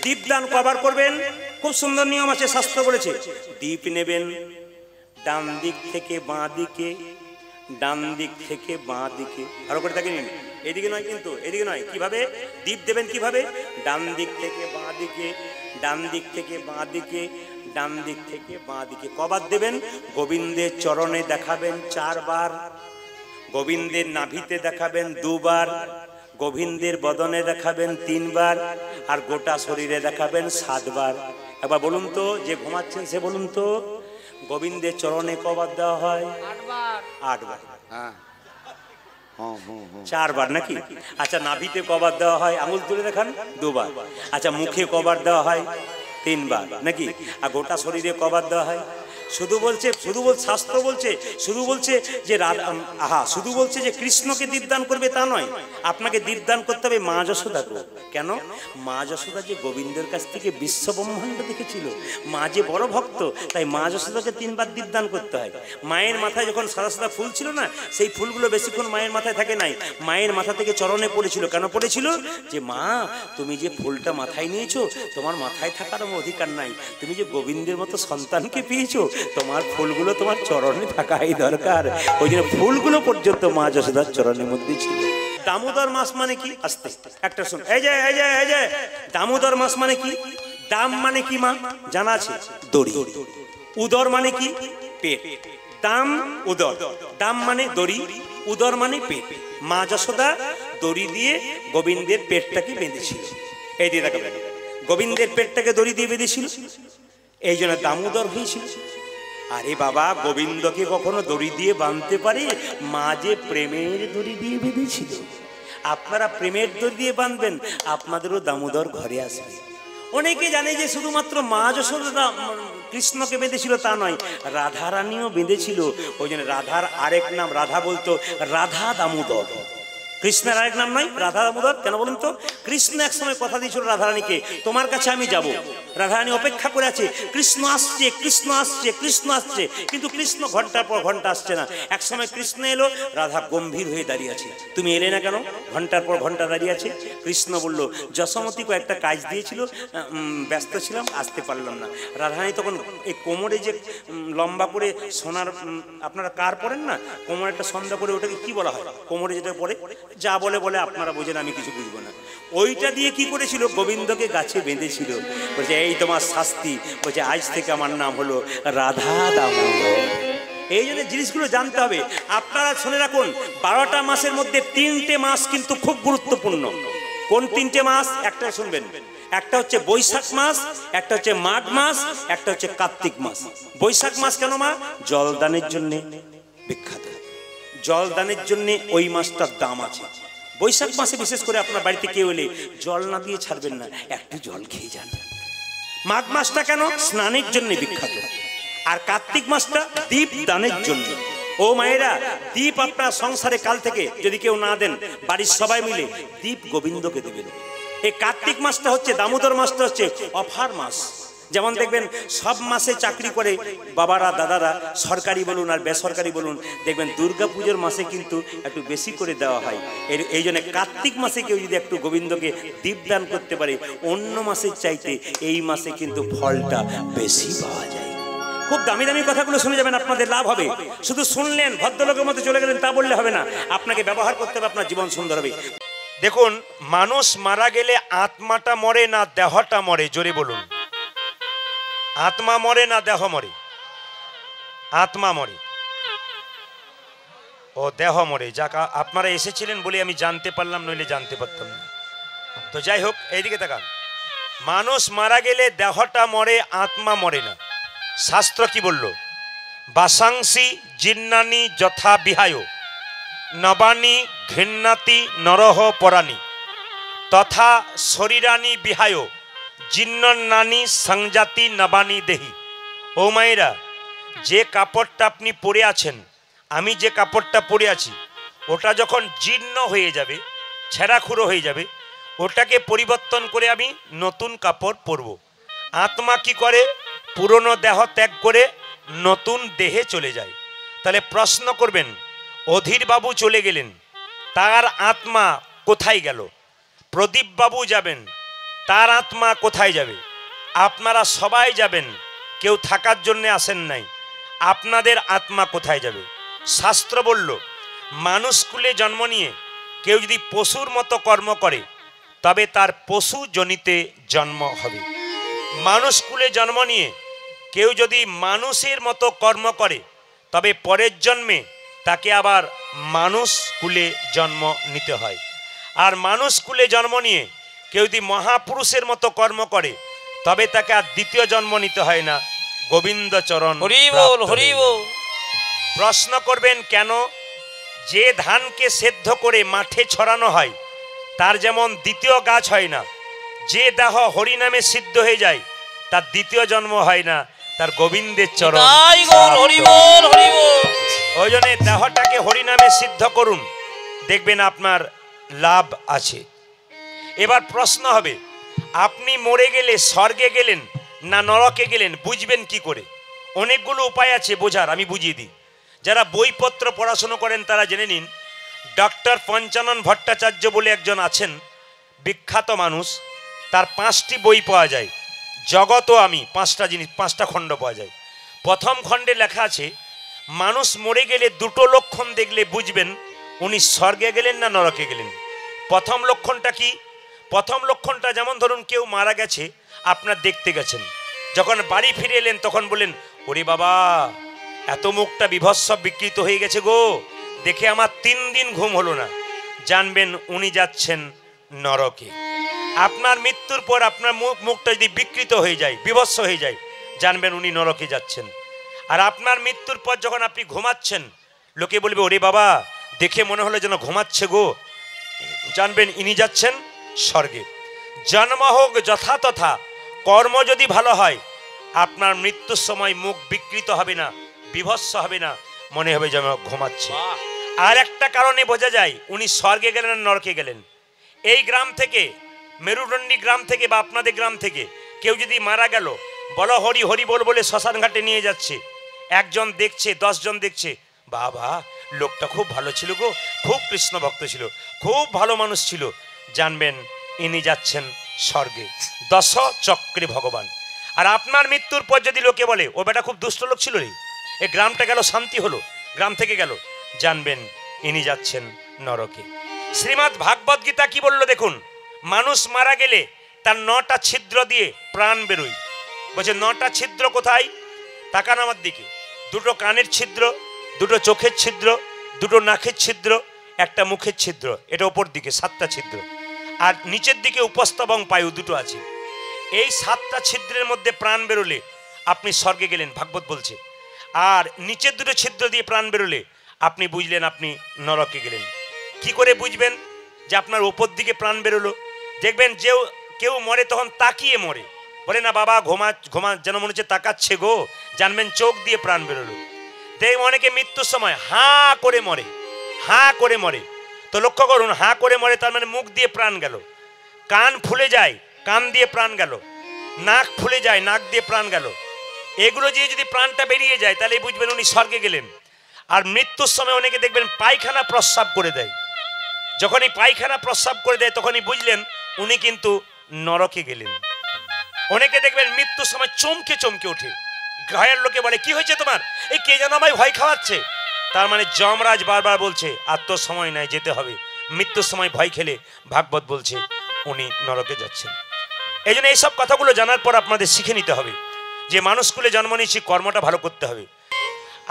দীপদান কবার করবেন? খুব সুন্দর নিয়ম আছে, শাস্ত্র বলেছে। দীপ নেবেন ডান দিক থেকে বাঁ দিকে, ডান দিক থেকে বাঁ দিকে, ভালো করে তাকে নিন, এদিকে নয় কিন্তু, এদিকে নয়। কিভাবে দীপ দেবেন? কিভাবে? ডান দিক থেকে বাঁ দিকে, ডান দিক থেকে বাঁ দিকে, ডান দিক থেকে বাঁ দিকে। কবার দেবেন? গোবিন্দের চরণে দেখাবেন 4 বার, গোবিন্দের নাভিতে দেখাবেন 2 বার, গোবিন্দের বদনে দেখাবেন 3 বার, আর গোটা শরীরে দেখাবেন 7 বার। একবার বলুন তো, যে ঘুমাচ্ছেন সে বলুন তো, গোবিন্দের চরণে কবার দেওয়া হয়? 8 বার। হ্যাঁ, 4 বার নাকি? আচ্ছা, নাভিতে কবার দেওয়া হয়? আঙুল তুলে দেখান, 2 বার। আচ্ছা, মুখে কবার দেওয়া হয়? 3 বার নাকি? আর গোটা শরীরে কবার দেওয়া হয়? শুধু বলছে, শাস্ত্র বলছে, শুধু বলছে যে শুধু বলছে যে কৃষ্ণকে দীপদান করবে তা নয়, আপনাকে দীপদান করতে হবে মা যশোদাকে। কেন? মা যশোদা যে গোবিন্দের কাছ থেকে বিশ্ব ব্রহ্মাণ্ড দেখেছিল, মা যে বড় ভক্ত, তাই মা যশোদাকে 3 বার দীপদান করতে হয়। মায়ের মাথায় যখন সাদা সাদা ফুল ছিল না, সেই ফুলগুলো বেশিক্ষণ মায়ের মাথায় থাকে নাই, মায়ের মাথা থেকে চরণে পড়েছিল। কেন পড়েছিল? যে মা, তুমি যে ফুলটা মাথায় নিয়েছো, তোমার মাথায় থাকার অধিকার নাই, তুমি যে গোবিন্দের মতো সন্তানকে পেয়েছো, তোমার ফুলগুলো তোমার চরণে থাকাই দরকার। ওই জন্য ফুলগুলো পর্যন্ত মা যশোদার চরণের মধ্যে ছিল। দামোদর মাস মানে কি? আস্তে একটা শুন, এই যে দামোদর মাস মানে কি? দাম মানে কি মা জানা আছে? দড়ি। উদর মানে কি? পেট। দাম উদর, দাম মানে দড়ি, উদর মানে পেট। মা যশোদা দড়ি দিয়ে গোবিন্দের পেটটাকে বেঁধেছিল। এই দিয়ে দেখাবেন, গোবিন্দের পেটটাকে দড়ি দিয়ে বেঁধেছিল, এই জন্য দামোদর হয়েছিল। আরে বাবা, গোবিন্দকে কখনো দড়ি দিয়ে বাঁধতে পারে? মা যে প্রেমের দড়ি দিয়ে বেঁধেছিল। আপনারা প্রেমের দড়ি দিয়ে বাঁধবেন, আপনাদেরও দামোদর ঘরে আসবে। অনেকে জানে যে শুধুমাত্র মা যশোদা কৃষ্ণকে বেঁধেছিল, তা নয়, রাধা রানীও বেঁধেছিল। ওই জন্য রাধার আরেক নাম, রাধা বলতো রাধা দামোদর। কৃষ্ণের আরেক নাম নয় রাধা দামোদর। কেন বলুন তো? কৃষ্ণ এক সময় কথা দিয়েছিল রাধারানীকে, তোমার কাছে আমি যাব। রাধারানী অপেক্ষা করে আছে, কৃষ্ণ আসছে, কৃষ্ণ আসছে, কৃষ্ণ আসছে, কিন্তু কৃষ্ণ ঘন্টার পর ঘন্টা আসছে না। এক সময় কৃষ্ণ এলো, রাধা গম্ভীর হয়ে দাঁড়িয়ে আছে, তুমি এলে না কেন? ঘন্টার পর ঘন্টা দাঁড়িয়ে আছে। কৃষ্ণ বলল, যশোমতী কয়েকটা কাজ দিয়েছিল, ব্যস্ত ছিলাম, আসতে পারলাম না। রাধারানী তখন এই কোমরে যে লম্বা করে সোনার, আপনারা কার পরেন না, কোমরে একটা সন্ধ্যা করে, ওটাকে কি বলা হয়? কোমরে যেটা পরে, যা বলে বলে আপনারা বোঝেন, আমি কিছু বুঝবো না। ওইটা দিয়ে কি করেছিল? গোবিন্দকে গাছে বেঁধেছিল। বলছে, এই তোমার শাস্তি। বলছে, আজ থেকে আমার নাম হলো রাধা দামোদর। এই জন্য জিনিসগুলো জানতে হবে। আপনারা শুনে রাখুন, 12টা মাসের মধ্যে 3টে মাস কিন্তু খুব গুরুত্বপূর্ণ। কোন 3টে মাস? একটা শুনবেন, একটা হচ্ছে বৈশাখ মাস, একটা হচ্ছে মাঘ মাস, একটা হচ্ছে কার্তিক মাস। বৈশাখ মাস কেন মা? জলদানের জন্য বিখ্যাত। জলদানের জন্য ওই মাসটার দাম আছে। বৈশাখ মাসে বিশেষ করে আপনার বাড়িতে কেউ এলে জল না দিয়ে ছাড়বেন না, একটু জল খেয়ে যান। মাঘ মাসটা কেন? স্নানের জন্য বিখ্যাত। আর কার্তিক মাসটা দীপ দানের জন্য। ও মায়েরা, দীপ আপনার সংসারে কাল থেকে যদি কেউ না দেন, বাড়ির সবাই মিলে দীপ গোবিন্দকে দেবেন। এই কার্তিক মাসটা হচ্ছে, দামোদর মাসটা হচ্ছে অফার মাস। যেমন দেখবেন সব মাসে চাকরি করে বাবারা, দাদারা, সরকারি বলুন আর বেসরকারি বলুন, দেখবেন দুর্গা পুজোর মাসে কিন্তু একটু বেশি করে দেওয়া হয়। এই জন্য কার্তিক মাসে কেউ যদি একটু গোবিন্দকে দীপদান করতে পারে, অন্য মাসের চাইতে এই মাসে কিন্তু ফলটা বেশি পাওয়া যায়। খুব দামি দামি কথাগুলো শুনে যাবেন, আপনাদের লাভ হবে। শুধু শুনলেন, ভদ্রলোকের মতো চলে গেলেন, তা বললে হবে না, আপনাকে ব্যবহার করতে হবে, আপনার জীবন সুন্দর হবে। দেখুন, মানুষ মারা গেলে আত্মাটা মরে না দেহটা মরে? জোরে বলুন। আত্মা মরে না দেহ মরে? আত্মা মরে, ও দেহ মরে। যাক, আপনারা এসেছিলেন বলে আমি জানতে পারলাম, নইলে জানতে পারতাম না। তো যাই হোক, এইদিকে তাকান। মানুষ মারা গেলে দেহটা মরে, আত্মা মরে না। শাস্ত্র কি বলল? বাসাংসি জিন্নানি যথা বিহায় নবানি ঘৃণাতি নরহ পরাণী তথা শরীরানি বিহায় জিন্নানি সংজাতি নবানি দেহি। ও মায়েরা, যে কাপড়টা আপনি পরে আছেন, আমি যে কাপড়টা পরে আছি, ওটা যখন জীর্ণ হয়ে যাবে, ছেঁড়াখুড়ো হয়ে যাবে, ওটাকে পরিবর্তন করে আমি নতুন কাপড় পরব। আত্মা কি করে? পুরনো দেহ ত্যাগ করে নতুন দেহে চলে যায়। তাহলে প্রশ্ন করবেন, অধীর বাবু চলে গেলেন, তার আত্মা কোথায় গেল? প্রদীপ বাবু যাবেন, তার আত্মা কোথায় যাবে? আপনারা সবাই যাবেন, কেউ থাকার জন্য আসেন নাই। আপনাদের আত্মা কোথায় যাবে? শাস্ত্র বলল, মানুষ কুলে জন্ম নিয়ে কেউ যদি পশুর মতো কর্ম করে তবে তার পশু জনিতে জন্ম হবে। মানুষ কুলে জন্ম নিয়ে কেউ যদি মানুষের মতো কর্ম করে তবে পরের জন্মে তাকে আবার মানুষ কুলে জন্ম নিতে হয়। আর মানুষ কুলে জন্ম নিয়ে কেউ যদি মহাপুরুষের মতো কর্ম করে তবে তাকে আর দ্বিতীয় জন্ম নিতে হয় না, গোবিন্দ চরণ হরি বল, হরি বল। প্রশ্ন করবেন কেন? যে ধানকে সেদ্ধ করে মাঠে ছড়ানো হয় তার যেমন দ্বিতীয় গাছ হয় না, যে দেহ হরি নামে সিদ্ধ হয়ে যায় তার দ্বিতীয় জন্ম হয় না, তার গোবিন্দের চরণ। হরি বল, হরি বল। ওই জন্য দেহটাকে হরি নামে সিদ্ধ করুন, দেখবেন আপনার লাভ আছে। এবার প্রশ্ন হবে, আপনি মরে গেলে স্বর্গে গেলেন না নরকে গেলেন, বুঝবেন কি করে? অনেকগুলো উপায় আছে বোঝার, আমি বুঝিয়ে দিই। যারা বইপত্র পড়াশুনো করেন তারা জেনে নিন। ডক্টর পঞ্চানন ভট্টাচার্য বলে একজন আছেন, বিখ্যাত মানুষ, তার 5টি বই পাওয়া যায়। জগৎ ও আমি, 5টা জিনিস, 5টা খণ্ড পাওয়া যায়। প্রথম খণ্ডে লেখা আছে, মানুষ মরে গেলে দুটো লক্ষণ দেখলে বুঝবেন উনি স্বর্গে গেলেন না নরকে গেলেন। প্রথম লক্ষণটা কি? প্রথম লক্ষণটা যেমন ধরুন কেউ মারা গেছে, আপনার দেখতে গেছেন, যখন বাড়ি ফিরে এলেন তখন বললেন, ওরে বাবা এত মুখটা বিভৎস বিকৃত হয়ে গেছে গো, দেখে আমার 3 দিন ঘুম হলো না, জানবেন উনি যাচ্ছেন নরকে। আপনার মৃত্যুর পর আপনার মুখটা যদি বিকৃত হয়ে যায়, বিভৎস হয়ে যায়, জানবেন উনি নরকে যাচ্ছেন। আর আপনার মৃত্যুর পর যখন আপনি ঘুমাচ্ছেন, লোকে বলবে, ওরে বাবা দেখে মনে হলো যেন ঘুমাচ্ছে গো, জানবেন ইনি যাচ্ছেন স্বর্গে। জন্ম হোক যথাতথা, কর্ম যদি ভালো হয় আপনার মৃত্যুর সময় মুখ বিকৃত হবে না, বিভৎস হবে না, মনে হবে যেন ঘুমাচ্ছে। আর একটা কারণে বোঝা যায় উনি স্বর্গে গেলেন না নরকে গেলেন। এই গ্রাম থেকে, মেরুদণ্ডী গ্রাম থেকে বা আপনাদের গ্রাম থেকে কেউ যদি মারা গেল, বলো হরি হরি বল বলে শ্মশান ঘাটে নিয়ে যাচ্ছে, একজন দেখছে, 10 জন দেখছে, বাবা লোকটা খুব ভালো ছিল গো, খুব কৃষ্ণ ভক্ত ছিল, খুব ভালো মানুষ ছিল, জানবেন ইনি যাচ্ছেন স্বর্গে, 10 চক্রে ভগবান। আর আপনার মৃত্যুর পর যদি লোকে বলে, ও বেটা খুব দুষ্ট লোক ছিল রে, এই গ্রামটা গেল শান্তি হলো, গ্রাম থেকে গেল, জানবেন ইনি যাচ্ছেন নরকে। শ্রীমদ্ ভাগবত গীতা কি বললো দেখুন, মানুষ মারা গেলে তার 9টা ছিদ্র দিয়ে প্রাণ বেরোয়। বলছে 9টা ছিদ্র কোথায়? তাকান আমার দিকে, 2টো কানের ছিদ্র, 2টো চোখের ছিদ্র, 2টো নাকের ছিদ্র, একটা মুখের ছিদ্র, এটা ওপর দিকে 7টা ছিদ্র, আর নিচের দিকে উপস্থ এবং পায়ু 2টো আছে। এই 7টা ছিদ্রের মধ্যে প্রাণ বেরোলে আপনি স্বর্গে গেলেন, ভাগবত বলছে। আর নিচের 2টো ছিদ্র দিয়ে প্রাণ বেরোলে আপনি বুঝলেন আপনি নরকে গেলেন। কি করে বুঝবেন যে আপনার ওপর দিকে প্রাণ বেরোলো? দেখবেন যে কেউ মরে তখন তাকিয়ে মরে, বলে না বাবা ঘুমা যেন মনে হচ্ছে তাকাচ্ছে গো, জানবেন চোখ দিয়ে প্রাণ বেরোলো। দেখবেন অনেকে মৃত্যুর সময় হাঁ করে মরে, হাঁ করে মরে, তো লক্ষ্য করুন হাঁ করে মরে তার মানে মুখ দিয়ে প্রাণ গেল। কান ফুলে যায়, কান দিয়ে প্রাণ গেল। নাক ফুলে যায়, নাক দিয়ে প্রাণ গেল। এগুলো দিয়ে যদি প্রাণটা বেরিয়ে যায় তাহলে বুঝবেন উনি স্বর্গে গেলেন। আর মৃত্যুর সময় অনেকে দেখবেন পায়খানা প্রস্রাব করে দেয়, যখনই পায়খানা প্রস্রাব করে দেয় তখনই বুঝলেন উনি কিন্তু নরকে গেলেন। অনেকে দেখবেন মৃত্যুর সময় চমকে চমকে ওঠে, গায়ের লোকে বলে কি হয়েছে তোমার, এই কে যেন আমায় ভয় খাওয়াচ্ছে, তার মানে যমরাজ বারবার বলছে আর তোর সময় নাই, যেতে হবে। মৃত্যুর সময় ভয় খেলে ভাগবত বলছে উনি নরকে যাচ্ছেন। এই জন্য এইসব কথাগুলো জানার পর আপনাদের শিখে নিতে হবে যে মানুষকুলে জন্ম নিয়েছি, কর্মটা ভালো করতে হবে।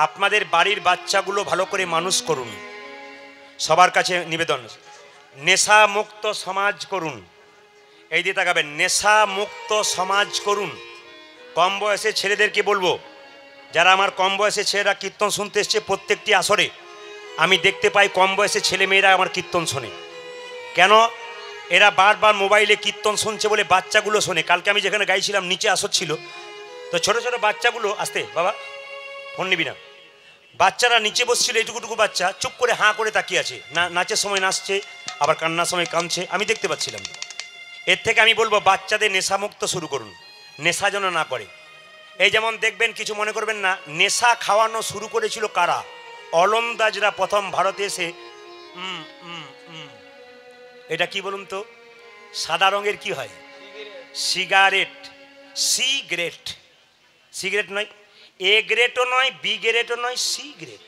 আপনাদের বাড়ির বাচ্চাগুলো ভালো করে মানুষ করুন, সবার কাছে নিবেদন, নেশা মুক্ত সমাজ করুন। এই দিয়ে তাকাবেন, নেশা মুক্ত সমাজ করুন। কম বয়সে ছেলেদেরকে বলবো, যারা আমার কম বয়সে ছেলেরা কীর্তন শুনতে এসছে, প্রত্যেকটি আসরে আমি দেখতে পাই কম বয়সে ছেলে মেয়েরা আমার কীর্তন শোনে। কেন? এরা বারবার মোবাইলে কীর্তন শুনছে বলে বাচ্চাগুলো শোনে। কালকে আমি যেখানে গাইছিলাম নিচে আসর ছিল, তো ছোট ছোট বাচ্চাগুলো, আসতে বাবা ফোন নিবি না, বাচ্চারা নিচে বসছিল, এইটুকুটুকু বাচ্চা চুপ করে হাঁ করে তাকিয়ে আছে, নাচের সময় নাচছে আবার কান্নার সময় কাঁদছে, আমি দেখতে পাচ্ছিলাম। এর থেকে আমি বলবো বাচ্চাদের নেশামুক্ত শুরু করুন, নেশা যেন না করে। এই যেমন দেখবেন, কিছু মনে করবেন না, নেশা খাওয়ানো শুরু করেছিল কারা? অলন্দাজরা প্রথম ভারতে এসে, এটা কি বলুন তো, সাদা রঙের কি হয়, সিগারেট, সিগারেট, সিগারেট নয়, এ গ্রেটও নয়, বি গ্রেটও নয়, সিগারেট।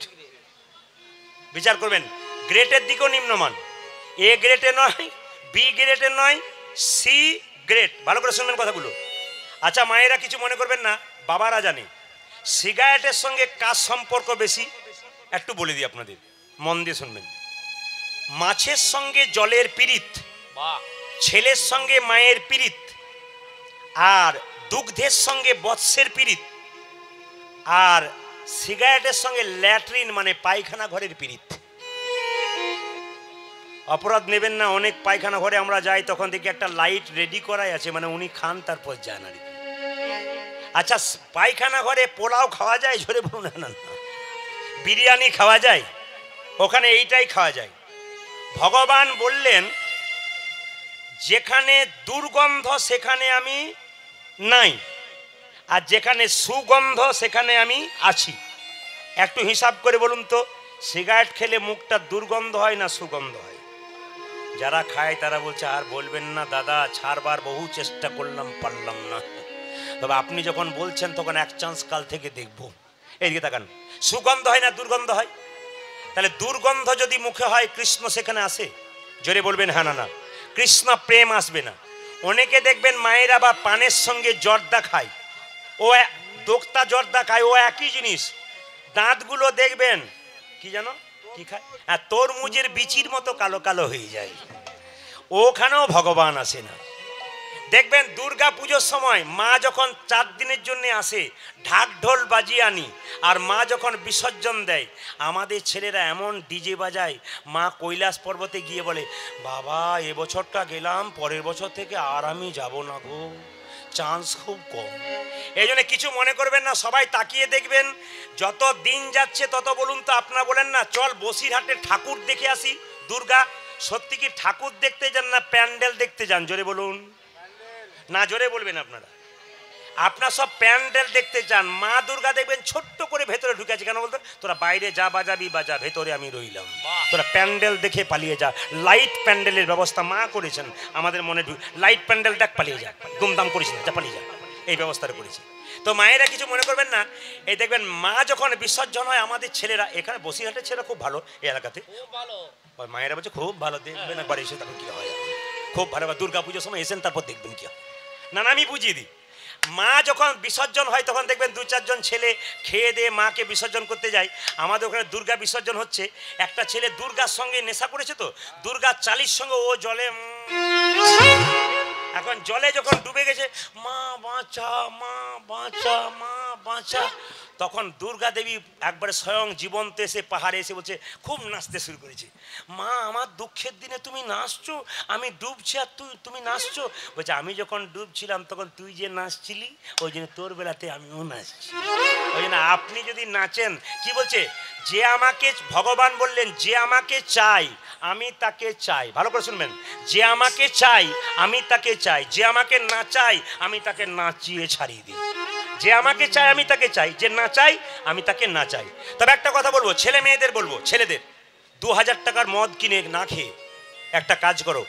বিচার করবেন, গ্রেটের দিকেও নিম্নমান, এ গ্রেটে নয়, বি গ্রেটে নয়, সি গ্রেট। ভালো করে শুনবেন কথাগুলো। আচ্ছা মায়েরা কিছু মনে করবেন না, বাবারা জানে সিগারেটের সঙ্গে কার সম্পর্ক বেশি, একটু বলে দিই আপনাদের, মন দিয়ে শুনবেন। মাছের সঙ্গে জলের পীড়িত, ছেলের সঙ্গে মায়ের পীড়িত, আর দুগ্ধের সঙ্গে বৎসের পীড়িত, আর সিগারেটের সঙ্গে ল্যাট্রিন মানে পায়খানা ঘরের পীড়িত। অপরাধ নেবেন না, অনেক পায়খানা ঘরে আমরা যাই তখন দেখি একটা লাইট রেডি করাই আছে, মানে উনি খান তারপর যান আর কি। আচ্ছা পায়খানা ঘরে পোলাও খাওয়া যায়? ঝরে বলুন না। বিরিয়ানি খাওয়া যায়? ওখানে এইটাই খাওয়া যায়। ভগবান বললেন যেখানে দুর্গন্ধ সেখানে আমি নাই, আর যেখানে সুগন্ধ সেখানে আমি আছি। একটু হিসাব করে বলুন তো, সিগারেট খেলে মুখটা দুর্গন্ধ হয় না সুগন্ধ হয়? যারা খায় তারা বলছে আর বলবেন না দাদা, ছাড়বার বহু চেষ্টা করলাম, পারলাম না। তবে আপনি যখন বলছেন তখন এক চান্স কাল থেকে দেখবো। এইদিকে তাকান, সুগন্ধ হয় না দুর্গন্ধ হয়? তাহলে দুর্গন্ধ যদি মুখে হয় কৃষ্ণ সেখানে আসে? জোরে বলবেন হ্যাঁ না না। কৃষ্ণ প্রেম আসবে না। অনেকে দেখবেন মায়েরা বা পানের সঙ্গে জর্দা খায়, ও দোক্তা জর্দা খায়, ও একই জিনিস। দাঁতগুলো দেখবেন কি জানো কি খায়, আর তরমুজের বিচির মতো কালো কালো হয়ে যায়। ওখানেও ভগবান আসে না। দেখবেন দুর্গা পুজোর সময় মা যখন 4 দিনের জন্য আসে, ঢাক ঢোল বাজিয়ে আনি, আর মা যখন বিসর্জন দেয়, আমাদের ছেলেরা এমন ডিজে বাজায়, মা কৈলাস পর্বতে গিয়ে বলে বাবা এবছরটা গেলাম, পরের বছর থেকে আর আমি যাব না গো, চান্স খুব কম। এই জন্য কিছু মনে করবেন না, সবাই তাকিয়ে দেখবেন। যত দিন যাচ্ছে তত বলুন তো, আপনারা বলেন না চল বসিরহাটে ঠাকুর দেখে আসি দুর্গা, সত্যি কি ঠাকুর দেখতে যান না প্যান্ডেল দেখতে যান? জোরে বলুন না, জোরে বলবেন আপনারা। আপনার সব প্যান্ডেল দেখতে চান। মা দুর্গা দেখবেন ছোট্ট করে ভেতরে ঢুকে আছে, কেন বলতো তোরা বাইরে যা বাজাবি বাজা, ভেতরে আমি রইলাম, তোরা প্যান্ডেল দেখে পালিয়ে যা। লাইট প্যান্ডেলের ব্যবস্থা মা করেছেন, আমাদের মনে লাইট প্যান্ডেল দেখ, পালিয়ে যা, দুমদাম করিস না, যা পালিয়ে যা, এই ব্যবস্থাটা করেছি। তো মায়েরা কিছু মনে করবেন না, এই দেখবেন মা যখন বিসর্জন হয়, আমাদের ছেলেরা, এখানে বসিরহাটের ছেলেরা খুব ভালো এই এলাকাতে, মায়েরা বলছে খুব ভালো, দেখবেন একবার এসে তখন কি হয়, খুব ভালো। দুর্গা পুজোর সময় এসেন তারপর দেখবেন কি হয়। না আমি বুঝিয়ে দিই, মা যখন বিসর্জন হয় তখন দেখবেন 2-4 জন ছেলে খেয়ে দিয়ে মাকে বিসর্জন করতে যায়। আমাদের ওখানে দুর্গা বিসর্জন হচ্ছে, একটা ছেলে দুর্গার সঙ্গে নেশা করেছে, তো দুর্গার চালির সঙ্গে ও জলে, এখন জলে যখন ডুবে গেছে, মা বাঁচা, মা বাঁচা, মা বাঁচা, তখন দুর্গা দেবী একবারে স্বয়ং জীবন্ত এসে পাহাড়ে এসে বলছে, খুব নাচতে শুরু করেছে, মা আমার দুঃখের দিনে তুমি নাচছো, আমি ডুবছি আর তুমি নাচছো। বলছে আমি যখন ডুবছিলাম তখন তুই যে নাচছিলি, ওই জন্য তোর বেলাতে আমিও নাচছি। ওই জন্য আপনি যদি নাচেন, কি বলছে, যে আমাকে, ভগবান বললেন যে আমাকে চাই আমি তাকে চাই। ভালো করে শুনবেন, যে আমাকে চাই আমি তাকে চাই, যে আমাকে না চাই আমি তাকে নাচিয়ে ছাড়িয়ে দিই। যে আমাকে চাই আমি তাকে চাই, যে না চাই আমি তাকে না চাই। তবে একটা কথা বলবো, ছেলে মেয়েদের বলবো, ছেলেদের 2000 টাকার মদ কিনে না খেয়ে একটা কাজ করো,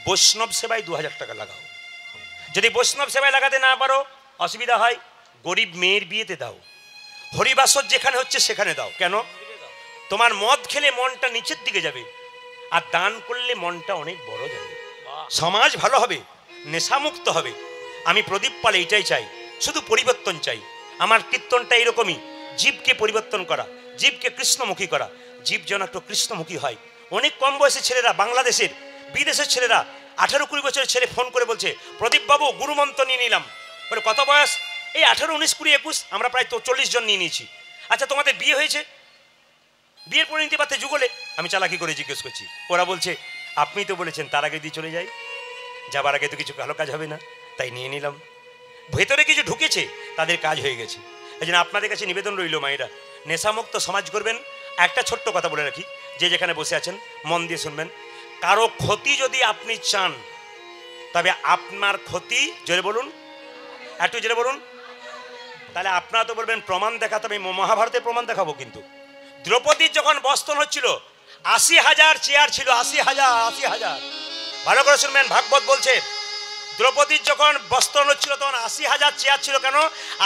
বৈষ্ণব সেবায় 2000 টাকা লাগাও। যদি বৈষ্ণব সেবায় লাগাতে না পারো, অসুবিধা হয়, গরিব মেয়ের বিয়েতে দাও, হরিবাসর যেখানে হচ্ছে সেখানে দাও। কেন? তোমার মদ খেলে মনটা নিচের দিকে যাবে, আর দান করলে মনটা অনেক বড় যাবে, সমাজ ভালো হবে, নেশামুক্ত হবে। আমি প্রদীপ পাল এইটাই চাই, শুধু পরিবর্তন চাই। আমার কীর্তনটা এরকমই, জীবকে পরিবর্তন করা, জীবকে কৃষ্ণমুখী করা, জীব যেন একটু কৃষ্ণমুখী হয়। অনেক কম বয়সের ছেলেরা, বাংলাদেশের বিদেশের ছেলেরা, 18-20 বছরের ছেলে ফোন করে বলছে, প্রদীপ বাবু গুরুমন্ত্র নিয়ে নিলাম। বলে কত বয়স? এই 18, 19, 20, 21, আমরা প্রায় 40 জন নিয়ে নিয়েছি। আচ্ছা তোমাদের বিয়ে হয়েছে? বিয়ের পরে নিতে পারতে যুগলে? আমি চালাকি করে জিজ্ঞেস করছি, ওরা বলছে আপনি তো বলেছেন তার আগে দিয়ে চলে যাই, যাবার আগে তো কিছু ভালো কাজ হবে না, তাই নিয়ে নিলাম। ভেতরে কিছু ঢুকেছে, তাদের কাজ হয়ে গেছে। এই জন্য আপনাদের কাছে নিবেদন রইল, মায়েরা নেশামুক্ত সমাজ করবেন। একটা ছোট্ট কথা বলে রাখি, যে যেখানে বসে আছেন মন দিয়ে শুনবেন, কারো ক্ষতি যদি আপনি চান, তবে আপনার ক্ষতি, জোরে বলুন, একটু জোরে বলুন, তাহলে আপনারা তো বলবেন প্রমাণ দেখাতে হবে। মহাভারতের প্রমাণ দেখাবো। কিন্তু দ্রৌপদীর যখন বস্তন হচ্ছিল, 80,000 চেয়ার ছিল, 80,000। ভালো করে শুনবেন, ভাগবত বলছে দ্রৌপদীর যখন বস্ত্র হচ্ছিল তখন ৮০,০০০ চেয়ার ছিল। কেন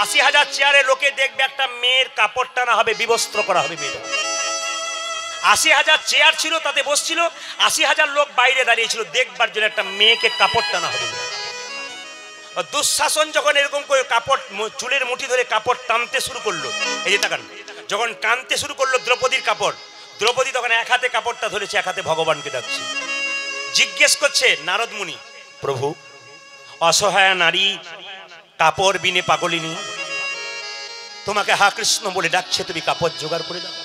৮০,০০০ চেয়ারে লোকে দেখবে একটা মেয়ের কাপড় টানা হবে, বিবস্ত্র করা হবে মেয়েটা। ৮০,০০০ চেয়ার ছিল, তাতে বসছিল ৮০,০০০ লোক বাইরে দাঁড়িয়েছিল দেখবার জন্য একটা মেয়েকে কাপড় টানা হবে। দুঃশাসন যখন এরকম করে কাপড় চুলের মুঠি ধরে কাপড় টানতে শুরু করলো, এই যে তাকান, যখন টানতে শুরু করলো দ্রৌপদীর কাপড়, দ্রৌপদী তখন এক হাতে কাপড়টা ধরেছে, এক হাতে ভগবানকে ডাকছে। জিজ্ঞেস করছে নারদ মুনি, প্রভু অসহায় নারী কাপড় বিনে পাগলিনী, তোমাকে হা কৃষ্ণ বলে ডাকছে, তুমি কাপড় জোগাড় করে দাও।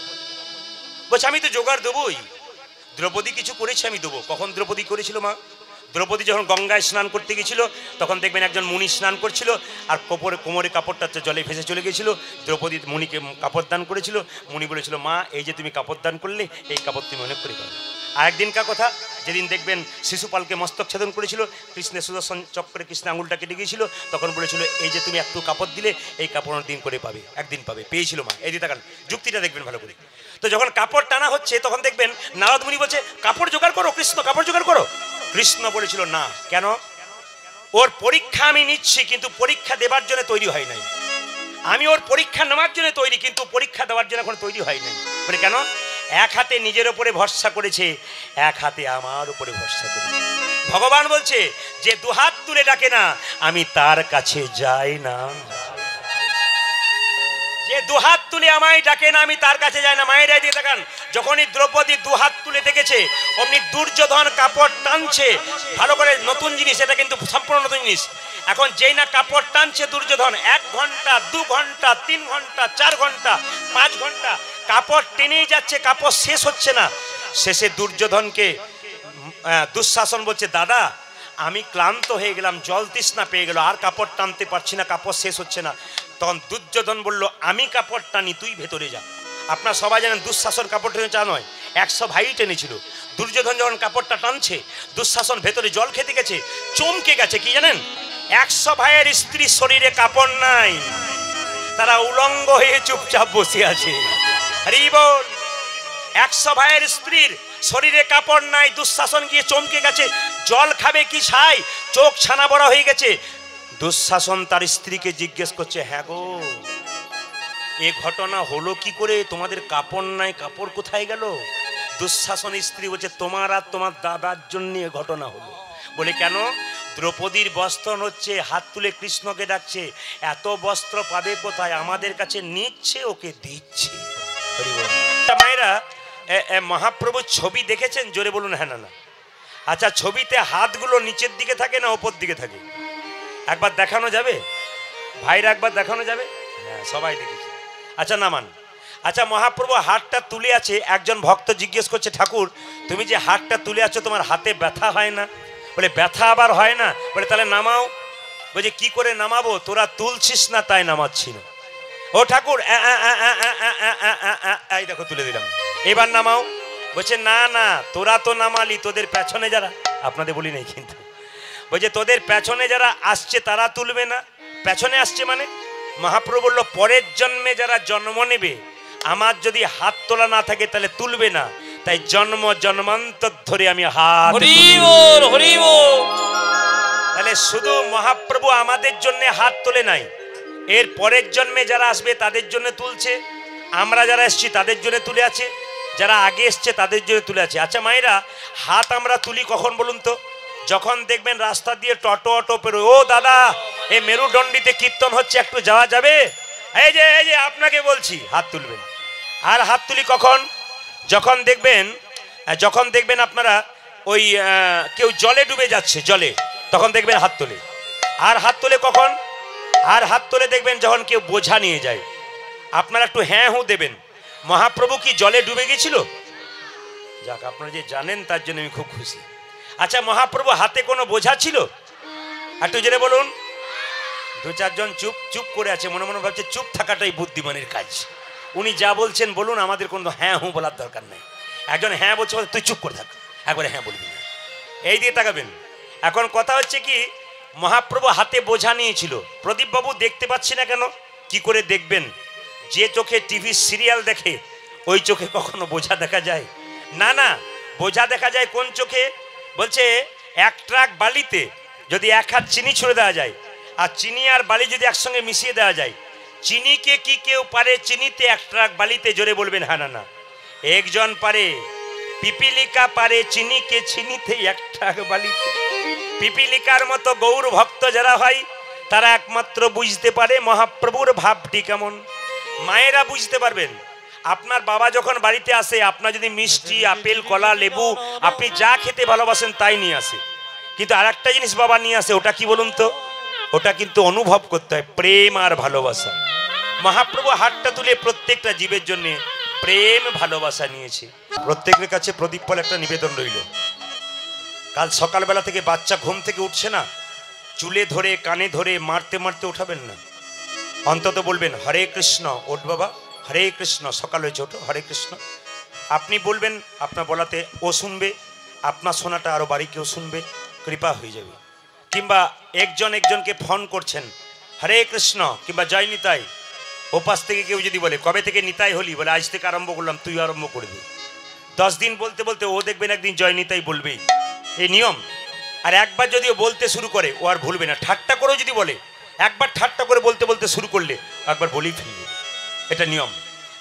বলছে আমি তো জোগাড় দেবই, দ্রৌপদী কিছু করেছে আমি দেবো। কখন দ্রৌপদী করেছিল মা? দ্রৌপদী যখন গঙ্গায় স্নান করতে গেছিল তখন দেখবেন একজন মুনি স্নান করছিল আর কোমরে কাপড়টা জলে ভেসে চলে গেছিল। দ্রৌপদী মুনিকে কাপড় দান করেছিল। মুনি বলেছিল মা এই যে তুমি কাপড় দান করলে, এই কাপড় তুমি অনেক করে পাবে। আর একদিনকার কথা, যেদিন দেখবেন শিশুপালকে মস্তক ছেদন করেছিল, কৃষ্ণের সুদর্শন চক্রে কৃষ্ণ আঙুলটা কেটে গিয়েছিল, তখন বলেছিল এই যে তুমি একটু কাপড় দিলে এই কাপড় দিন করে পাবে, একদিন পাবে, পেয়েছিল মা। এই দিকে তাকান, যুক্তিটা দেখবেন ভালো করে। তো যখন কাপড় টানা হচ্ছে তখন দেখবেন নারদ মুনি বলছে কাপড় জোগাড় করো কৃষ্ণ, কাপড় জোগাড় করো। কৃষ্ণ বলেছিল না, কেন? ওর পরীক্ষা আমি নিচ্ছি কিন্তু পরীক্ষা দেবার জন্য তৈরি হয় নাই। আমি ওর পরীক্ষা নেওয়ার জন্য তৈরি, কিন্তু পরীক্ষা দেওয়ার জন্য এখন তৈরি হয় নাই। বলে কেন? এক হাতে নিজের উপরে ভরসা করেছে, এক হাতে আমার উপরে ভরসা করেছে। ভগবান বলছে যে দুহাত তুলে ডাকে না আমি তার কাছে যাই না, যে দুহাত তুলে আমায় ডাকে না আমি তার কাছে যাই না। মায়েরা দিয়ে দেখান, যখনই দ্রৌপদী দুহাত তুলে দেখেছে অমনি দুর্যোধন কাপড় টানছে। ভালো করে, নতুন জিনিস এটা, কিন্তু সম্পূর্ণ নতুন জিনিস। এখন যেই না কাপড় টানছে দুর্যোধন, 1 ঘন্টা 2 ঘন্টা 3 ঘন্টা 4 ঘন্টা 5 ঘন্টা কাপড় টেনেই যাচ্ছে, কাপড় শেষ হচ্ছে না। শেষে দুর্যোধনকে দুঃশাসন বলছে দাদা আমি ক্লান্ত হয়ে গেলাম, জল তৃষ্ণা পেয়ে গেল, আর কাপড় টানতে পারছি না, কাপড় শেষ হচ্ছে না। তখন দুর্যোধন বলল আমি কাপড় টানি, তুই ভেতরে যা। আপনারা সবাই জানেন দুঃশাসন কাপড় টেনে চা নয়, 100 ভাই টেনেছিল। দুর্যোধন যখন কাপড়টা টানছে, দুঃশাসন ভেতরে জল খেতে গেছে, চমকে গেছে। কি জানেন? 100 ভাইয়ের স্ত্রী শরীরে কাপড় নাই, তারা উলঙ্গ হয়ে চুপচাপ বসে আছে। হরি বল। 100 ভাইয়ের স্ত্রীর শরীরে কাপড় নাই, দুঃশাসন গিয়ে চমকে গেছে, জল খাবে কি ছাই, চোখ ছানা বড় হয়ে গেছে। দুঃশাসন তার স্ত্রীকে জিজ্ঞেস করছে হ্যাঁ গো এ ঘটনা হলো কি করে, তোমাদের কাপড় নাই, কাপড় কোথায় গেল? দুঃশাসন স্ত্রী বলছে তোমার আর তোমার দাদার জন্য এ ঘটনা হলো। বলে কেন? দ্রৌপদীর বস্ত্র হচ্ছে, হাত তুলে কৃষ্ণকে ডাকছে, এত বস্ত্র পাবে কোথায়, আমাদের কাছে নিচ্ছে, ওকে দিচ্ছে। মায়েরা মহাপ্রভুর ছবি দেখেছেন? জোরে বলুন হ্যাঁ না না। আচ্ছা ছবিতে হাতগুলো নিচের দিকে থাকে না ওপর দিকে থাকে? একবার দেখানো যাবে ভাইরা, একবার দেখানো যাবে? হ্যাঁ সবাই দেখেছে। আচ্ছা নামান। আচ্ছা মহাপ্রভু হাতটা তুলে আছে, একজন ভক্ত জিজ্ঞেস করছে ঠাকুর তুমি যে হাতটা তুলে আছো তোমার হাতে ব্যথা হয় না? বলে ব্যথা আবার হয় না? বলে তাহলে নামাও। বলছে কি করে নামাবো, তোরা তুলছিস না তাই নামাচ্ছি না। ও ঠাকুর এই দেখো তুলে দিলাম, এবার নামাও। বলছে না না তোরা তো নামালি, তোদের পেছনে যারা, আপনাদের বলি নাই কিন্তু, বলছে তোদের পেছনে যারা আসছে তারা তুলবে না। পেছনে আসছে মানে? মহাপ্রভু বলল পরের জন্মে যারা জন্ম নেবে আমার যদি হাত তোলা না থাকে তাহলে তুলবে না, তাই জন্ম জন্মান্তর ধরে আমি হাত। তাহলে শুধু মহাপ্রভু আমাদের জন্য হাত তোলে নাই, এর পরের জন্মে যারা আসবে তাদের জন্য তুলছে, আমরা যারা এসছি তাদের জন্য তুলে আছে, যারা আগে এসছে তাদের জন্য তুলে আছে। আচ্ছা মায়েরা হাত আমরা তুলি কখন বলুন তো? যখন দেখবেন রাস্তা দিয়ে টোটো অটো পেরোয়, ও দাদা এই মেরুদণ্ডিতে কীর্তন হচ্ছে একটু যাওয়া যাবে? এই যে আপনাকে বলছি হাত তুলবেন। আর হাত তুলি কখন? যখন দেখবেন আপনারা ওই কেউ জলে ডুবে যাচ্ছে, জলে, তখন দেখবেন হাত তোলে। আর হাত তোলে কখন? আর হাত তোলে দেখবেন যখন কেউ বোঝা নিয়ে যায়। আপনারা একটু হ্যাঁ হু দেবেন। মহাপ্রভু কি জলে ডুবে গেছিল? যাক আপনারা যে জানেন তার জন্য আমি খুব খুশি। আচ্ছা মহাপ্রভু হাতে কোনো বোঝা ছিল? একটু জেনে বলুন। 2-4 জন চুপ চুপ করে আছে, মনে মনে ভাবছে চুপ থাকাটাই বুদ্ধিমানের কাজ। উনি যা বলছেন বলুন, আমাদের কোনো হ্যাঁ হু বলার দরকার নেই। একজন হ্যাঁ বলছে তুই চুপ করে থাক, একবারে হ্যাঁ বলবি না, এই দিয়ে তাকাবেন। এখন কথা হচ্ছে কি, মহাপ্রভু হাতে বোঝা নিয়েছিল। প্রদীপবাবু দেখতে পাচ্ছি না কেন? কি করে দেখবেন? যে চোখে টিভি সিরিয়াল দেখে ওই চোখে কখনো বোঝা দেখা যায় না? না, বোঝা দেখা যায় কোন চোখে? বলছে 1 ট্রাক বালিতে যদি 1 হাত চিনি ছুঁড়ে দেওয়া যায়, আর চিনি আর বালি যদি একসঙ্গে মিশিয়ে দেওয়া যায়, চিনিকে কি কেউ পারে চিনিতে 1 ট্রাক বালিতে? জোরে বলবেন হ্যাঁ না না। একজন পারে, পিপিলিকা পারে চিনিকে চিনিতে 1 ট্রাক বালিতে। পিপিলিকার মতো গৌর ভক্ত যারা হয় তারা একমাত্র বুঝতে পারে মহাপ্রভুর ভাবটি কেমন। মায়েরা বুঝতে পারবেন। আপনার বাবা যখন বাড়িতে আসে, আপনার যদি মিষ্টি, আপেল, কলা, লেবু, আপনি যা খেতে ভালোবাসেন তাই নিয়ে আসে, কিন্তু আর একটা জিনিস বাবা নিয়ে আসে, ওটা কি বলুন তো? ওটা কিন্তু অনুভব করতে হয়, প্রেম আর ভালোবাসা। মহাপ্রভু হাতটা তুলে প্রত্যেকটা জীবের জন্য প্রেম ভালোবাসা নিয়েছে। প্রত্যেকের কাছে প্রদীপ ফল একটা নিবেদন রইল। কাল সকালবেলা থেকে বাচ্চা ঘুম থেকে উঠছে না, চুলে ধরে কানে ধরে মারতে মারতে উঠাবেন না, অন্তত বলবেন হরে কৃষ্ণ, ওঠ বাবা, হরে কৃষ্ণ, সকাল হয়েছে ওঠো, হরে কৃষ্ণ। আপনি বলবেন, আপনার বলাতে ও শুনবে, আপনার শোনাটা আরও বাড়ি কেউ শুনবে, কৃপা হয়ে যাবে। কিংবা একজনকে ফোন করছেন, হরে কৃষ্ণ কিংবা জয় নিতাই, ওপাশ থেকে কেউ যদি বলে কবে থেকে নিতাই হলি, বলে আজ থেকে আরম্ভ করলাম, তুই আরম্ভ করবি। 10 দিন বলতে বলতে ও দেখবেন একদিন জয় নিতাই বলবেই, এই নিয়ম। আর একবার যদি ও বলতে শুরু করে ও আর ভুলবে না। ঠাট্টা করেও যদি বলে, একবার ঠাট্টা করে বলতে বলতে শুরু করলে একবার বলেই ফেলবে, এটা নিয়ম।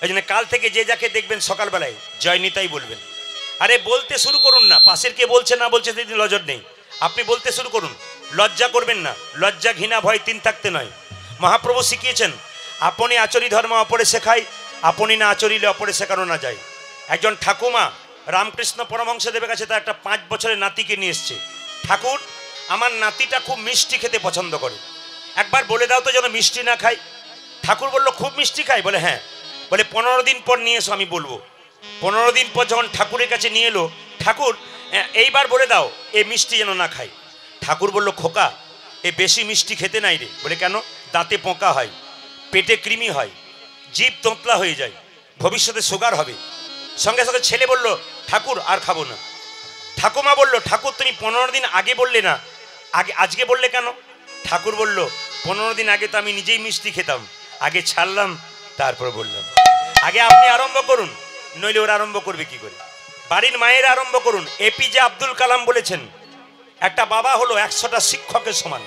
এই জন্য কাল থেকে যে যাকে দেখবেন সকালবেলায় জয় নিতাই বলবেন। আরে বলতে শুরু করুন না, পাশের কে বলছে না বলছে সেদিন নজর নেই, আপনি বলতে শুরু করুন। লজ্জা করবেন না, লজ্জা ঘৃণা ভয় 3 থাকতে নয়। মহাপ্রভু শিখিয়েছেন, আপনি আচরি ধর্ম অপরে শেখায়, আপনি না আচরিলে অপরে শেখানো না যায়। একজন ঠাকুমা রামকৃষ্ণ পরমহংসদেবের কাছে তার একটা 5 বছরের নাতিকে নিয়ে এসছে। ঠাকুর, আমার নাতিটা খুব মিষ্টি খেতে পছন্দ করে, একবার বলে দাও তো যেন মিষ্টি না খায়। ঠাকুর বলল, খুব মিষ্টি খায়? বলে হ্যাঁ। বলে 15 দিন পর নিয়ে এসো, আমি বলবো। 15 দিন পর যখন ঠাকুরের কাছে নিয়ে এলো, ঠাকুর এইবার বলে দাও এ মিষ্টি যেন না খায়। ঠাকুর বলল, খোকা, এ বেশি মিষ্টি খেতে নাই রে। বলে কেন? দাঁতে পোকা হয়, পেটে কৃমি হয়, জিভ তোঁতলা হয়ে যায়, ভবিষ্যতে সুগার হবে। সঙ্গে সঙ্গে ছেলে বলল, ঠাকুর আর খাবো না। ঠাকুমা বলল, ঠাকুর তুমি 15 দিন আগে বললে না, আজকে বললে কেন? ঠাকুর বলল, 15 দিন আগে তো আমি নিজেই মিষ্টি খেতাম, আগে ছাড়লাম তারপর বললাম। আগে আপনি আরম্ভ করুন, নইলে ওরা আরম্ভ করবে কি করে? বাড়ির মায়ের আরম্ভ করুন। এপিজে আব্দুল কালাম বলেছেন, একটা বাবা হলো 100টা শিক্ষকের সমান,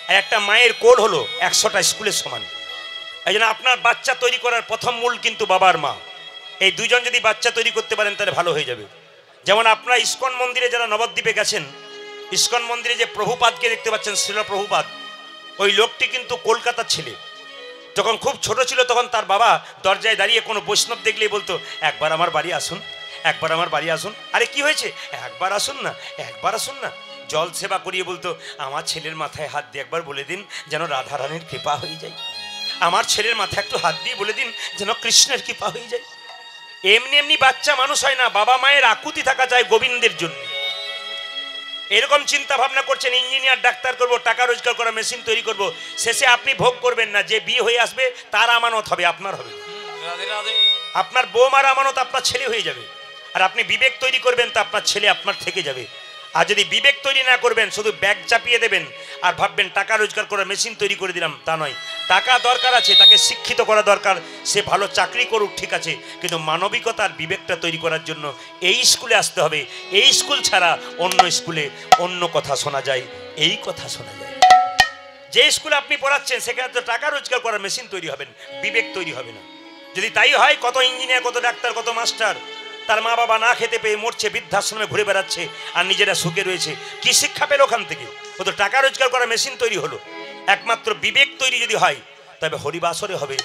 আর একটা মায়ের কোল হলো 100টা স্কুলের সমান। এই জন্য আপনার বাচ্চা তৈরি করার প্রথম মূল কিন্তু বাবার মা। এই দুজন যদি বাচ্চা তৈরি করতে পারেন তাহলে ভালো হয়ে যাবে। যেমন আপনারা ইস্কন মন্দিরে যারা নবদ্বীপে গেছেন, ইস্কন মন্দিরে যে প্রভুপাদকে দেখতে পাচ্ছেন, শ্রীল প্রভুপাদ, ওই লোকটি কিন্তু কলকাতার ছেলে। যখন খুব ছোট ছিল তখন তার বাবা দরজায় দাঁড়িয়ে কোনো বৈষ্ণব দেখলেই বলতো, একবার আমার বাড়ি আসুন, একবার আমার বাড়ি আসুন। আরে কি হয়েছে? একবার আসুন না, একবার আসুন না। জল সেবা করিয়ে বলতো, আমার ছেলের মাথায় হাত দিয়ে একবার বলে দিন যেন রাধারানীর কৃপা হয়ে যায়, আমার ছেলের মাথায় একটু হাত দিয়ে বলে দিন যেন কৃষ্ণের কৃপা হয়ে যায়। এমনি এমনি বাচ্চা মানুষ হয় না, বাবা মায়ের আকুতি থাকা চাই গোবিন্দের জন্য। এরকম চিন্তা ভাবনা করছেন, ইঞ্জিনিয়ার ডাক্তার করব, টাকা রোজগার করা মেশিন তৈরি করব, শেষে আপনি ভোগ করবেন না। যে বিয়ে হয়ে আসবে তার আমানত হবে, আপনার হবে। রাধে রাধে। আপনার বৌমার আমানত আপনার ছেলে হয়ে যাবে। আর আপনি বিবেক তৈরি করবেন তা আপনার ছেলে আপনার থেকে যাবে। আর যদি বিবেক তৈরি না করবেন, শুধু ব্যাগ চাপিয়ে দেবেন আর ভাববেন টাকা রোজগার করার মেশিন তৈরি করে দিলাম, তা নয়। টাকা দরকার আছে, তাকে শিক্ষিত করা দরকার, সে ভালো চাকরি করুক, ঠিক আছে, কিন্তু মানবিকতার বিবেকটা তৈরি করার জন্য এই স্কুলে আসতে হবে। এই স্কুল ছাড়া অন্য স্কুলে অন্য কথা শোনা যায়, এই কথা শোনা যায়। যে স্কুলে আপনি পড়াচ্ছেন সেখানে তো টাকা রোজগার করার মেশিন তৈরি হবেন, বিবেক তৈরি হবে না। যদি তাই হয়, কত ইঞ্জিনিয়ার, কত ডাক্তার, কত মাস্টার তার মা বাবা না খেতে পেয়ে মরছে, বৃদ্ধাশ্রমে ঘুরে বেড়াচ্ছে, আর নিজেরা সুখে রয়েছে। কি শিক্ষা পেল ওখান থেকে? ও তো টাকা রোজগার করা মেশিন তৈরি হলো। একমাত্র বিবেক তৈরি যদি হয়, তবে হরিবাসরে হবে,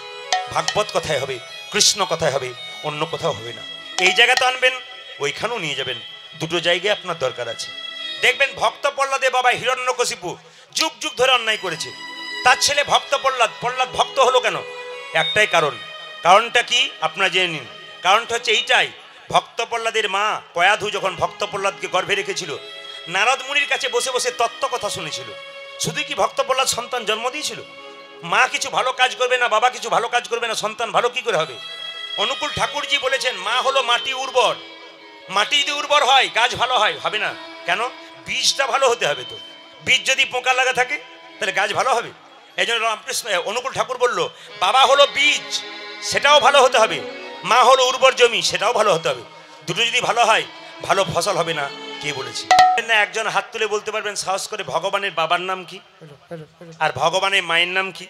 ভাগবত কথায় হবে, কৃষ্ণ কথায় হবে, অন্য কোথাও হবে না। এই জায়গাতে আনবেন, ওইখানেও নিয়ে যাবেন, দুটো জায়গায় আপনার দরকার আছে। দেখবেন ভক্ত প্রহ্লাদে বাবা হিরণ্যকশিপু যুগ যুগ ধরে অন্যায় করেছে, তার ছেলে ভক্ত প্রহ্লাদ ভক্ত হলো কেন? একটাই কারণ। কারণটা কি আপনারা জেনে নিন। কারণটা হচ্ছে এইটাই, ভক্ত প্রহ্লাদের মা কয়াধু যখন ভক্ত প্রহ্লাদকে গর্ভে রেখেছিল, নারদ মুনির কাছে বসে বসে তত্ত্ব কথা শুনেছিল। শুধু কি ভক্ত প্রহ্লাদ সন্তান জন্ম দিয়েছিল? মা কিছু ভালো কাজ করবে না, বাবা কিছু ভালো কাজ করবে না, সন্তান ভালো কি করে হবে? অনুকূল ঠাকুরজি বলেছেন, মা হলো মাটি উর্বর, মাটি যদি উর্বর হয় গাছ ভালো হয়, হবে না কেন? বীজটা ভালো হতে হবে। তো বীজ যদি পোকা লাগা থাকে তাহলে গাছ ভালো হবে? এই জন্য রামকৃষ্ণ অনুকূল ঠাকুর বলল, বাবা হলো বীজ, সেটাও ভালো হতে হবে, মা হলো উর্বর জমি, সেটাও ভালো হতে হবে। দুটো যদি ভালো হয়, ভালো ফসল হবে না, কে বলেছে না? একজন হাত তুলে বলতে পারবেন সাহস করে ভগবানের বাবার নাম কি আর ভগবানের মায়ের নাম কি?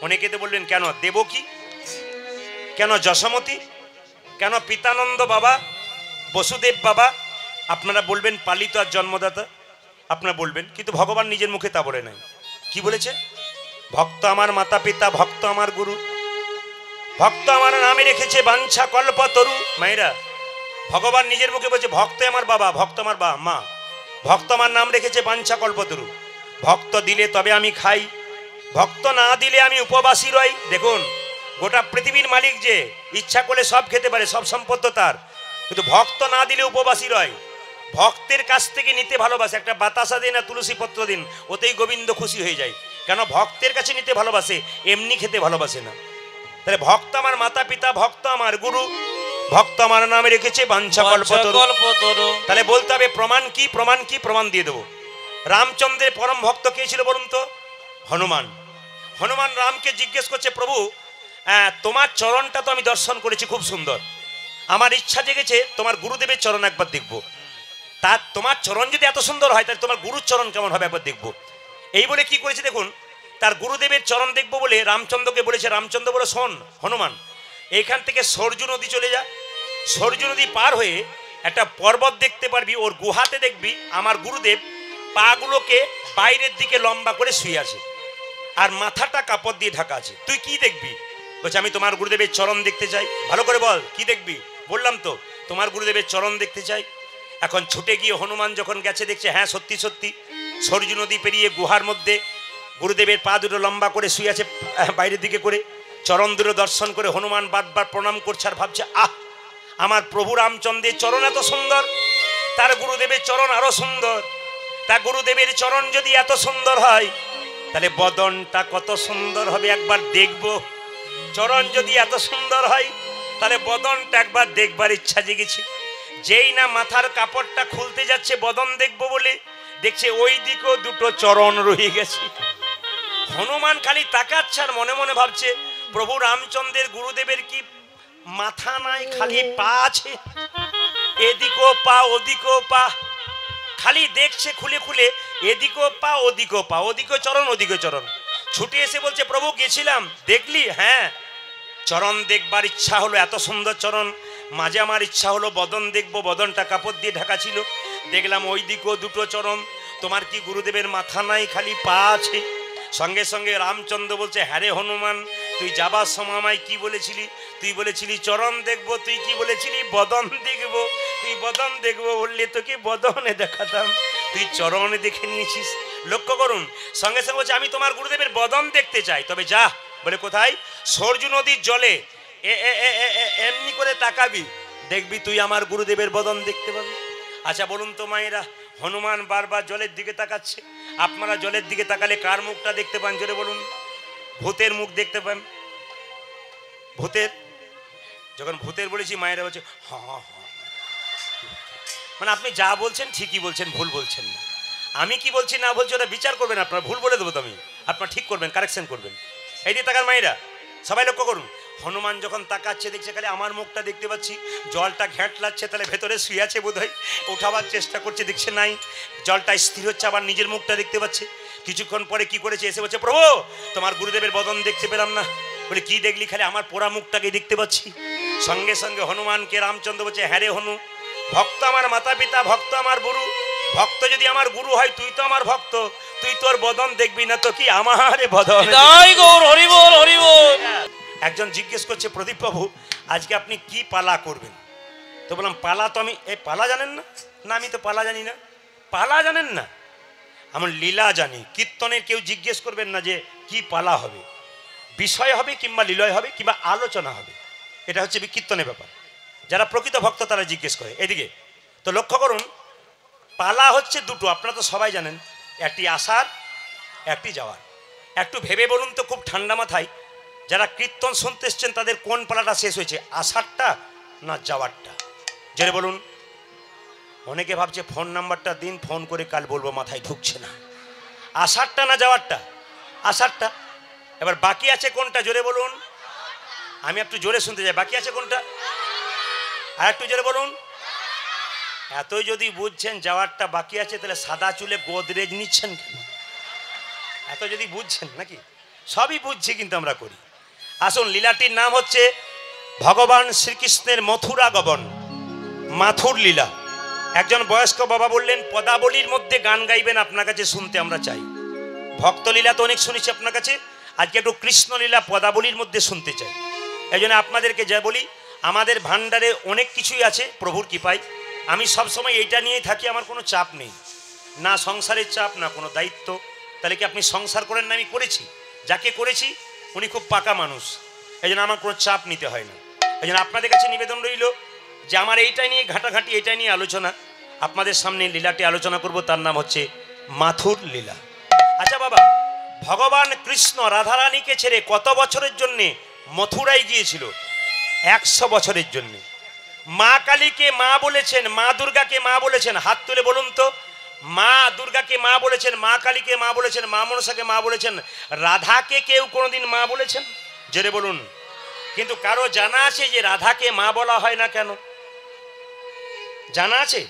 অনেকে তো বলবেন কেন দেবকী, কেন যশোমতী, কেন পিতানন্দ বাবা, বসুদেব বাবা? আপনারা বলবেন পালিত আর জন্মদাতা, আপনারা বলবেন, কিন্তু ভগবান নিজের মুখে তা বলে নাই। কি বলেছে? ভক্ত আমার মাতা পিতা, ভক্ত আমার গুরু, ভক্ত আমার নামে রেখেছে বাঞ্ছা কল্পতরু। মায়েরা, ভগবান নিজের মুখে বলছে ভক্ত আমার বাবা, ভক্ত আমার মা, ভক্ত আমার নাম রেখেছে বাঞ্ছা কল্পতরু। ভক্ত দিলে তবে আমি খাই, ভক্ত না দিলে আমি উপবাসী রই। দেখুন, গোটা পৃথিবীর মালিক যে ইচ্ছা করলে সব খেতে পারে, সব সম্পদ তো তার, কিন্তু ভক্ত না দিলে উপবাসী রয়। ভক্তের কাছ থেকে নিতে ভালোবাসে, একটা বাতাসা দিন আর তুলসী পত্র দিন, ওতেই গোবিন্দ খুশি হয়ে যায়। কেন? ভক্তের কাছে নিতে ভালোবাসে, এমনি খেতে ভালোবাসে না। তাহলে ভক্ত আমার মাতা পিতা, ভক্ত আমার গুরু, ভক্ত আমার নামে রেখেছে বাঞ্ছা কল্পতরু। তাহলে বলতে হবে প্রমাণ কি? প্রমাণ কি? প্রমাণ দিয়ে দেবো। রামচন্দ্রের পরম ভক্ত কে ছিল বলুন তো? হনুমান। হনুমান রামকে জিজ্ঞেস করছে, প্রভু তোমার চরণটা তো আমি দর্শন করেছি, খুব সুন্দর, আমার ইচ্ছা জেগেছে তোমার গুরুদেবের চরণ একবার দেখবো। তা তোমার চরণ যদি এত সুন্দর হয় তাহলে তোমার গুরুর চরণ কেমন হবে একবার দেখবো। এই বলে কি করেছে দেখুন, তার গুরুদেবের চরণ দেখবো বলে রামচন্দ্রকে বলেছে। রামচন্দ্র বলে, শোন হনুমান, এইখান থেকে সরজু নদী চলে যা, সরজু নদী পার হয়ে একটা পর্বত দেখতে পারবি, ওর গুহাতে দেখবি আমার গুরুদেব পাগুলোকে বাইরের দিকে লম্বা করে শুয়ে আছে আর মাথাটা কাপড় দিয়ে ঢাকা আছে। তুই কি দেখবি? বলছে আমি তোমার গুরুদেবের চরণ দেখতে চাই। ভালো করে বল কি দেখবি? বললাম তো তোমার গুরুদেবের চরণ দেখতে চাই। এখন ছুটে গিয়ে হনুমান যখন গেছে দেখছে হ্যাঁ সত্যি সত্যি সরজু নদী পেরিয়ে গুহার মধ্যে গুরুদেবের পা দুটো লম্বা করে শুয়ে আছে বাইরের দিকে করে। চরণ দুটো দর্শন করে হনুমান বারবার প্রণাম করছে আর ভাবছে, আহ, আমার প্রভু রামচন্দ্রের চরণ এত সুন্দর, তার গুরুদেবের চরণ আরো সুন্দর। তার গুরুদেবের চরণ যদি এত সুন্দর হয় তাহলে বদনটা কত সুন্দর হবে একবার দেখব। চরণ যদি এত সুন্দর হয় তাহলে বদনটা একবার দেখবার ইচ্ছা জেগেছে। যেই না মাথার কাপড়টা খুলতে যাচ্ছে বদন দেখবো বলে, দেখছে ওই দিকেও দুটো চরণ রয়ে গেছে। হনুমান খালি তাকাচ্ছে আর মনে মনে ভাবছে, প্রভু রামচন্দ্রের গুরুদেবের কি মাথা নাই, খালি পা আছে, এদিকেও পা ওদিকেও পা, খালি দেখছে খুলে খুলে, এদিকেও পা ওদিকেও পা, ওদিকেও চরণ ওদিকেও চরণ। ছুটে এসে বলছে, প্রভু গেছিলাম, দেখলি? হ্যাঁ, চরণ দেখবার ইচ্ছা হলো, এত সুন্দর চরণ। মাঝে আমার ইচ্ছা হলো বদন দেখবো, বদনটা কাপড় দিয়ে ঢাকা ছিল, দেখলাম ওই দিকেও দুটো চরণ। তোমার কি গুরুদেবের মাথা নাই, খালি পা আছে? সঙ্গে সঙ্গে রামচন্দ্র বলছে, হ্যাঁ রে হনুমান, তুই যাবার সময় আমায় কি বলেছিলি? তুই বলেছিলি চরণ দেখবো, তুই কি বলেছিলি? বদন দেখবো। তুই বদন দেখবো বললে তোকে বদনে দেখাতাম, তুই চরণে দেখে নিয়েছিস। লক্ষ্য করুন, সঙ্গে সঙ্গে বলছে, আমি তোমার গুরুদেবের বদন দেখতে চাই। তবে যা, বলে কোথায়? সরজু নদীর জলে এমনি করে তাকাবি, দেখবি তুই আমার গুরুদেবের বদন দেখতে পাবি। আচ্ছা বলুন তো মায়েরা, হনুমান বারবার জলের দিকে তাকাচ্ছে, আপনারা জলের দিকে তাকালে কার মুখটা দেখতে পান জোরে বলুন? ভূতের মুখ দেখতে পান। ভূতের, যখন ভূতের বলেছি মায়েরা বলছে হ্যাঁ, মানে আপনি যা বলছেন ঠিকই বলছেন, ভুল বলছেন না। আমি কি বলছি না বলছি ওটা বিচার করবেন আপনারা, ভুল বলে দেবো তো আমি, আপনারা ঠিক করবেন, কারেকশন করবেন। এই দিয়ে তাকান মায়েরা, সবাই লক্ষ্য করুন। হনুমান যখন তাকাচ্ছে দেখছে খালি আমার মুখটা দেখতে পাচ্ছি, জলটা ঘ্যাঁটলাচ্ছে, তাহলে ভেতরে শুয়ে আছে বোধ হয়, ওঠাবার চেষ্টা করছে, দেখছে নাই, জলটা স্থির হচ্ছে, আবার নিজের মুখটা দেখতে পাচ্ছে। কিছুক্ষণ পরে কি করেছে, এসে বলছে, প্রভু তোমার গুরুদেবের বদন দেখতে পেলাম না। বলে কি দেখলি? খালি আমার পোড়া মুখটাকে দেখতে পাচ্ছি। সঙ্গে সঙ্গে হনুমানকে রামচন্দ্র বলছে, হ্যাঁ রে হনু, ভক্ত আমার মাতা পিতা, ভক্ত আমার গুরু, ভক্ত যদি আমার গুরু হয় তুই তো আমার ভক্ত, তুই তোর বদন দেখবি না তো কি আমার বদন? হরিবল হরিবল। একজন জিজ্ঞেস করছে, প্রদীপ বাবু আজকে আপনি কি পালা করবেন? তো বললাম, পালা তো আমি, এই পালা জানেন না? না আমি তো পালা জানি না। পালা জানেন না? আমার লীলা জানি। কীর্তনের কেউ জিজ্ঞেস করবেন না যে কি পালা হবে, বিষয় হবে কিংবা লীলয় হবে কিংবা আলোচনা হবে, এটা হচ্ছে কীর্তনের ব্যাপার। যারা প্রকৃত ভক্ত তারা জিজ্ঞেস করে। এদিকে তো লক্ষ্য করুন, পালা হচ্ছে দুটো, আপনারা তো সবাই জানেন, একটি আসার, একটি যাওয়ার। একটু ভেবে বলুন তো খুব ঠান্ডা মাথায়, যারা কীর্তন শুনতে এসছেন তাদের কোন পালাটা শেষ হয়েছে, আসারটা না যাওয়ারটা? জেনে বলুন। অনেকে ভাবছে ফোন নাম্বারটা দিন, ফোন করে কাল বলবো, মাথায় ঢুকছে না। আসারটা না যাওয়ারটা? আসারটা। এবার বাকি আছে কোনটা জোরে বলুন? আমি একটু জোরে শুনতে চাই, বাকি আছে কোনটা? আর একটু জোরে বলুন। এতই যদি বুঝছেন যাওয়ারটা বাকি আছে, তাহলে সাদা চুলে গোদরেজ নিচ্ছেন কেন? এত যদি বুঝছেন নাকি? সবই বুঝছি, কিন্তু আমরা করি। আসুন, লীলাটির নাম হচ্ছে ভগবান শ্রীকৃষ্ণের মথুরা গমন, মাথুর লীলা। একজন বয়স্ক বাবা বললেন, পদাবলীর মধ্যে গান গাইবেন, আপনার কাছে শুনতে আমরা চাই। ভক্তলীলা তো অনেক শুনেছি আপনার কাছে, আজকে একটু কৃষ্ণলীলা পদাবলীর মধ্যে শুনতে চাই। এই জন্য আপনাদেরকে যা বলি, আমাদের ভাণ্ডারে অনেক কিছুই আছে প্রভুর কৃপায়। আমি সবসময় এইটা নিয়েই থাকি, আমার কোনো চাপ নেই, না সংসারের চাপ, না কোনো দায়িত্ব। তাহলে কি আপনি সংসার করেন না? আমি করেছি, যাকে করেছি উনি খুব পাকা মানুষ, এই জন্য আমার কোনো চাপ নিতে হয় না। এই জন্য আপনাদের কাছে নিবেদন রইল যে আমার এইটাই নিয়ে ঘাটাঘাটি, এইটাই নিয়ে আলোচনা, আপনাদের সামনে লীলাটি আলোচনা করব, তার নাম হচ্ছে মাথুর লীলা। আচ্ছা বাবা, ভগবান কৃষ্ণ রাধারানীকে ছেড়ে কত বছরের জন্যে মথুরায় গিয়েছিল? 100 বছরের জন্যে। মা কালীকে মা বলেছেন, মা দুর্গাকে মা বলেছেন, হাত তুলে বলুন তো। মা দুর্গাকে মা বলেছেন, মা কালীকে মা বলেছেন, মা মনসাকে মা বলেছেন, রাধাকে কেউ কোনোদিন মা বলেছেন? জোরে বলুন। কিন্তু কারো জানা আছে যে রাধাকে মা বলা হয় না কেন? জানা আছে?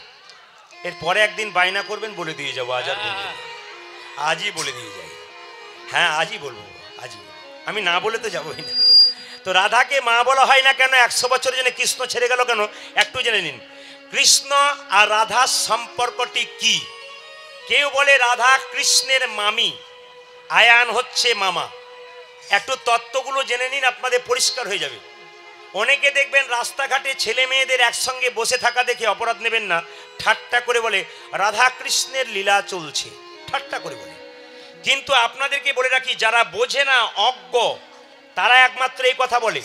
এরপরে একদিন বায়না করবেন, বলে দিয়ে যাবো। আজ আর বলবো না, আজই বলে দিয়ে যাই। হ্যাঁ, আজই বলবো, আজই। আমি না বলে তো যাবোই না। তো রাধাকে মা বলা হয় না কেন? 100 বছরের জন্য কৃষ্ণ ছেড়ে গেল কেন? একটু জেনে নিন। কৃষ্ণ আর রাধার সম্পর্কটি কি? কেউ বলে রাধা কৃষ্ণের মামি, আয়ান হচ্ছে মামা। একটু তত্ত্বগুলো জেনে নিন, আপনাদের পরিষ্কার হয়ে যাবে। অনেকে দেখবেন রাস্তাঘাটে ছেলে মেয়েদের একসঙ্গে বসে থাকা দেখে, অপরাধ নেবেন না, ঠাট্টা করে বলে রাধা কৃষ্ণের লীলা চলছে, ঠাট্টা করে বলে। কিন্তু আপনাদেরকে বলে রাখি, যারা বোঝে না, অজ্ঞ, তারা একমাত্র এই কথা বলে,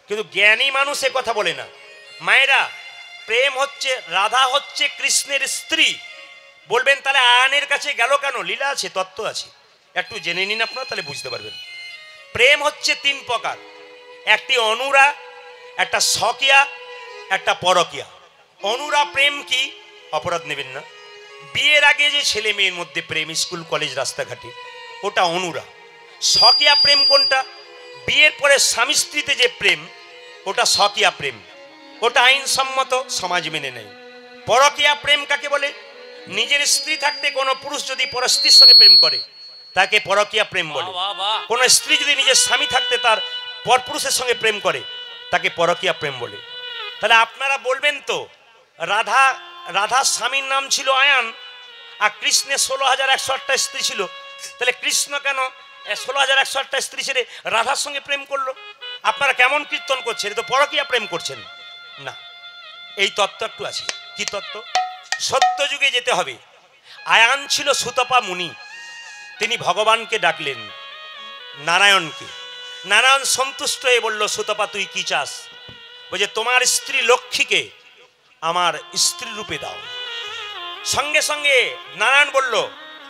কিন্তু জ্ঞানী মানুষ এ কথা বলে না। মায়েরা, প্রেম হচ্ছে, রাধা হচ্ছে কৃষ্ণের স্ত্রী। বলবেন তাহলে আয়ানের কাছে গেল কেন? লীলা আছে, তত্ত্ব আছে, একটু জেনে নিন আপনারা, তাহলে বুঝতে পারবেন। প্রেম হচ্ছে 3 প্রকার, একটি অনুরা, একটা স্বকীয়া, একটা পরকীয়া। অনুরা প্রেম কি? অপরাধ নেবেন না, বিয়ের আগে যে ছেলে মেয়ের মধ্যে প্রেম, স্কুল কলেজ রাস্তাঘাটে, ওটা অনুরা। স্বকীয়া প্রেম কোনটা? বিয়ের পরে স্বামী স্ত্রীতে যে প্রেম, ওটা স্বকীয়া প্রেম, ওটা আইনসম্মত, সমাজ মেনে নেয়। পরকীয়া প্রেম কাকে বলে? নিজের স্ত্রী থাকতে কোনো পুরুষ যদি পর স্ত্রীর সঙ্গে প্রেম করে, তাকে পরকীয়া প্রেম বলে। কোন স্ত্রী যদি নিজের স্বামী থাকতে তার পরপুরুষের সঙ্গে প্রেম করে, তাকে পরকীয়া প্রেম বলে। তাহলে আপনারা বলবেন তো, রাধার স্বামীর নাম ছিল আয়ান, আর কৃষ্ণের 16,108টা স্ত্রী ছিল, তাহলে কৃষ্ণ কেন 16,108টা স্ত্রী ছেড়ে রাধার সঙ্গে প্রেম করলো? আপনারা কেমন কীর্তন করছেন? এটা তো পরকীয়া প্রেম করছেন না। এই তত্ত্ব একটু আছে। কি তত্ত্ব? সত্য যুগে যেতে হবে। আয়ান ছিল সুতপা মুনি, তিনি ভগবানকে ডাকলেন, নারায়ণকে। নারায়ণ সন্তুষ্ট হয়ে বলল, সুতপা তুই কি চাস? বলছে, তোমার স্ত্রী লক্ষ্মীকে আমার স্ত্রী রূপে দাও। সঙ্গে সঙ্গে নারায়ণ বলল,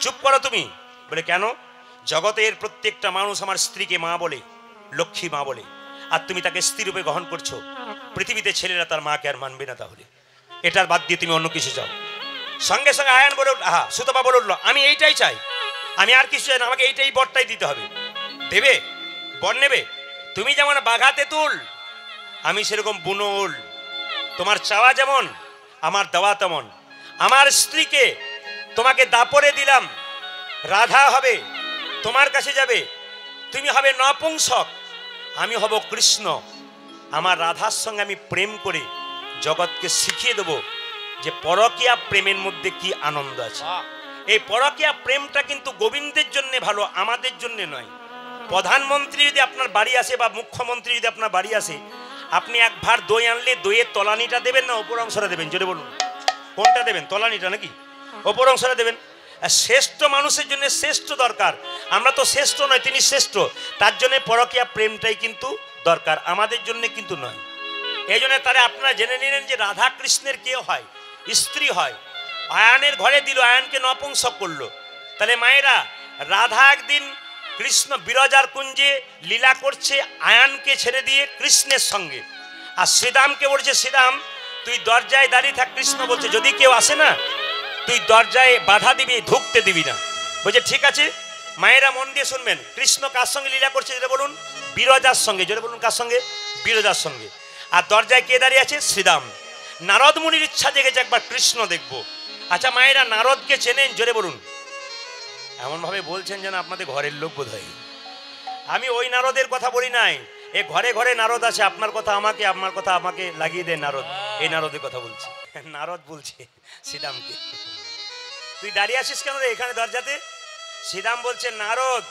চুপ করো তুমি। বলে, কেন? জগতের প্রত্যেকটা মানুষ আমার স্ত্রীকে মা বলে, লক্ষ্মী মা বলে, আর তুমি তাকে স্ত্রী রূপে গ্রহণ করছো। পৃথিবীতে ছেলেরা তার মাকে আর মানবে না, তাহলে এটার বাদ দিয়ে তুমি অন্য কিছু চাও। সঙ্গে সঙ্গে আয়ান বলে, সুতপা বলে উঠল, আমি এইটাই চাই, আমি আর কিছু চাই না, আমাকে এইটাই বরটাই দিতে হবে। দেবে? বর নেবে? তুমি যেমন বাঘা তেঁতুল, আমি সেরকম বুনো উল। তোমার চাওয়া যেমন, আমার দেওয়া তেমন। আমার স্ত্রীকে তোমাকে দাপরে দিলাম, রাধা হবে, তোমার কাছে যাবে, তুমি হবে নপুংসক, আমি হব কৃষ্ণ। আমার রাধার সঙ্গে আমি প্রেম করে জগৎকে শিখিয়ে দেব যে পরকীয়া প্রেমের মধ্যে কি আনন্দ আছে। এই পরকীয়া প্রেমটা কিন্তু গোবিন্দের জন্য ভালো, আমাদের জন্য নয়। প্রধানমন্ত্রী যদি আপনার বাড়ি আসে বা মুখ্যমন্ত্রী যদি আপনার বাড়ি আসে, আপনি এক ভার দই আনলে দইয়ের তলানিটা দেবেন না ওপর অংশটা দেবেন? জোরে বলুন, কোনটা দেবেন? তলানিটা নাকি ওপর অংশটা দেবেন? শ্রেষ্ঠ মানুষের জন্য শ্রেষ্ঠ দরকার, আমরা তো শ্রেষ্ঠ নয়, তিনি শ্রেষ্ঠ, তার জন্য পরকীয়া প্রেমটাই কিন্তু দরকার, আমাদের জন্য কিন্তু নয়। এই জন্য তারা আপনারা জেনে নিলেন যে রাধা কৃষ্ণের কে হয়? স্ত্রী হয়। আয়ানের ঘরে দিল, আয়ানকে নপুংসক করলো। তাহলে মায়েরা, রাধা একদিন কৃষ্ণ বিরজার কুঞ্জে লীলা করছে আয়ানকে ছেড়ে দিয়ে কৃষ্ণের সঙ্গে, আর শ্রীরামকে বলছে, শ্রীরাম তুই দরজায় দাঁড়িয়ে থাক। কৃষ্ণ বলছে, যদি কেউ আসে না তুই দরজায় বাধা দিবি, ঢুকতে দিবি না। বলছে ঠিক আছে। মায়েরা মন দিয়ে শুনবেন, কৃষ্ণ কার সঙ্গে লীলা করছে? যেটা বলুন, বিরজার সঙ্গে। যেটা বলুন, কার সঙ্গে? বিরজার সঙ্গে। আর দরজায় কে দাঁড়িয়ে আছে? শ্রীরাম। নারদ মুনির ইচ্ছা জেগেছে একবার কৃষ্ণ দেখবো। আচ্ছা মায়েরা নারদকে চেনেন? জোরে বলুন। এমন ভাবে বলছেন যেন আপনাদের ঘরের লোক বোধ হয়। আমি ওই নারদের কথা বলি নাই, এ ঘরে ঘরে নারদ আছে, আপনার কথা আমাকে, আমার কথা আমাকে লাগিয়ে দেয় নারদ। এই নারদের কথা বলছি। নারদ বলছে শ্রীরামকে, তুই দাঁড়িয়ে আছিস কেন রে এখানে দরজাতে? শ্রীরাম বলছে, নারদ,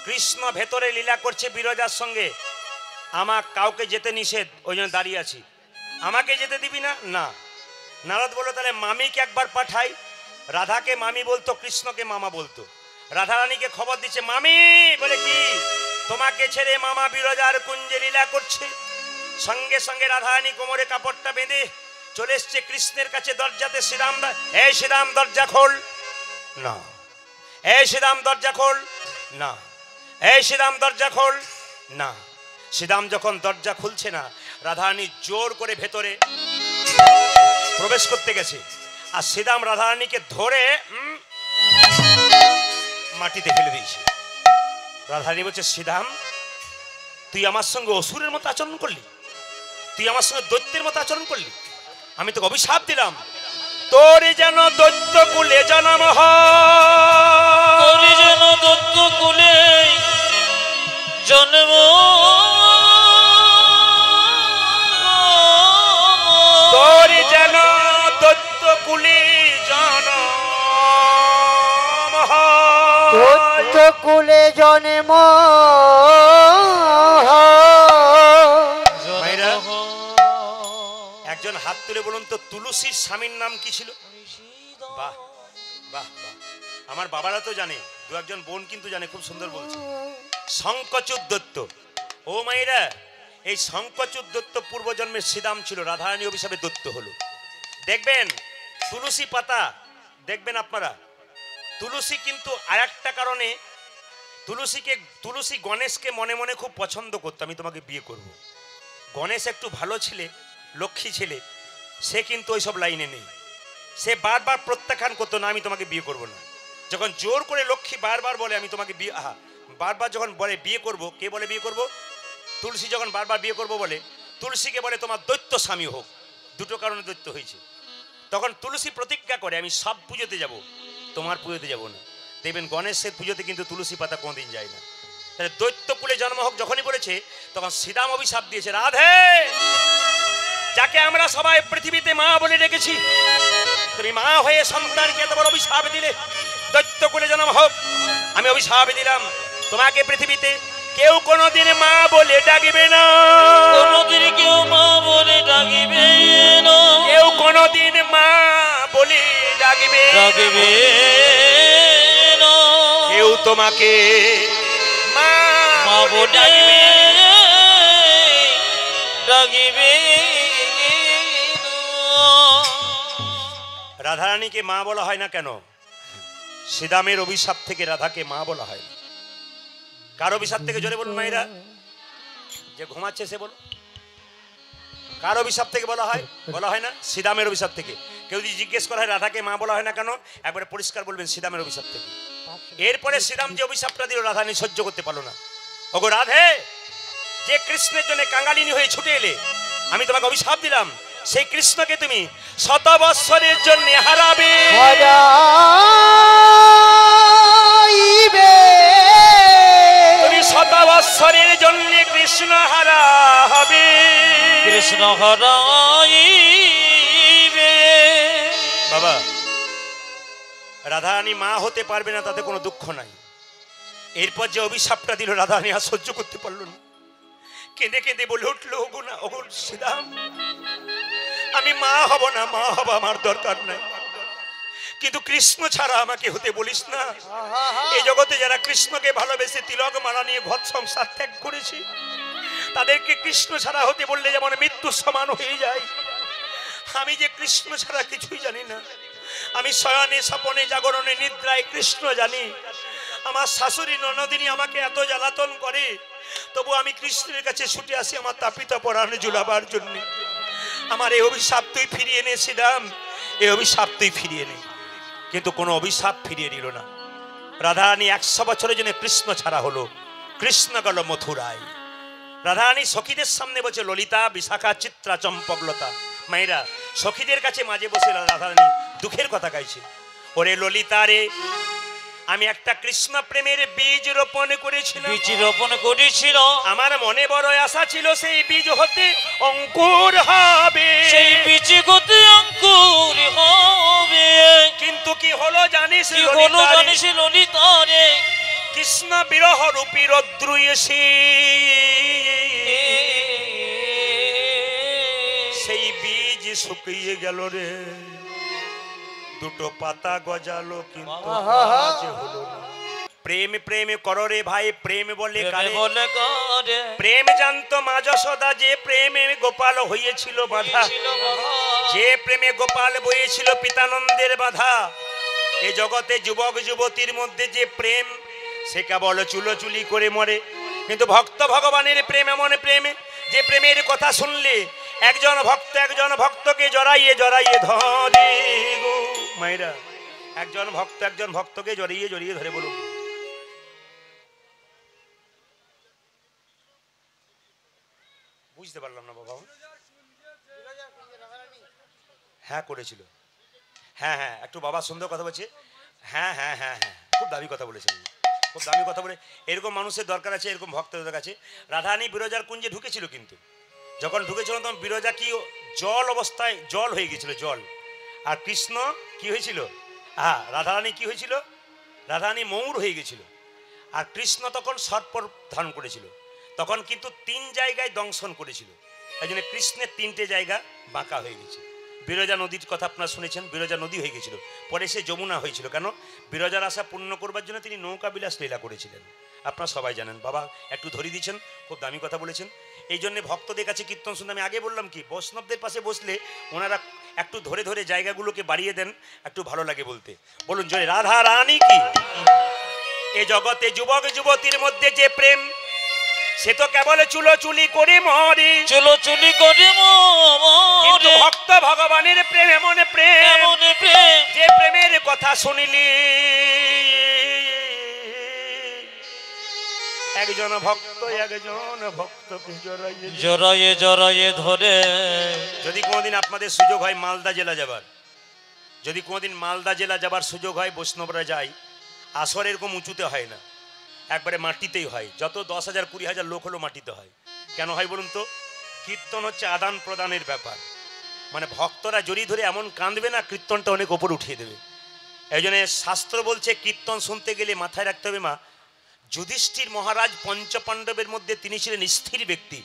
কৃষ্ণ ভেতরে লীলা করছে বিরজার সঙ্গে, আমার কাউকে যেতে নিষেধ, ওই জন্য দাঁড়িয়ে আছি। আমাকে যেতে দিবি না? না। নারদ বলল, তাহলে মামিকে একবার পাঠাই। রাধাকে মামি বলতো, কৃষ্ণকে মামা বলতো। রাধারানীকে খবর দিচ্ছে, মামি বলে, কি? তোমাকে ছেড়ে মামা বিরজার কুঞ্জে লীলা করছে। সঙ্গে সঙ্গে রাধারানী কোমরে কাপড়টা বেঁধে চলে এসছে কৃষ্ণের কাছে দরজাতে। শ্রীরাম, এই শ্রীরাম দরজা খোল। না। এই শ্রীরাম দরজা খোল। না। এই শ্রীরাম দরজা খোল। না। শ্রীরাম যখন দরজা খুলছে না, রাধারানী জোর করে ভেতরে প্রবেশ করতে গেছে। আর শ্রীরাম রাধারানীকে ধরে মাটিতে ফেলে দিয়েছে। রাধারানী বলছে, শ্রীরাম, তুই আমার সঙ্গে অসুরের মতো আচরণ করলি, তুই আমার সঙ্গে দৈত্যের মতো আচরণ করলি। আমি তোকে অভিশাপ দিলাম, তোর যেন দৈত্য কুলে জন্ম হয়, তোর যেন দত্ত কুলে জন্ম, তোর যেন দৈত্য কুলে জন্ম হয়, দৈত্য কুলে জন্ম মায়েরা, একজন হাত তুলে বলুন তো, তুলসীর স্বামীর নাম কি ছিল? বাহ বাহ বাহ, আমার বাবারা তো জানে, দু একজন বোন কিন্তু জানে, খুব সুন্দর বলছে, শঙ্কচূড় দত্ত। ও মায়েরা, এই শঙ্কচূড় দত্ত পূর্বজন্মের শ্রীরাম ছিল, রাধারানী অভিশাপে দত্ত হলো। দেখবেন তুলসী পাতা, দেখবেন আপনারা, তুলসী কিন্তু আর একটা কারণে, তুলসী গণেশকে মনে মনে খুব পছন্দ করতো, আমি তোমাকে বিয়ে করব। গণেশ একটু ভালো ছেলে, লক্ষ্মী ছেলে, সে কিন্তু ওইসব লাইনে নেই। সে বারবার প্রত্যাখ্যান করতো, না আমি তোমাকে বিয়ে করব না। যখন জোর করে লক্ষ্মী বারবার বলে আমি তোমাকে বিয়ে, বারবার যখন বলে বিয়ে করব, কে বলে বিয়ে করব? তুলসী যখন বারবার বিয়ে করব বলে, তুলসীকে বলে তোমার দৈত্য স্বামী হোক। দুটো কারণে দৈত্য হয়েছে। তখন তুলসী প্রতিজ্ঞা করে, আমি সব পুজোতে যাব, তোমার পুজোতে যাব না। দেখবেন গণেশের পুজোতে কিন্তু তুলসী পাতা কোনোদিন যায় না। তাহলে দৈত্য কুলে জন্ম হোক যখনই বলেছে, তখন শ্রীরাম অভিশাপ দিয়েছে, রাধে, যাকে আমরা সবাই পৃথিবীতে মা বলে রেখেছি, তুমি মা হয়ে সন্তানকে এত বড় অভিশাপ দিলে, দৈত্য কুলে জন্ম হোক। আমি অভিশাপ দিলাম, তোমাকে পৃথিবীতে কেউ কোনোদিন মা বলে ডাকবে না, কোনদিন কেউ মা বলে ডাকিবে না, কেউ কোনোদিন মা বলে ডাকবে ডাকিবে না, কেউ তোমাকে মা মা বলে ডাকবে না। ডাকিবে না। রাধারানীকে মা বলা হয় না কেন? শ্রীরামের অভিশাপ থেকে রাধাকে মা বলা হয় না। কার অভিশাপ থেকে? জোরে বলুন মায়েরা, যে ঘুমাচ্ছে সে বলো, কার অভিশাপ থেকে বলা হয়? বলা হয় না, শ্রীরামের অভিশাপ থেকে। কেউ যদি জিজ্ঞেস করা হয় রাধাকে মা বলা হয় না কেন, একবারে পরিষ্কার বলবেন শ্রীরামের অভিশাপ থেকে। এরপরে শ্রীরাম যে অভিশাপটা দিল, রাধারানী সহ্য করতে পারলো না। ওগো রাধে, যে কৃষ্ণের জন্য কাঙ্গালিনী হয়ে ছুটে এলে, আমি তোমাকে অভিশাপ দিলাম, সেই কৃষ্ণকে তুমি 100 বৎসরের জন্য হারাবে। তুমি 100 বৎসরের জন্য কৃষ্ণ হারা হবে। কৃষ্ণ হারাইবে। বাবা, রাধারানী মা হতে পারবে না, তাতে কোনো দুঃখ নাই। এরপর যে অভিশাপটা দিল, রাধারানী আর সহ্য করতে পারলো না, কেঁদে কেঁদে বলে উঠলো, ওগো না, ওগো শ্রীরাম, আমি মা হব না, মা হব আমার দরকার নাই, কিন্তু কৃষ্ণ ছাড়া আমাকে হতে বলিস না। এই জগতে যারা কৃষ্ণকে ভালোবেসে তিলক মালা নিয়ে ঘর সংসার ত্যাগ করেছে, তাদেরকে কৃষ্ণ ছাড়া হতে বললে যেমন মৃত্যু সমান হয়ে যায়। আমি যে কৃষ্ণ ছাড়া কিছুই জানি না। আমি শয়নে স্বপনে জাগরণে নিদ্রায় কৃষ্ণ জানি। আমার শাশুড়ি ননদিনী আমাকে এত জ্বালাতন করে, তবু আমি কৃষ্ণের কাছে ছুটে আসি আমার তাপিত পরাণে ঝুলাবার জন্য। আমার এই অভিশাপ তুই ফিরিয়ে নে শ্রীরাম, এই অভিশাপ তুই ফিরিয়ে নে। কিন্তু কোনো অভিশাপ ফিরিয়ে দিল না। রাধারানী 100 বছরের জন্য কৃষ্ণ ছাড়া হলো। কৃষ্ণ গেল মথুরায়। রাধারানী সখীদের সামনে বলছে, ললিতা, বিশাখা, চিত্রা, চম্পকলতা, মায়েরা সখীদের কাছে মাঝে বসে রাধারানী দুঃখের কথা গাইছে। ওরে ললিতা রে, আমি একটা কৃষ্ণ প্রেমের বীজ রোপণ করেছিলাম, বীজ রোপণ করেছিল, আমার মনে বড় আশা ছিল সেই বীজ হতে অঙ্কুর হবে, সেই বীজ হতে অঙ্কুর হবে। কিন্তু কি হলো জানিস কি হলো ললিতা রে? জানিস ললিতা রে, কৃষ্ণ বিরহ রূপী রৌদ্র এসে সেই বীজ শুকিয়ে গেল রে, দুটো পাতা গজালো কিন্তু কাজ হলো না। প্রেম প্রেম করো রে ভাই, প্রেম বলে কারে? বলে কারে? প্রেম জানতো মা যশোদা, যে প্রেমে গোপাল হয়েছিল বাধা, ছিল বাবা, যে প্রেমে গোপাল বয়েছিল পিতানন্দের বাধা। এ জগতে যুবক যুবতীর মধ্যে যে প্রেম, সে কেবল চুলোচুলি করে মরে। কিন্তু ভক্ত ভগবানের প্রেম এমন প্রেম, যে প্রেমের কথা শুনলে একজন ভক্তকে জড়াইয়ে জড়াইয়ে ধরে গো মায়েরা। একজন ভক্তকে জড়িয়ে জড়িয়ে ধরে। বলুন বুঝতে পারলাম না বাবা। হ্যাঁ করেছিল, হ্যাঁ হ্যাঁ একটু বাবা সুন্দর কথা বলছে। হ্যাঁ হ্যাঁ হ্যাঁ হ্যাঁ খুব দামি কথা বলেছেন, খুব দামি কথা বলে। এরকম মানুষের দরকার আছে, এরকম ভক্তদের কাছে। রাধারানী বিরজার কুঞ্জে ঢুকেছিল, কিন্তু যখন ঢুকেছিল তখন বিরজা কি জল অবস্থায়, জল হয়ে গেছিল জল। আর কৃষ্ণ কি হয়েছিল? হ্যাঁ রাধারানী কি হয়েছিল? রাধারানী ময়ূর হয়ে গেছিল। আর কৃষ্ণ তখন সর্প ধারণ করেছিল। তখন কিন্তু 3 জায়গায় দংশন করেছিল, এই জন্য কৃষ্ণের 3টে জায়গা বাঁকা হয়ে গেছে। বিরজা নদীর কথা আপনারা শুনেছেন, বিরজা নদী হয়ে গেছিল, পরে সে যমুনা হয়েছিল। কেন? বিরজার আশা পূর্ণ করবার জন্য তিনি নৌকা বিলাস লীলা করেছিলেন, আপনারা সবাই জানেন। বাবা একটু ধরিয়ে দিচ্ছেন, খুব দামি কথা বলেছেন। এই জন্য ভক্তদের কাছে কীর্তন শুনতে, আমি আগে বললাম কি, বৈষ্ণবদের পাশে বসলে ওনারা একটু ধরে ধরে জায়গাগুলোকে বাড়িয়ে দেন, একটু ভালো লাগে বলতে। বলুন জয় রাধা রানী কি। এ জগতে যুবক যুবতীর মধ্যে যে প্রেম, সে তো কেবল চুলোচুলি করে মরে, চুলোচুলি করে কিন্তু মরে। ভক্ত ভগবানের প্রেম এমন প্রেম, এমন প্রেম, যে প্রেমের কথা শুনিলি একজন ভক্তকে জড়াইয়ে জড়াইয়ে জড়াইয়ে ধরে। যদি কোনোদিন আপনাদের সুযোগ হয় মালদা জেলা যাবার, যদি কোনোদিন মালদা জেলা যাবার সুযোগ হয়, বৈষ্ণবরা যায়, আসর এরকম উঁচুতে হয় না, একবারে মাটিতেই হয়। যত 10,000 20,000 লোক হলো মাটিতে হয়। কেন হয় বলুন তো? কীর্তন হচ্ছে আদান প্রদানের ব্যাপার, মানে ভক্তরা জড়িয়ে ধরে এমন কাঁদবে না, কীর্তনটা অনেক ওপর উঠিয়ে দেবে। এই জন্য শাস্ত্র বলছে কীর্তন শুনতে গেলে মাথায় রাখতে হবে মা, যুধিষ্ঠির মহারাজ পঞ্চপাণ্ডবের মধ্যে তিনি ছিলেন স্থির ব্যক্তি,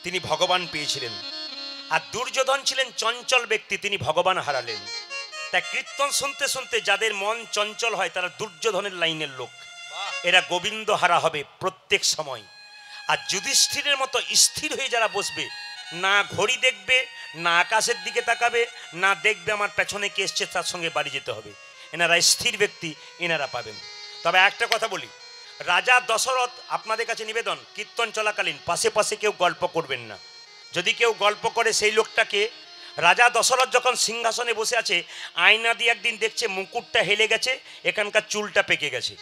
তিনি ভগবান পেয়েছিলেন। আর দুর্যোধন ছিলেন চঞ্চল ব্যক্তি, তিনি ভগবান হারালেন। তাই কীর্তন শুনতে শুনতে যাদের মন চঞ্চল হয় তারা দুর্যোধনের লাইনের লোক, এরা গোবিন্দ হারা হবে প্রত্যেক সময়। আর যুধিষ্ঠিরের মতো স্থির হয়ে যারা বসবে, না ঘড়ি দেখবে, না আকাশের দিকে তাকাবে, না দেখবে আমার পেছনে কে এসছে তার সঙ্গে বাড়ি যেতে হবে, এনারা স্থির ব্যক্তি, এনারা পাবেন। তবে একটা কথা বলি, রাজা দশরথ, আপনাদের কাছে নিবেদন, কীর্তন চলাকালীন পাশে পাশে কেউ গল্প করবেন না। যদি কেউ গল্প করে সেই লোকটাকে, রাজা দশরথ যখন সিংহাসনে বসে আছে, আয়না দিয়ে একদিন দেখছে মুকুটটা হেলে গেছে, এখানকার চুলটা পেকে গেছে,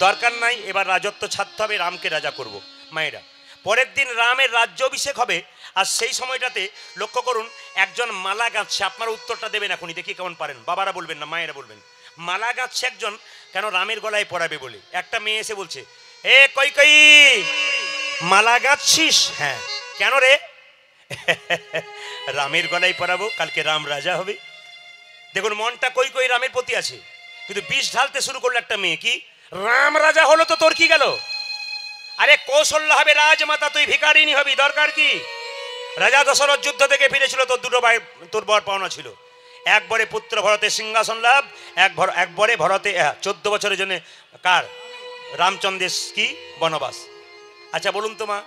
দরকার নাই, এবার রাজত্ব ছাড়তে হবে, রামকে রাজা করব। মায়েরা, পরের দিন রামের রাজ্যাভিষেক হবে, আর সেই সময়টাতে লক্ষ্য করুন একজন মালা গাঁথছে। আপনারা উত্তরটা দেবেন এখনই, দেখি কেমন পারেন, বাবারা বলবেন না মায়েরা বলবেন। মালা গাঁথছে একজন, কেন? রামের গলায় পরাবে বলে। একটা মেয়ে এসে বলছে, এ কই কই মালা গাঁথছিস? হ্যাঁ। কেন রে? রামের গলায় পরাবো, কালকে রাম রাজা হবে। দেখুন মনটা কই কই রামের প্রতি আছে, কিন্তু বিষ ঢালতে শুরু করলো একটা মেয়ে। কি রাম রাজা হলো তো তোর কি গেল? আরে কৌশল্য হবে রাজমাতা, তুই ভিখারিনী হবি, দরকার কি? রাজা দশরথ যুদ্ধ থেকে ফিরেছিল, তোর দুটো ভাই, তোর বর পাওনা ছিল। একবারে পুত্র ভরতে সিংহাসন লাভ, একবারে ভরতে 14 বছরের জন্য কার? রামচন্দ্রের কি বনবাস। আচ্ছা বলুন তো মা,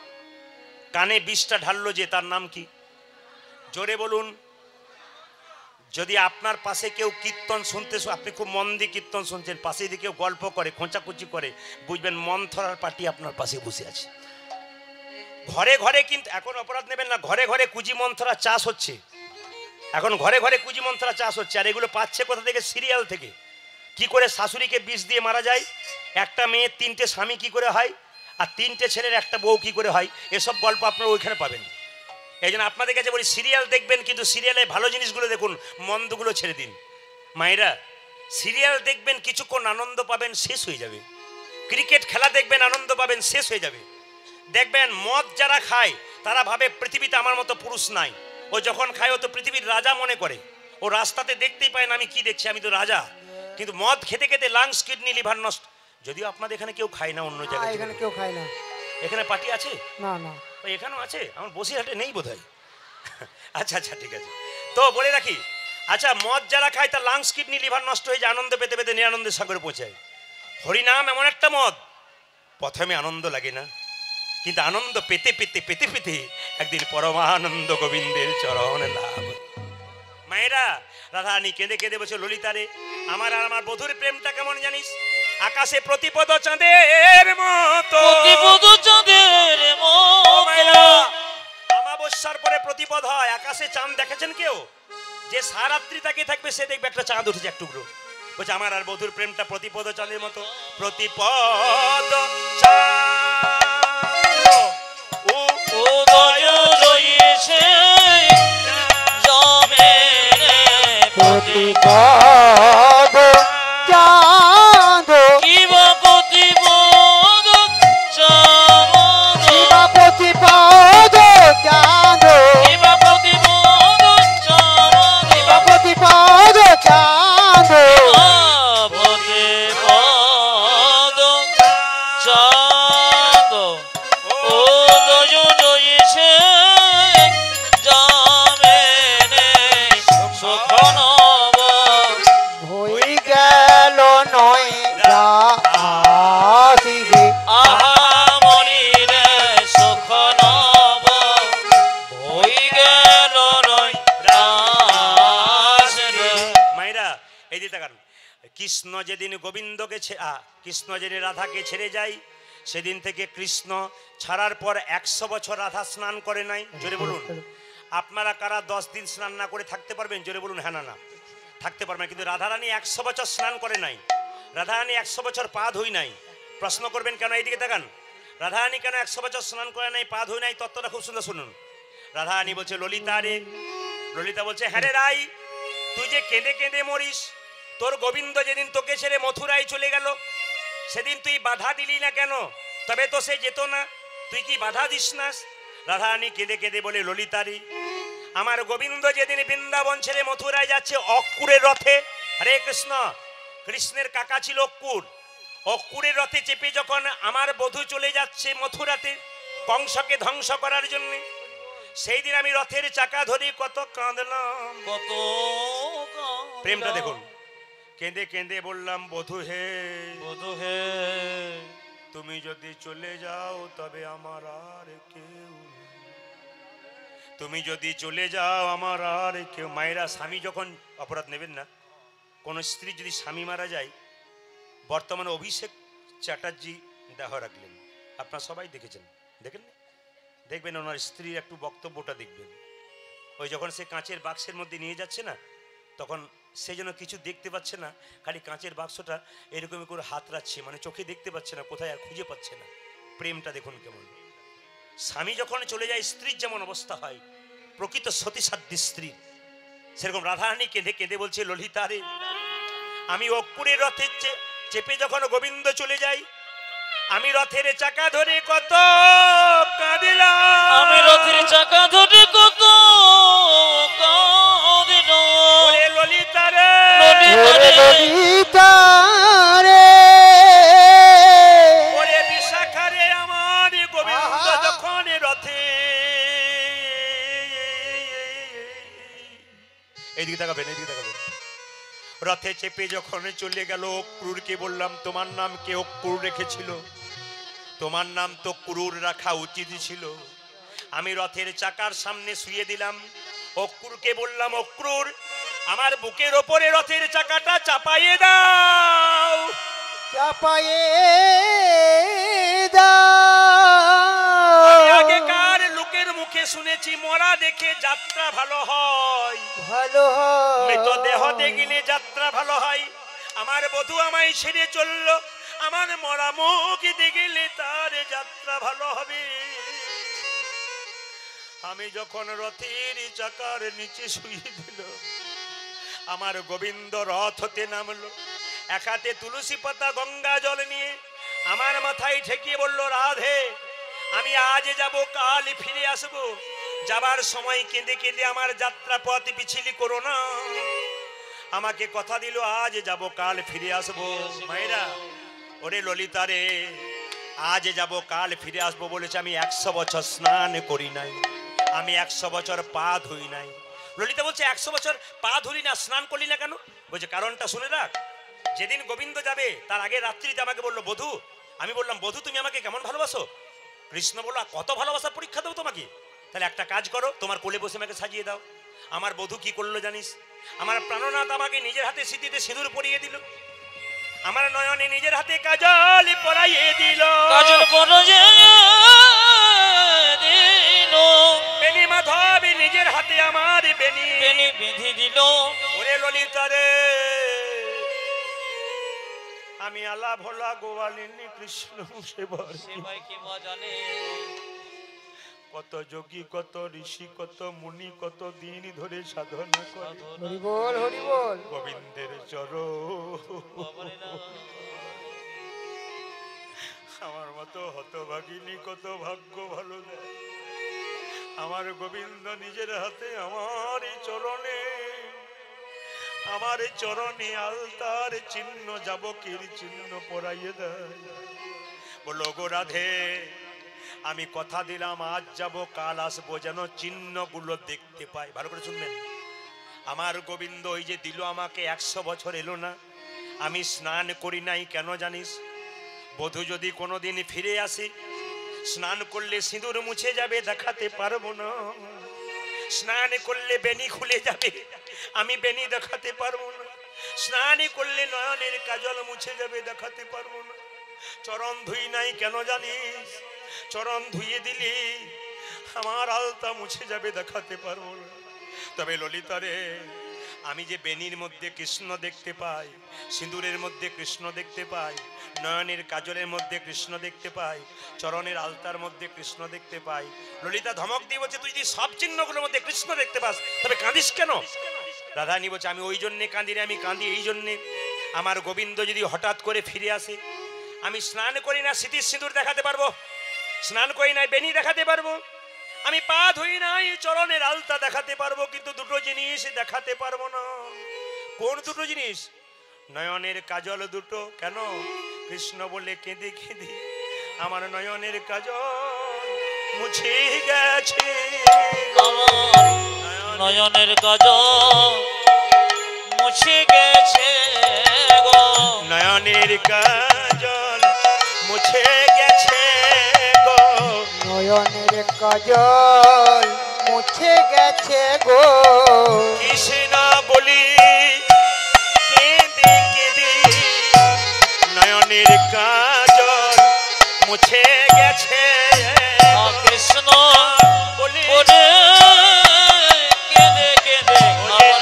কানে বিষটা ঢাললো যে, তার নাম কি? জোরে বলুন। যদি আপনার পাশে কেউ কীর্তন শুনতে, আপনি খুব মন দিয়ে কীর্তন শুনছেন, পাশে যদি কেউ গল্প করে, খোঁচাখুচি করে, বুঝবেন মন্থরার পার্টি আপনার পাশে বসে আছে। ঘরে ঘরে, কিন্তু এখন অপরাধ নেবেন না, ঘরে ঘরে কুজি মন্থরা চাষ হচ্ছে, এখন ঘরে ঘরে কুজি মন্থরা চাষ হচ্ছে। আর এগুলো পাচ্ছে কোথা থেকে? সিরিয়াল থেকে। কি করে শাশুড়িকে বিষ দিয়ে মারা যায়, একটা মেয়ের 3টে স্বামী কি করে হয়, আর 3টে ছেলের একটা বউ কি করে হয়, এসব গল্প আপনারা ওইখানে পাবেন। এই জন্য আপনাদের কাছে বলি সিরিয়াল দেখবেন, কিন্তু সিরিয়ালে ভালো জিনিসগুলো দেখুন, মন্দগুলো ছেড়ে দিন। মায়েরা, সিরিয়াল দেখবেন, কিছুক্ষণ আনন্দ পাবেন, শেষ হয়ে যাবে। ক্রিকেট খেলা দেখবেন, আনন্দ পাবেন, শেষ হয়ে যাবে। দেখবেন মদ যারা খায় তারা ভাবে পৃথিবীতে আমার মতো পুরুষ নাই। ও যখন খায় ও তো পৃথিবীর রাজা মনে করে। ও রাস্তাতে দেখতেই পায় না আমি কি দেখছি, আমি তো রাজা। কিন্তু মদ খেতে খেতে লাংস, কিডনি, লিভার নষ্ট। যদিও আপনাদের এখানে কেউ খায় না, অন্য জায়গায় এখানে কেউ খায় না। এখানে পার্টি আছে? না না, এখানেও আছে, আমার বসিরহাটে নেই বোধহয়। আচ্ছা আচ্ছা, ঠিক আছে। তো বলে রাখি, আচ্ছা মদ যারা খায় তার লাংস, কিডনি, লিভার নষ্ট হয়ে যায়, আনন্দ পেতে পেতে নিরানন্দের সাগরে পৌঁছায়। হরিনাম এমন একটা মদ, প্রথমে আনন্দ লাগে না, কিন্তু আনন্দ পেতে পেতে পেতে পেতে একদিন পরমানন্দ গোবিন্দের চরণ লাভ। মায়েরা, রাধারানী কেঁদে কেঁদে বসে, ললিতা রে, আমার আর আমার বধুর প্রেমটা কেমন জানিস? আকাশে প্রতিপদ চাঁদের মতো, প্রতিপদ চাঁদের মতো। মায়েরা, অমাবস্যার পরে প্রতিপদ হয়। আকাশে চাঁদ দেখেছেন কেউ? যে সারাত্রি তাকিয়ে থাকবে সে দেখবে একটা চাঁদ উঠেছে, এক টুকরো। বলছে আমার আর বধুর প্রেমটা প্রতিপদ চাঁদের মতো। প্রতিপদ চাঁদ উদয় রয়েছে জমে প্রতিপদ চাঁদ, কিবা প্রতিপদ চাঁদ, শিবা প্রতিপদ চাঁদ, কিবা প্রতিপদ চাঁদ, শিবা প্রতিপদ চাঁদ, প্রতিপদ চাঁদ উদয় রয়েছে জমে সুখ নব। হই গেল নয় যা আসিবে, আহা মনিরে সুখ নব হই গেল নয় রাস রে। মায়েরা, এই দিকে তাকান। কৃষ্ণ যেদিন গোবিন্দকে কৃষ্ণ যেদিন রাধাকে ছেড়ে যায়, সেদিন থেকে কৃষ্ণ ছাড়ার পর 100 বছর রাধা স্নান করে নাই। জোরে বলুন। আপনারা কারা 10 দিন স্নান না করে থাকতে পারবেন? জোরে বলুন। হ্যাঁ না না, থাকতে পারবেন। কিন্তু রাধারানী 100 বছর স্নান করে নাই। রাধারানী 100 বছর পা ধুই নাই। প্রশ্ন করবেন কেন? এইদিকে তাকান। রাধারানী কেন 100 বছর স্নান করে নাই, পা ধুই নাই? তত্ত্বটা খুব সুন্দর শুনুন। রাধারানী বলছে, ললিতা রে, ললিতা বলছে, হ্যাঁ রে রাই, তুই যে কেঁদে কেঁদে মরিস, তোর গোবিন্দ যেদিন তোকে ছেড়ে মথুরায় চলে গেল, সেদিন তুই বাধা দিলি না কেন? তবে তো সে যেত না, তুই কি বাধা দিস না? রাধারানী কেঁদে কেঁদে বলে, ললিতারি, আমার গোবিন্দ যেদিন বৃন্দাবন ছেড়ে মথুরায় যাচ্ছে অক্কুরের রথে, হরে কৃষ্ণ, কৃষ্ণের কাকা ছিল অক্কুর, অক্কুরের রথে চেপে যখন আমার বধূ চলে যাচ্ছে মথুরাতে কংসকে ধ্বংস করার জন্য, সেই দিন আমি রথের চাকা ধরে কত কাঁদলাম। কত প্রেমটা দেখুন। কেঁদে কেঁদে বললাম, বধূ হে, বধূ হে, তুমি যদি চলে যাও তবে আমার আর কেউ নেই। তুমি যদি চলে যাও আমার আর কেউ। মায়েরা, স্বামী যখন, অপরাধ নেবেন না, কোন স্ত্রী যদি স্বামী মারা যায়, বর্তমানে অভিষেক চ্যাটার্জি দেহ রাখলেন, আপনারা সবাই দেখেছেন, দেখেন না? দেখবেন ওনার স্ত্রীর একটু বক্তব্যটা দেখবেন। ওই যখন সে কাঁচের বাক্সের মধ্যে নিয়ে যাচ্ছে না, তখন সে যেন কিছু দেখতে পাচ্ছে না, খালি কাঁচের বাক্সটা এরকম করে হাত রাখছে, মানে চোখে দেখতে পাচ্ছে না, কোথায় আর খুঁজে পাচ্ছে না। প্রেমটা দেখুন কেমন। স্বামী যখন চলে যায় স্ত্রীর যেমন অবস্থা হয়, প্রকৃত সতীসাধ্যী স্ত্রী, সেরকম রাধারানী কেঁদে কেঁদে বলছে, ললিতা রে, আমি অক্কুরের রথে চেপে যখন গোবিন্দ চলে যাই, আমি রথের চাকা ধরে কত কাঁদিলাম। আমি রথের চাকা ধরে কত কাঁদিলাম। ওরে ললিতা রে, ওরে ললিতা রে, ওরে বিশাখা রে, আমার গোবিন্দ যখন রথে, এইদিকে তাকাবেন, এইদিকে তাকাবেন, রথে চেপে যখন চলে গেল, অক্রুরকে বললাম, তোমার নাম কে অক্রুর রেখেছিল? তোমার নাম তো ক্রুর রাখা উচিত ছিল। আমি রথের চাকার সামনে শুয়ে দিলাম। অক্রুরকে বললাম, অক্রুর, আমার বুকের ওপরে রথের চাকাটা চাপাইয়ে দাও। চাপায়ে দাও। আমি আগেকার লোকের মুখে শুনেছি মরা দেখে যাত্রা ভালো হয়, ভালো হয়, মৃতদেহ দেখলে যাত্রা ভালো হয়। আমার বধূ আমায় ছেড়ে চললো, আমার মরা মুখ দেখলে তার যাত্রা ভালো হবে। আমি যখন রথের চাকার নিচে শুয়ে দিল, আমার গোবিন্দ রথ হতে নামলো, এক হাতে তুলসী পাতা গঙ্গা জল নিয়ে আমার মাথায় ঠেকিয়ে বলল, রাধে আমি আজ যাব, কাল ফিরে আসব। যাবার সময় কেঁদে কেঁদে আমার যাত্রা পথ পিছিলি করো না। আমাকে কথা দিল আজ যাব, কাল ফিরে আসবো। মায়েরা, ওরে ললিতা রে, আজ যাব কাল ফিরে আসবো বলেছে। আমি 100 বছর স্নান করি নাই, আমি 100 বছর পা ধুই নাই। ললিতা বলছে 100 বছর পা ধুলি না, স্নান করলি না কেন? বলছে কারণটা শুনে রাখ। যেদিন গোবিন্দ যাবে তার আগে রাত্রিতে আমাকে বললো বধূ। আমি বললাম বধূ তুমি আমাকে কেমন ভালোবাসো? কৃষ্ণ বললো কত ভালোবাসার পরীক্ষা দেবো তোমাকে? তাহলে একটা কাজ করো, তোমার কোলে বসে আমাকে সাজিয়ে দাও। আমার বধূ কি করলো জানিস? আমার প্রাণনাথ আমাকে নিজের হাতে সিঁথিতে সিঁদুর পরিয়ে দিল, আমার নয়নে নিজের হাতে কাজল পরাইয়ে দিল, কাজল পরাইয়ে দিল, বেনি মাধব নিজের হাতে আমার বেনি বেনি বেঁধে দিল। ওরে ললিতা রে, আমি আলা ভোলা গোয়ালিনী কৃষ্ণ সেবার। সেবাই কে বা জানে, কত যোগী, কত ঋষি, কত মুনি, কত দিন ধরে সাধনা করে হরি বল, হরি বল। গোবিন্দের চরণ। বাবারে না। আমার মতো হতভাগিনী কত ভাগ্য ভালো দেয়। আমার গোবিন্দ নিজের হাতে আমার এই চরণে, আমার এই চরণে আলতার চিহ্ন, যাবকের চিহ্ন পরাইয়ে দেয়। বলো গো রাধে, আমি কথা দিলাম আজ যাব, কাল আসবো, যেন চিহ্নগুলো দেখতে পাই। ভালো করে শুনবেন, আমার গোবিন্দ ওই যে দিল আমাকে, 100 বছর এলো না, আমি স্নান করি নাই কেন জানিস? বধূ যদি কোনোদিন ফিরে আসে, স্নান করলে সিঁদুর মুছে যাবে, দেখাতে পারবো না। স্নান করলে বেনি খুলে যাবে, আমি বেনি দেখাতে পারবো না। স্নান করলে নয়নের কাজল মুছে যাবে, দেখাতে পারবো না। চরণ ধুই নাই কেন জানিস? চরণ ধুইয়ে দিলি আমার আলতা মুছে যাবে, দেখাতে পারবো না। তবে ললিতা রে, আমি যে বেনির মধ্যে কৃষ্ণ দেখতে পাই, সিঁদুরের মধ্যে কৃষ্ণ দেখতে পাই, নয়নের কাজলের মধ্যে কৃষ্ণ দেখতে পাই, চরণের আলতার মধ্যে কৃষ্ণ দেখতে পাই। ললিতা ধমক দিয়ে বলছে, তুই যদি সব চিহ্নগুলোর মধ্যে কৃষ্ণ দেখতে পাস তবে কাঁদিস কেন? রাধারানী বলছে, আমি ওই জন্যে কাঁদি না, আমি কাঁদি এই জন্যে, আমার গোবিন্দ যদি হঠাৎ করে ফিরে আসে, আমি স্নান করি না স্মৃতির সিঁদুর দেখাতে পারবো, স্নান করি নাই বেনি দেখাতে পারবো, আমি পা ধুই নাই চরণের আলতা দেখাতে পারবো, কিন্তু দুটো জিনিস দেখাতে পারবো না। কোন দুটো জিনিস? নয়নের কাজল দুটো। কেন? কৃষ্ণ বলে কেঁদে কেঁদে আমার নয়নের কাজল মুছে গেছে, নয়নের কাজল মুছে গেছে গো, নয়নের কাজল মুছে গেছে গো, নয়নের কাজল মুছে গেছে গো। কৃষ্ণ বলি কেঁদে কেঁদে নয়নের কাজল মুছে গেছে, কৃষ্ণ বলি বলে কেঁদে কেঁদে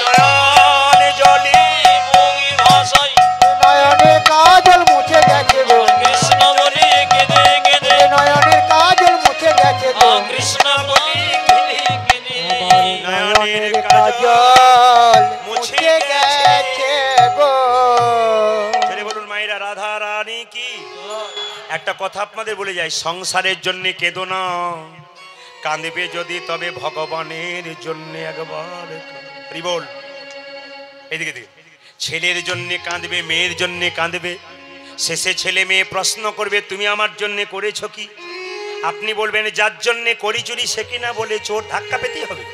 নয়ন জলি ভঙ্গি ভাষায়, নয়নের কাজল মুছে গেছে গো, কৃষ্ণ বলে কেঁদে কেঁদে, নয়নের কাজল মুছে গেছে গো। কৃষ্ণ বলে কেঁদে কেঁদে, নয়নের কাজল মুছে গেছে গো। ছেড়ে বলুন মায়েরা, রাধা রানী কি। একটা কথা আপনাদের বলে যাই, সংসারের জন্য কেঁদো না, কাঁদবে যদি তবে ভগবানের জন্য একবার। বল এদিকে দিকে, ছেলের জন্য কাঁদবে, মেয়ের জন্য কাঁদবে, শেষে ছেলে মেয়ে প্রশ্ন করবে তুমি আমার জন্য করেছো কি? আপনি বলবেন যার জন্য করি চুরি সে কিনা বলে চোর, ধাক্কা পেতে হবে।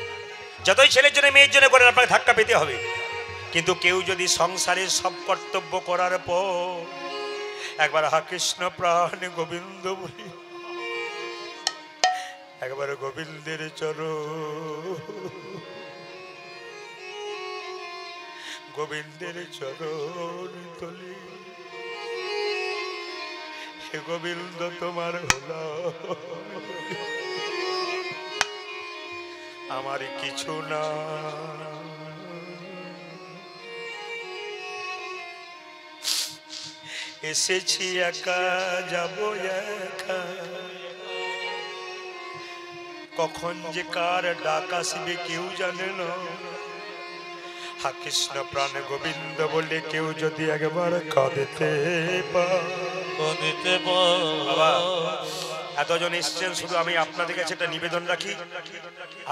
যতই ছেলের জন্য মেয়ের জন্য করেন আপনাকে ধাক্কা পেতে হবে। কিন্তু কেউ যদি সংসারের সব কর্তব্য করার পর একবার হা কৃষ্ণ প্রাণ গোবিন্দ বলি, একবার গোবিন্দের চরণ, গোবিন্দের চরণ তলি, হে গোবিন্দ তোমার হলো আমার কিছু না, এসেছি একা যাব একা, কখন যে কার ডাক আসবে কেউ জানে না। হা কৃষ্ণ প্রাণ গোবিন্দ বলে কেউ যদি একবার কাঁদিতে বাবা, এতজন এসছেন, শুধু আমি আপনাদের কাছে একটা নিবেদন রাখি,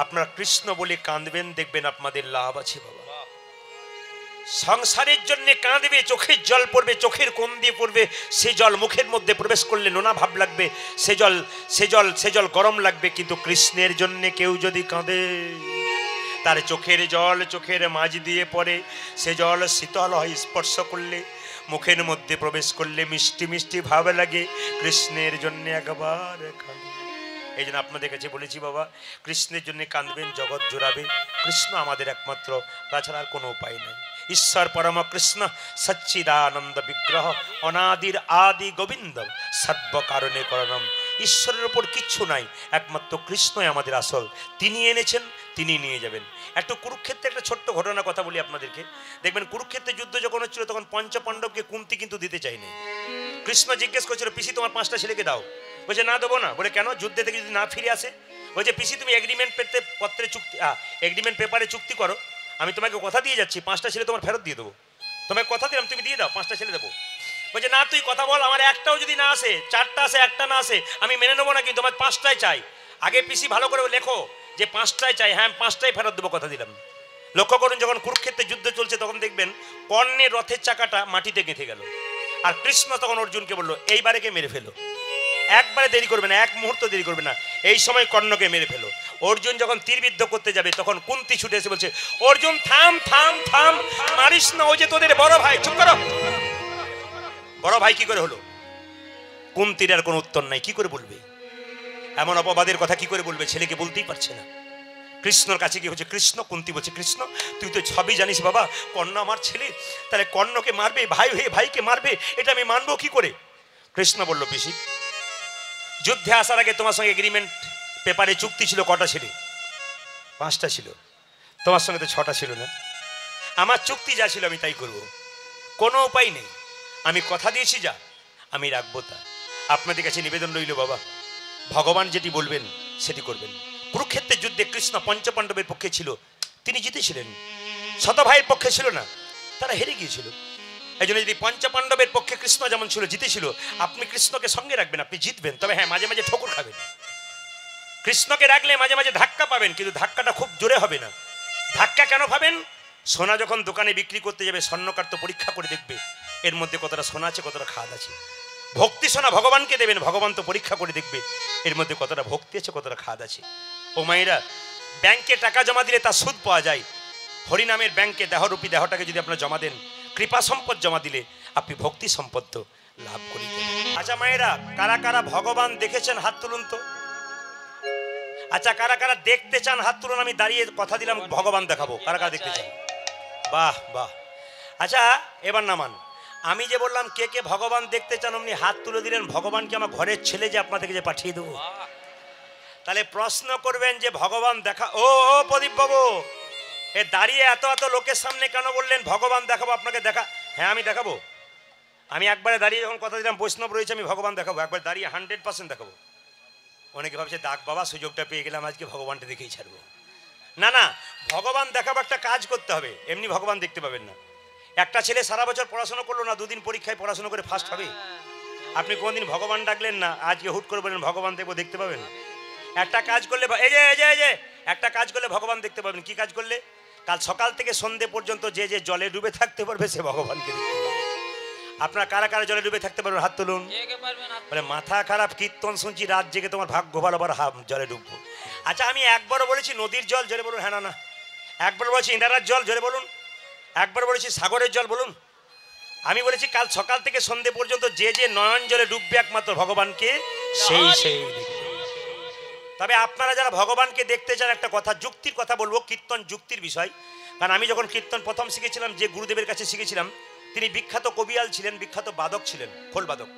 আপনারা কৃষ্ণ বলে কাঁদবেন, দেখবেন আপনাদের লাভ আছে বাবা। সংসারের জন্য কাঁদবে, চোখের জল পড়বে, চোখের কোণ দিয়ে পড়বে, সে জল মুখের মধ্যে প্রবেশ করলে নোনা ভাব লাগবে, সে জল গরম লাগবে। কিন্তু কৃষ্ণের জন্য কেউ যদি কাঁদে, তার চোখের জল চোখের মাঝ দিয়ে পড়ে, সে জল শীতল হয়, স্পর্শ করলে মুখের মধ্যে প্রবেশ করলে মিষ্টি মিষ্টি ভাব লাগে। কৃষ্ণের জন্য একবার কাঁদে। এই জন্য আপনাদের কাছে বলেছি বাবা, কৃষ্ণের জন্য কাঁদবেন, জগৎ জোড়াবে। কৃষ্ণ আমাদের একমাত্র, তাছাড়া আর কোনো উপায় নেই। ঈশ্বর পরম কৃষ্ণ সচ্চিদানন্দ বিগ্রহ, অনাদির আদি গোবিন্দ, সর্ব কারণে করণম। ঈশ্বরের ওপর কিচ্ছু নাই, একমাত্র কৃষ্ণই আমাদের আসল। তিনি এনেছেন, তিনি নিয়ে যাবেন। একটু কুরুক্ষেত্রে একটা ছোট্ট ঘটনার কথা বলি আপনাদেরকে। দেখবেন কুরুক্ষেত্রে যুদ্ধ যখন হচ্ছিল, তখন পঞ্চপাণ্ডবকে কুন্তি কিন্তু দিতে চাইনি। কৃষ্ণ জিজ্ঞেস করছিল, পিসি তোমার 5টা ছেলেকে দাও। বলছে না দেবো না। বলে কেন? যুদ্ধে থেকে যদি না ফিরে আসে। বলছে পিসি তুমি এগ্রিমেন্ট পেপারে চুক্তি করো, আমি তোমাকে কথা দিয়ে যাচ্ছি 5টা ছেলে তোমার ফেরত দিয়ে দেবো। তোমাকে কথা দিলাম, তুমি দিয়ে দাও, 5টা ছেলে দেবো। বলছে না তুই কথা বল, আমার একটাও যদি না আসে, 4টা আসে, একটা না আসে, আমি মেনে নেবো না, কিন্তু আমার 5টাই চাই। আগে পিসি ভালো করে লেখো যে 5টাই চাই। হ্যাঁ 5টাই ফেরত দেবো, কথা দিলাম। লক্ষ্য করুন, যখন কুরুক্ষেত্রে যুদ্ধ চলছে তখন দেখবেন কর্ণের রথের চাকাটা মাটিতে গেঁথে গেল। আর কৃষ্ণ তখন অর্জুনকে বললো, এইবারে কে মেরে ফেলো, একবারে দেরি করবে না, এক মুহূর্ত দেরি করবে না, এই সময় কর্ণকে মেরে ফেলো। অর্জুন যখন তীরবিদ্ধ করতে যাবে, তখন কুন্তি ছুটে এসে বলছে, অর্জুন থাম থাম থাম, মারিস না, ও যে তোদের বড় ভাই। চুপ করো। বড় ভাই কি করে হলো? কুন্তির আর কোনো উত্তর নাই, কি করে বলবে? এমন অপবাদের কথা কি করে বলবে? ছেলেকে বলতেই পারছে না। কৃষ্ণর কাছে কি হচ্ছে, কৃষ্ণ, কুন্তি বলছে, কৃষ্ণ তুই তো সবই জানিস বাবা, কর্ণ আমার ছেলে, তাহলে কর্ণকে মারবে, ভাই হয়ে ভাইকে মারবে, এটা আমি মানবো কি করে? কৃষ্ণ বলল, পিসি যুদ্ধে আসার আগে তোমার সঙ্গে এগ্রিমেন্ট পেপারে চুক্তি ছিল, কটা ছিল? 5টা ছিল। তোমার সঙ্গে তো 6টা ছিল না। আমার চুক্তি যা ছিল আমি তাই করব, কোনো উপায় নেই। আমি কথা দিয়েছি, যা আমি রাখবো তা। আপনাদের কাছে নিবেদন রইল বাবা, ভগবান যেটি বলবেন সেটি করবেন। কুরুক্ষেত্রের যুদ্ধে কৃষ্ণ পঞ্চপাণ্ডবের পক্ষে ছিল, তিনি জিতেছিলেন। শত ভাইয়ের পক্ষে ছিল না, তারা হেরে গিয়েছিল। এই জন্য যদি পঞ্চপাণ্ডবের পক্ষে কৃষ্ণ যেমন ছিল, জিতেছিল, আপনি কৃষ্ণকে সঙ্গে রাখবেন, আপনি জিতবেন। তবে হ্যাঁ, মাঝে মাঝে ঠোকর খাবেন। কৃষ্ণকে রাখলে মাঝে মাঝে ধাক্কা পাবেন, কিন্তু ধাক্কাটা খুব জোরে হবে না। ধাক্কা কেন পাবেন? সোনা যখন দোকানে বিক্রি করতে যাবে, স্বর্ণকার তো পরীক্ষা করে দেখবে এর মধ্যে কতটা সোনা আছে, কতটা খাদ আছে। ভক্তি সোনা ভগবানকে দেবেন, ভগবান তো পরীক্ষা করে দেখবে এর মধ্যে কতটা ভক্তি আছে, কতটা খাদ আছে। ও মায়েরা, ব্যাংকে টাকা জমা দিলে তার সুদ পাওয়া যায়। হরিনামের ব্যাংকে দেহরূপী দেহটাকে যদি আপনারা জমা দেন, কৃপা সম্পদ জমা দিলে আপনি ভক্তি সম্পদ লাভ করি। আচ্ছা মায়েরা, কারা কারা ভগবান দেখেছেন হাত তুলুন তো। আচ্ছা কারা কারা দেখতে চান হাত তুলুন। আমি দাঁড়িয়ে কথা দিলাম ভগবান দেখাবো, কারা কারা দেখতে চান? বাহ বাহ। আচ্ছা এবার নামান। আমি যে বললাম কে কে ভগবান দেখতে চান, অমনি হাত তুলে দিলেন। ভগবানকে আমার ঘরের ছেলে যে আপনাদেরকে যে পাঠিয়ে দেবো। তাহলে প্রশ্ন করবেন যে ভগবান দেখা, ও প্রদীপ বাবু এ দাঁড়িয়ে এত এত লোকের সামনে কেন বললেন ভগবান দেখাবো আপনাকে? দেখা, হ্যাঁ আমি দেখাবো। আমি একবারে দাঁড়িয়ে যখন কথা দিলাম বৈষ্ণব রয়েছে, আমি ভগবান দেখাবো, একবার দাঁড়িয়ে 100% দেখাবো। অনেকে ভাবছে দাগ বাবা, সুযোগটা পেয়ে গেলাম, আজকে ভগবানটা দেখেই ছাড়বো। না না, ভগবান দেখাবো, একটা কাজ করতে হবে, এমনি ভগবান দেখতে পাবেন না। একটা ছেলে সারা বছর পড়াশোনা করলো না, 2 দিন পরীক্ষায় পড়াশোনা করে ফার্স্ট হবে? আপনি কোনদিন ভগবান ডাকলেন না, আজকে হুট করে বলেন ভগবান দেখবো, দেখতে পাবেন? একটা কাজ করলে, এই যে একটা কাজ করলে ভগবান দেখতে পাবেন। কি কাজ করলে? কাল সকাল থেকে সন্ধে পর্যন্ত যে যে জলে ডুবে থাকতে পারবে সে ভগবানকে দেখতে পাবে। আপনারা কারা কারা জলে ডুবে থাকতে পারবেন হাত তুলুন। বলে মাথা খারাপ, কীর্তন শুনছি রাত জেগে, তোমার ভাগ্য ভালো, আবার জলে ডুববো। আচ্ছা আমি একবারও বলেছি নদীর জল, জোরে বলুন। হ্যাঁ না না। একবার বলেছি ইন্দারার জল, জোরে বলুন। একবার বলেছি সাগরের জল, বলুন। আমি বলেছি কাল সকাল থেকে সন্ধে পর্যন্ত যে যে নয়ন জলে ডুববে একমাত্র ভগবানকে, সেই দেখবে। তবে আপনারা যারা ভগবানকে দেখতে চান, একটা কথা, যুক্তির কথা বলবো, কীর্তন যুক্তির বিষয়। কারণ আমি যখন কীর্তন প্রথম শিখেছিলাম, যে গুরুদেবের কাছে শিখেছিলাম, তিনি বিখ্যাত কবিয়াল ছিলেন, বিখ্যাত বাদক ছিলেন, খোল বাদক,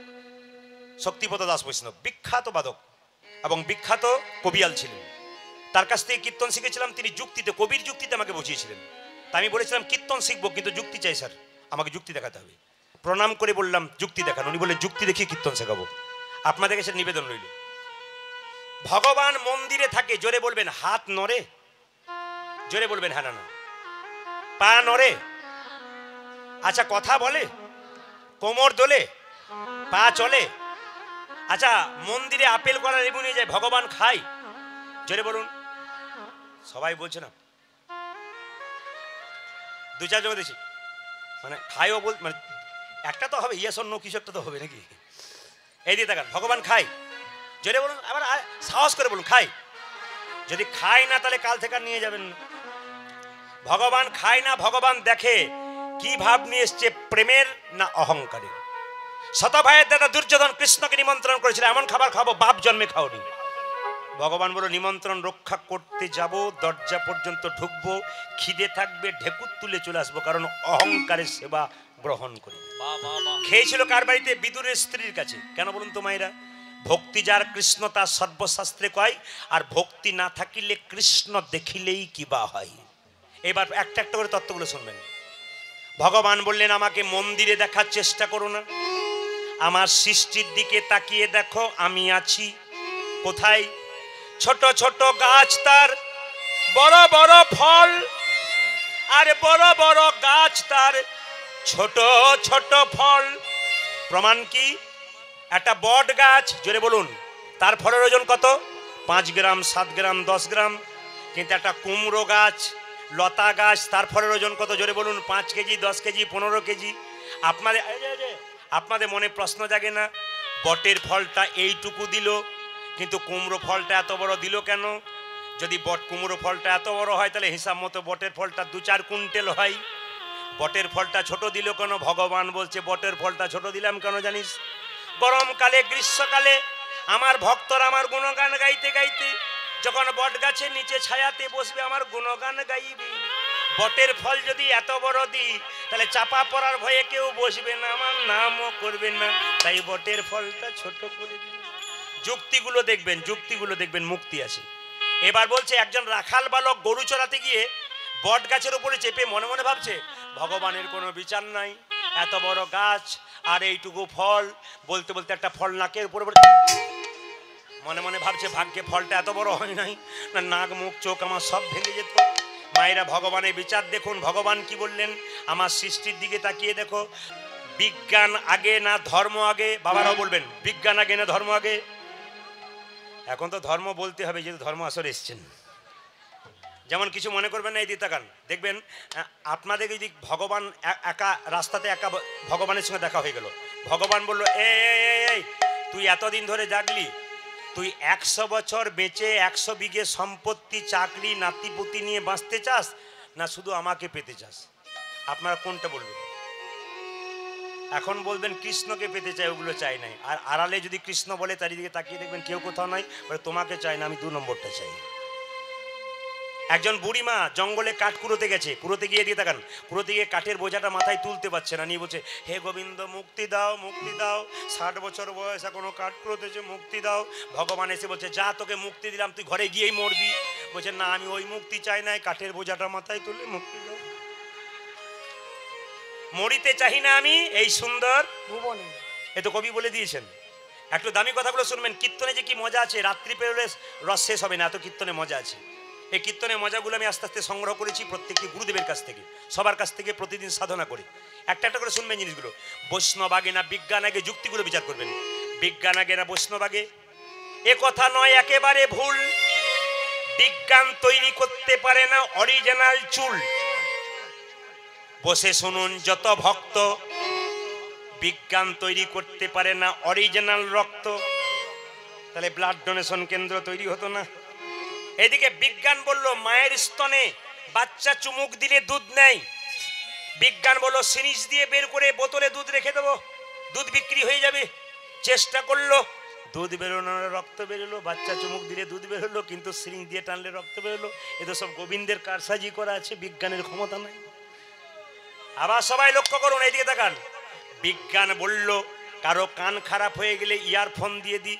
শক্তিপদ দাস বৈষ্ণব, বিখ্যাত বাদক এবং বিখ্যাত কবিয়াল ছিলেন। তার কাছ থেকে কীর্তন শিখেছিলাম। তিনি যুক্তিতে, কবির যুক্তিতে আমাকে বুঝিয়েছিলেন। তা আমি বলেছিলাম কীর্তন শিখবো, কিন্তু যুক্তি চাই স্যার, আমাকে যুক্তি দেখাতে হবে। প্রণাম করে বললাম যুক্তি দেখান। উনি বললেন যুক্তি দেখিয়ে কীর্তন শেখাবো। আপনাদের কাছে নিবেদন রইল, ভগবান মন্দিরে থাকে, জোরে বলবেন হাত নড়ে, জোরে বলবেন হ্যাঁ না, পা নড়ে, আচ্ছা কথা বলে, কোমর দোলে, পা চলে, আচ্ছা মন্দিরে আপেল করা লেবু নিয়ে যায়, ভগবান খায়, জোরে বলুন। সবাই বলছে না, দু চার জগা দেখছি মানে খায়ও বল, মানে একটা তো হবে, ইয়েস অর নো কিছু একটা তো হবে নাকি। এই দিয়ে তাকান, ভগবান খায়, জোরে বলুন, আবার সাহস করে বলুন খায়। যদি খায় না তাহলে কাল থেকে আর নিয়ে যাবেন না। ভগবান খায় না, ভগবান দেখে কি ভাব নিয়ে এসছে, প্রেমের না অহংকারের। শত ভাইয়ের দাদা দুর্যোধন কৃষ্ণকে নিমন্ত্রণ করেছিল, এমন খাবার খাবো বাপ জন্মে খাওনি। ভগবান বলো নিমন্ত্রণ রক্ষা করতে যাব, দরজা পর্যন্ত ঢুকবো, খিদে থাকবে ঢেকুর তুলে চলে আসবো, কারণ অহংকারের সেবা গ্রহণ করি। খেয়েছিল কার বাড়িতে? বিদুরের স্ত্রীর কাছে। কেন বলুন তো মায়েরা? ভক্তি যার কৃষ্ণ তার সর্বশাস্ত্রে কয়, আর ভক্তি না থাকিলে কৃষ্ণ দেখিলেই কিবা হয়। এবার একটা একটা করে তত্ত্বগুলো শুনবেন। ভগবান বললেন আমাকে মন্দিরে দেখার চেষ্টা করো না, আমার সৃষ্টির দিকে তাকিয়ে দেখো, আমি আছি কোথায়? ছোট ছোট গাছ তার বড় বড় ফল, আর বড় বড় গাছ তার ছোট ছোট ফল। প্রমাণ কি? একটা বট গাছ, জোরে বলুন, তার ফলের ওজন কত? 5 গ্রাম, 7 গ্রাম, 10 গ্রাম। কিন্তু একটা কুমড়ো গাছ, লতা গাছ, তার ফলের ওজন কত? জোরে বলুন, 5 কেজি, 10 কেজি, 15 কেজি। আপনাদের মনে প্রশ্ন জাগে না, বটের ফলটা এইটুকু দিল, কিন্তু কুমড়ো ফলটা এত বড় দিল কেন? যদি কুমড়ো ফলটা এত বড় হয় তাহলে হিসাব মতো বটের ফলটা 2-4 কুইন্টাল হয়। বটের ফলটা ছোট দিল কেন? ভগবান বলছে বটের ফলটা ছোট দিলাম কেন জানিস? গরমকালে, গ্রীষ্মকালে আমার ভক্তরা আমার গুণগান গাইতে গাইতে যখন বট গাছের নিচে ছায়াতে বসবে, আমার গুণগান গাইবে। বটের ফল যদি এত বড় দিই তাহলে চাপা পড়ার ভয়ে কেউ বসবে না, আমার নামও করবে না, তাই বটের ফলটা ছোট করে দিই। যুক্তিগুলো দেখবেন, যুক্তিগুলো দেখবেন, মুক্তি আছে। এবার বলছে একজন রাখাল বালক গরু চড়াতে গিয়ে বট গাছের উপরে চেপে মনে মনে ভাবছে ভগবানের কোনো বিচার নাই, এত বড় গাছ আর এইটুকু ফল। বলতে বলতে একটা ফল নাকের উপরে মনে মনে ভাবছে ভাগ্যে ফলটা এত বড় হয় নাই, না নাক মুখ চোখ আমার সব ভেঙে যেত। মায়েরা ভগবানের বিচার দেখুন, ভগবান কি বললেন? আমার সৃষ্টির দিকে তাকিয়ে দেখো, বিজ্ঞান আগে না ধর্ম আগে? বাবারাও বলবেন বিজ্ঞান আগে না ধর্ম আগে? এখন তো ধর্ম বলতে হবে, যেহেতু ধর্ম আসরে এসছেন। যেমন কিছু মনে করবেন না, এই দিকে তাকান, দেখবেন আপনাদের যদি ভগবান একা রাস্তাতে একা ভগবানের সঙ্গে দেখা হয়ে গেল, ভগবান বলল এই তুই এতদিন ধরে জাগলি, তুই 100 বছর বেঁচে 100 বিঘে সম্পত্তি, চাকরি, নাতিপুতি নিয়ে বাঁচতে চাস, না শুধু আমাকে পেতে চাস? আপনারা কোনটা বলবেন? এখন বলবেন কৃষ্ণকে পেতে চাই, ওগুলো চাই নাই। আর আড়ালে যদি কৃষ্ণ বলে চারিদিকে তাকিয়ে দেখবেন কেউ কোথাও নাই, বলে তোমাকে চাই না, আমি 2 নম্বরটা চাই। একজন বুড়িমা জঙ্গলে কাঠ কুড়োতে গেছে, কুড়োতে গিয়ে দিয়ে তাকান, কুড়োতে গিয়ে কাঠের বোঝাটা মাথায় তুলতে পারছে না, নিয়ে বলছে হে গোবিন্দ মুক্তি দাও, মুক্তি দাও, 60 বছর বয়স এখনো কাঠ কুড়োতেছে, মুক্তি দাও। ভগবান এসে বলছে যা তোকে মুক্তি দিলাম, তুই ঘরে গিয়েই মরবি। বলছে না, আমি ওই মুক্তি চাই না, কাঠের বোঝাটা মাথায় তুলে মুক্তি দাও। মরিতে চাই না আমি এই সুন্দর ভুবনে। এ তো কবি বলে দিয়েছেন। একটু দামি কথাগুলো শুনবেন, কীর্তনে যে কি মজা আছে, রাত্রি পেরোলে রস শেষ হবে না, এত কীর্তনে মজা আছে। এই কীর্তনের মজাগুলো আমি আস্তে আস্তে সংগ্রহ করেছি প্রত্যেকটি গুরুদেবের কাছ থেকে, সবার কাছ থেকে প্রতিদিন সাধনা করি। একটা একটা করে শুনবেন জিনিসগুলো। বৈষ্ণব আগে না বিজ্ঞান আগে? যুক্তিগুলো বিচার করবেন। বিজ্ঞান আগে না বৈষ্ণব আগে? এ কথা নয়, একেবারে ভুল। বিজ্ঞান তৈরি করতে পারে না অরিজিনাল চুল। বসে শুনুন যত ভক্ত, বিজ্ঞান তৈরি করতে পারে না অরিজিনাল রক্ত, তাহলে ব্লাড ডোনেশন কেন্দ্র তৈরি হতো না। এদিকে বিজ্ঞান বলল মায়ের স্তনে বাচ্চা চুমুক দিলে দুধ নেই, বিজ্ঞান বলল সিরিঞ্জ দিয়ে বের করে বোতলে দুধ রেখে দেবো, দুধ বিক্রি হয়ে যাবে। চেষ্টা করলো, দুধ বেরোনো, রক্ত বেরোলো, বাচ্চা চুমুক দিলে দুধ বেরোলো, কিন্তু সিরিঞ্জ দিয়ে টানলে রক্ত বেরোলো। এ তো সব গোবিন্দের কারসাজি করা আছে, বিজ্ঞানের ক্ষমতা নাই। আবার সবাই লক্ষ্য করুন, এইদিকে তাকান। বিজ্ঞান বলল কারো কান খারাপ হয়ে গেলে ইয়ারফোন দিয়ে দিই।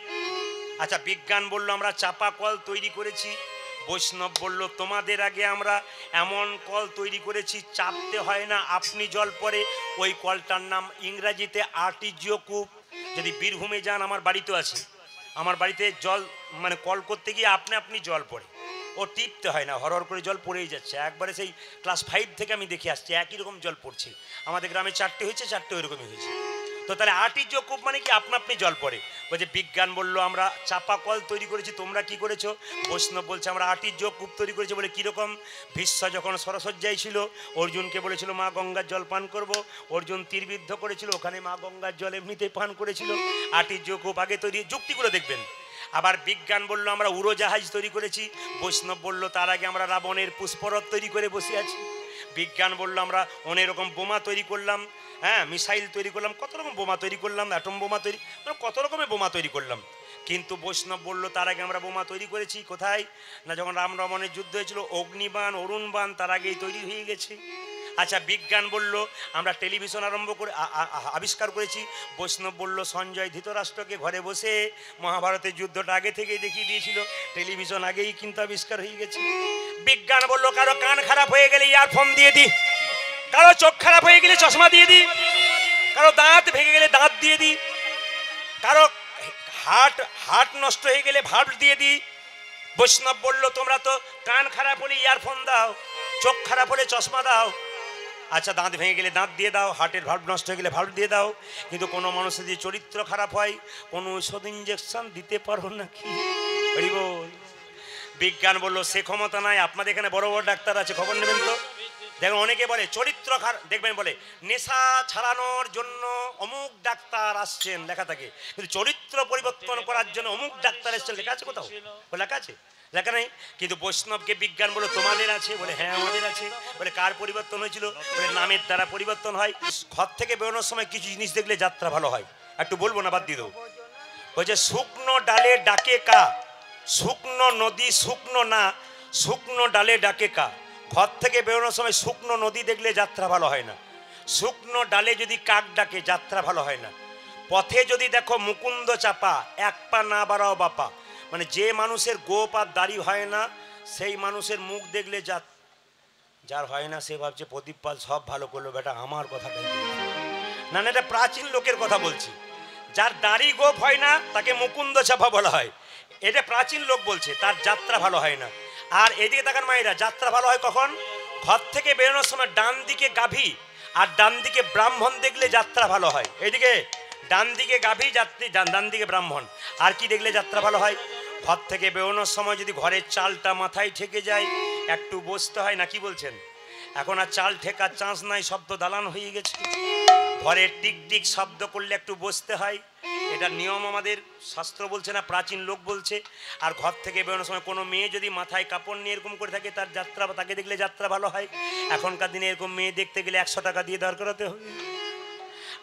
আচ্ছা, বিজ্ঞান বলল আমরা চাপা কল তৈরি করেছি। বৈষ্ণব বলল তোমাদের আগে আমরা এমন কল তৈরি করেছি চাপতে হয় না, আপনি জল পরে। ওই কলটার নাম ইংরাজিতে আর্টিজিও কূপ। যদি বীরভূমে যান, আমার বাড়িতে আছে, আমার বাড়িতে জল মানে কল করতে গিয়ে আপনি জল পড়ে, ও টিপতে হয় না, হরহর করে জল পড়েই যাচ্ছে। একবারে সেই ক্লাস 5 থেকে আমি দেখে আসছি একই রকম জল পড়ছে। আমাদের গ্রামে 4টে হয়েছে, 4টে ওইরকমই হয়েছে। তো তাহলে আটির যোগ কূপ মানে কি আপনি জল পড়ে। বলছে বিজ্ঞান বললো আমরা চাপা কল তৈরি করেছি, তোমরা কি করেছো? বৈষ্ণব বলছে আমরা আটির যোগ কূপ তৈরি করেছি। বলে কীরকম? ভীষ্ম যখন সরসজ্জায় ছিল, অর্জুনকে বলেছিল মা গঙ্গার জল পান করব, অর্জুন তীরবিদ্ধ করেছিল, ওখানে মা গঙ্গার জল এমনিতে পান করেছিল। আটির যোগ কূপ আগে তৈরি, যুক্তিগুলো দেখবেন। আবার বিজ্ঞান বললো আমরা উড়োজাহাজ তৈরি করেছি, বৈষ্ণব বললো তার আগে আমরা রাবণের পুষ্পরথ তৈরি করে বসে আছি। বিজ্ঞান বললো আমরা অনেক রকম বোমা তৈরি করলাম, হ্যাঁ মিসাইল তৈরি করলাম, কত রকম বোমা তৈরি করলাম, অ্যাটম বোমা তৈরি, মানে কত রকমের বোমা তৈরি করলাম। কিন্তু বৈষ্ণব বললো তার আগে আমরা বোমা তৈরি করেছি কোথায়? না যখন রাম রাবণের যুদ্ধ হয়েছিল, অগ্নিবাণ অরুণবাণ তার আগেই তৈরি হয়ে গেছে। আচ্ছা বিজ্ঞান বলল আমরা টেলিভিশন আবিষ্কার করেছি, বৈষ্ণব বলল সঞ্জয় ধৃতরাষ্ট্রকে ঘরে বসে মহাভারতের যুদ্ধটা আগে থেকেই দেখিয়ে দিয়েছিল, টেলিভিশন আগেই কিন্তু আবিষ্কার হয়ে গেছে। বিজ্ঞান বলল কারো কান খারাপ হয়ে গেলে ইয়ারফোন দিয়ে দিই, কারো চোখ খারাপ হয়ে গেলে চশমা দিয়ে দিই, কারো দাঁত ভেঙে গেলে দাঁত দিয়ে দিই, কারো হার্ট নষ্ট হয়ে গেলে ভাল্ব দিয়ে দিই। বৈষ্ণব বলল তোমরা তো কান খারাপ হলে ইয়ারফোন দাও, চোখ খারাপ হলে চশমা দাও, আচ্ছা দাঁত ভেঙে গেলে দাঁত দিয়ে দাও, হার্টের ভাল্ব নষ্ট হয়ে গেলে ভাল্ব দিয়ে দাও, কিন্তু কোনো মানুষের যদি চরিত্র খারাপ হয় কোনো ওষুধ ইঞ্জেকশন দিতে পারো নাকি? বল। বিজ্ঞান বলল সে ক্ষমতা নাই, আপনাদের এখানে বড় বড় ডাক্তার আছে, খবর নেবেন তো। দেখবেন অনেকে বলে চরিত্র খারাপ, দেখবেন বলে নেশা ছাড়ানোর জন্য অমুক ডাক্তার আসছেন লেখা থাকে, কিন্তু চরিত্র পরিবর্তন করার জন্য অমুক ডাক্তার এসছেন লেখা আছে কোথাও? লেখা আছে? লেখা নেই। কিন্তু বৈষ্ণবকে বিজ্ঞান বলো তোমাদের আছে, বলে হ্যাঁ আমাদের আছে। বলে কার পরিবর্তন হয়েছিল? বলে নামের দ্বারা পরিবর্তন হয়। ঘর থেকে বেরোনোর সময় কিছু জিনিস দেখলে যাত্রা ভালো হয়, একটু বলবো না বাদ দিয়ে দেবো। বলছে শুকনো ডালে ডাকে কা, শুকনো নদী শুকনো না, শুকনো ডালে ডাকে কা। ঘর থেকে বেরোনোর সময় শুকনো নদী দেখলে যাত্রা ভালো হয় না, শুকনো ডালে যদি কাক ডাকে যাত্রা ভালো হয় না। পথে যদি দেখো মুকুন্দ চাপা, এক পা না বাড়াও বাপা, মানে যে মানুষের গোপ আর দাড়ি হয় না সেই মানুষের মুখ দেখলে যার হয় না সে ভাবছে প্রদীপ পাল সব ভালো করলো, বেটা আমার কথাটাই না, না এটা প্রাচীন লোকের কথা বলছি। যার দাড়ি গোপ হয় না তাকে মুকুন্দ চাপা বলা হয়, এটা প্রাচীন লোক বলছে, তার যাত্রা ভালো হয় না। আর এদিকে তাকান মায়েরা, যাত্রা ভালো হয় কখন? ঘর থেকে বেরোনোর সময় ডান দিকে গাভী আর ডান দিকে ব্রাহ্মণ দেখলে যাত্রা ভালো হয়। এইদিকে ডান দিকে গাভী, যাত্রী ডান দিকে ব্রাহ্মণ। আর কি দেখলে যাত্রা ভালো হয়? ঘর থেকে বেরোনোর সময় যদি ঘরের চালটা মাথায় ঠেকে যায় একটু বসতে হয় না, কি বলছেন? এখন আর চাল ঠেকার চান্স নাই, শব্দ দালান হয়ে গেছে। ঘরের টিক টিক শব্দ করলে একটু বসতে হয়, এটা নিয়ম আমাদের শাস্ত্র বলছে না, প্রাচীন লোক বলছে। আর ঘর থেকে বেরোনোর সময় কোনো মেয়ে যদি মাথায় কাপড় নিয়ে এরকম করে থাকে তার যাত্রা, তাকে দেখলে যাত্রা ভালো হয়। এখনকার দিনে এরকম মেয়ে দেখতে গেলে 100 টাকা দিয়ে দাঁড় করাতে হবে।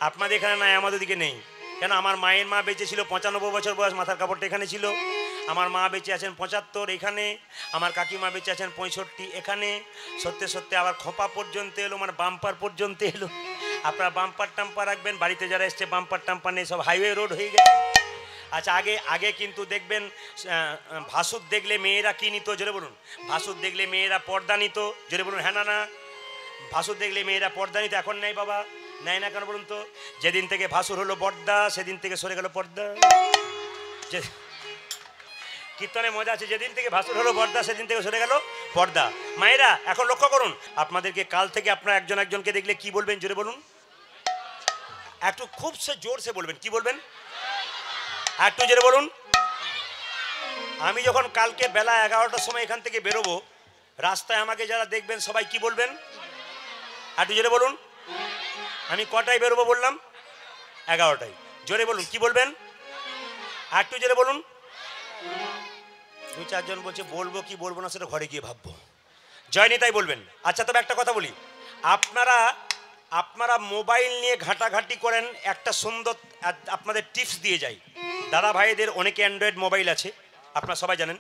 আপনাদের এখানে নাই, আমাদের দিকে নেই। কেন? আমার মায়ের মা বেঁচে ছিল 95 বছর বয়স, মাথার কাপড়টা এখানে ছিল। আমার মা বেঁচে আছেন 75 এখানে, আমার কাকিমা বেঁচে আছেন 65 এখানে। সত্যি সত্যি আবার খোপা পর্যন্ত এলো, মানে বাম্পার পর্যন্ত এলো। আপনারা বাম্পার টাম্পার রাখবেন, বাড়িতে যারা এসছে বাম্পার টাম্পার নেই, সব হাইওয়ে রোড হয়ে গেছে। আচ্ছা আগে কিন্তু দেখবেন ভাসুর দেখলে মেয়েরা কি নিত, জোরে বলুন। ভাসুর দেখলে মেয়েরা পর্দা নিত, জোরে বলুন হ্যাঁ না না। ভাসুর দেখলে মেয়েরা পর্দা নিত, এখন নেই বাবা, নেয় না কেন বলুন তো? যেদিন থেকে ভাসুর হলো বর্দা সেদিন থেকে সরে গেল পর্দা। কীর্তনে মজা আছে, যেদিন থেকে ভাসুর হলো বর্দা সেদিন থেকে সরে গেল পর্দা। মায়েরা এখন লক্ষ্য করুন, আপনাদেরকে কাল থেকে আপনারা একজনকে দেখলে কি বলবেন, জোরে বলুন। একটু খুব জোরসে বলবেন, কি বলবেন? একটু জোরে বলুন। আমি যখন কালকে বেলা 11টার সময় এখান থেকে বেরোবো, রাস্তায় আমাকে যারা দেখবেন সবাই কি বলবেন? একটু জোরে বলুন। আমি কটায় বেরোবো বললাম? 11টায়। জোরে বলুন, কি বলবেন? একটু জোরে বলুন। 2-4 জন বলছে বলবো কি বলবো না সেটা ঘরে গিয়ে ভাববো, জয়নি তাই বলবেন। আচ্ছা তবে একটা কথা বলি, আপনারা মোবাইল নিয়ে ঘাটাঘাটি করেন, একটা সুন্দর আপনাদের টিপস দিয়ে যাই। দাদা ভাইদের অনেকে অ্যান্ড্রয়েড মোবাইল আছে, আপনারা সবাই জানেন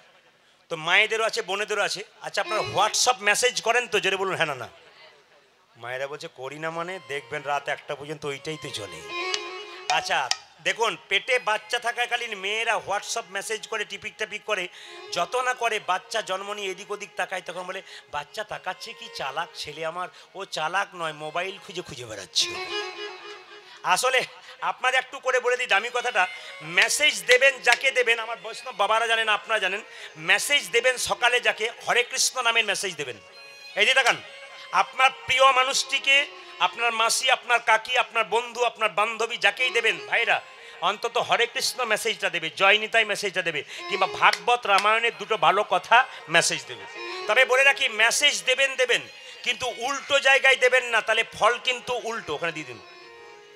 তো, মায়েদেরও আছে বোনেদেরও আছে। আচ্ছা আপনারা হোয়াটসঅ্যাপ মেসেজ করেন তো, জোরে বলুন হ্যাঁ না না। মায়েরা বলছে করি না, মানে দেখবেন রাত 1টা পর্যন্ত ওইটাই তো চলে। আচ্ছা দেখুন, পেটে বাচ্চা থাকাকালীন মেয়েরা হোয়াটসঅ্যাপ মেসেজ করে, টিপিক টাপিক করে, যত না করে বাচ্চা জন্ম নিয়ে এদিক ওদিক তাকায়, তখন বলে বাচ্চা তাকাচ্ছে কি চালাক ছেলে আমার। ও চালাক নয়, মোবাইল খুঁজে খুঁজে বেড়াচ্ছে। আপনাদের একটু করে বলে দিই দামি কথাটা, মেসেজ দেবেন যাকে দেবেন, আমার বৈষ্ণব বাবারা জানেন, আপনারা জানেন, মেসেজ দেবেন সকালে যাকে হরে কৃষ্ণ নামের মেসেজ দেবেন। এই যে দেখান, আপনার প্রিয় মানুষটিকে, আপনার মাসি, আপনার কাকি, আপনার বন্ধু, আপনার বান্ধবী, যাকেই দেবেন ভাইরা, অন্তত হরে কৃষ্ণ মেসেজটা দেবে, জয় নিতাই মেসেজটা দেবে, কিংবা ভাগবত রামায়ণের দুটো ভালো কথা মেসেজ দেবে। তবে বলে রাখি, মেসেজ দেবেন দেবেন, কিন্তু উল্টো জায়গায় দেবেন না, তাহলে ফল কিন্তু উল্টো। ওখানে দিয়ে দিন,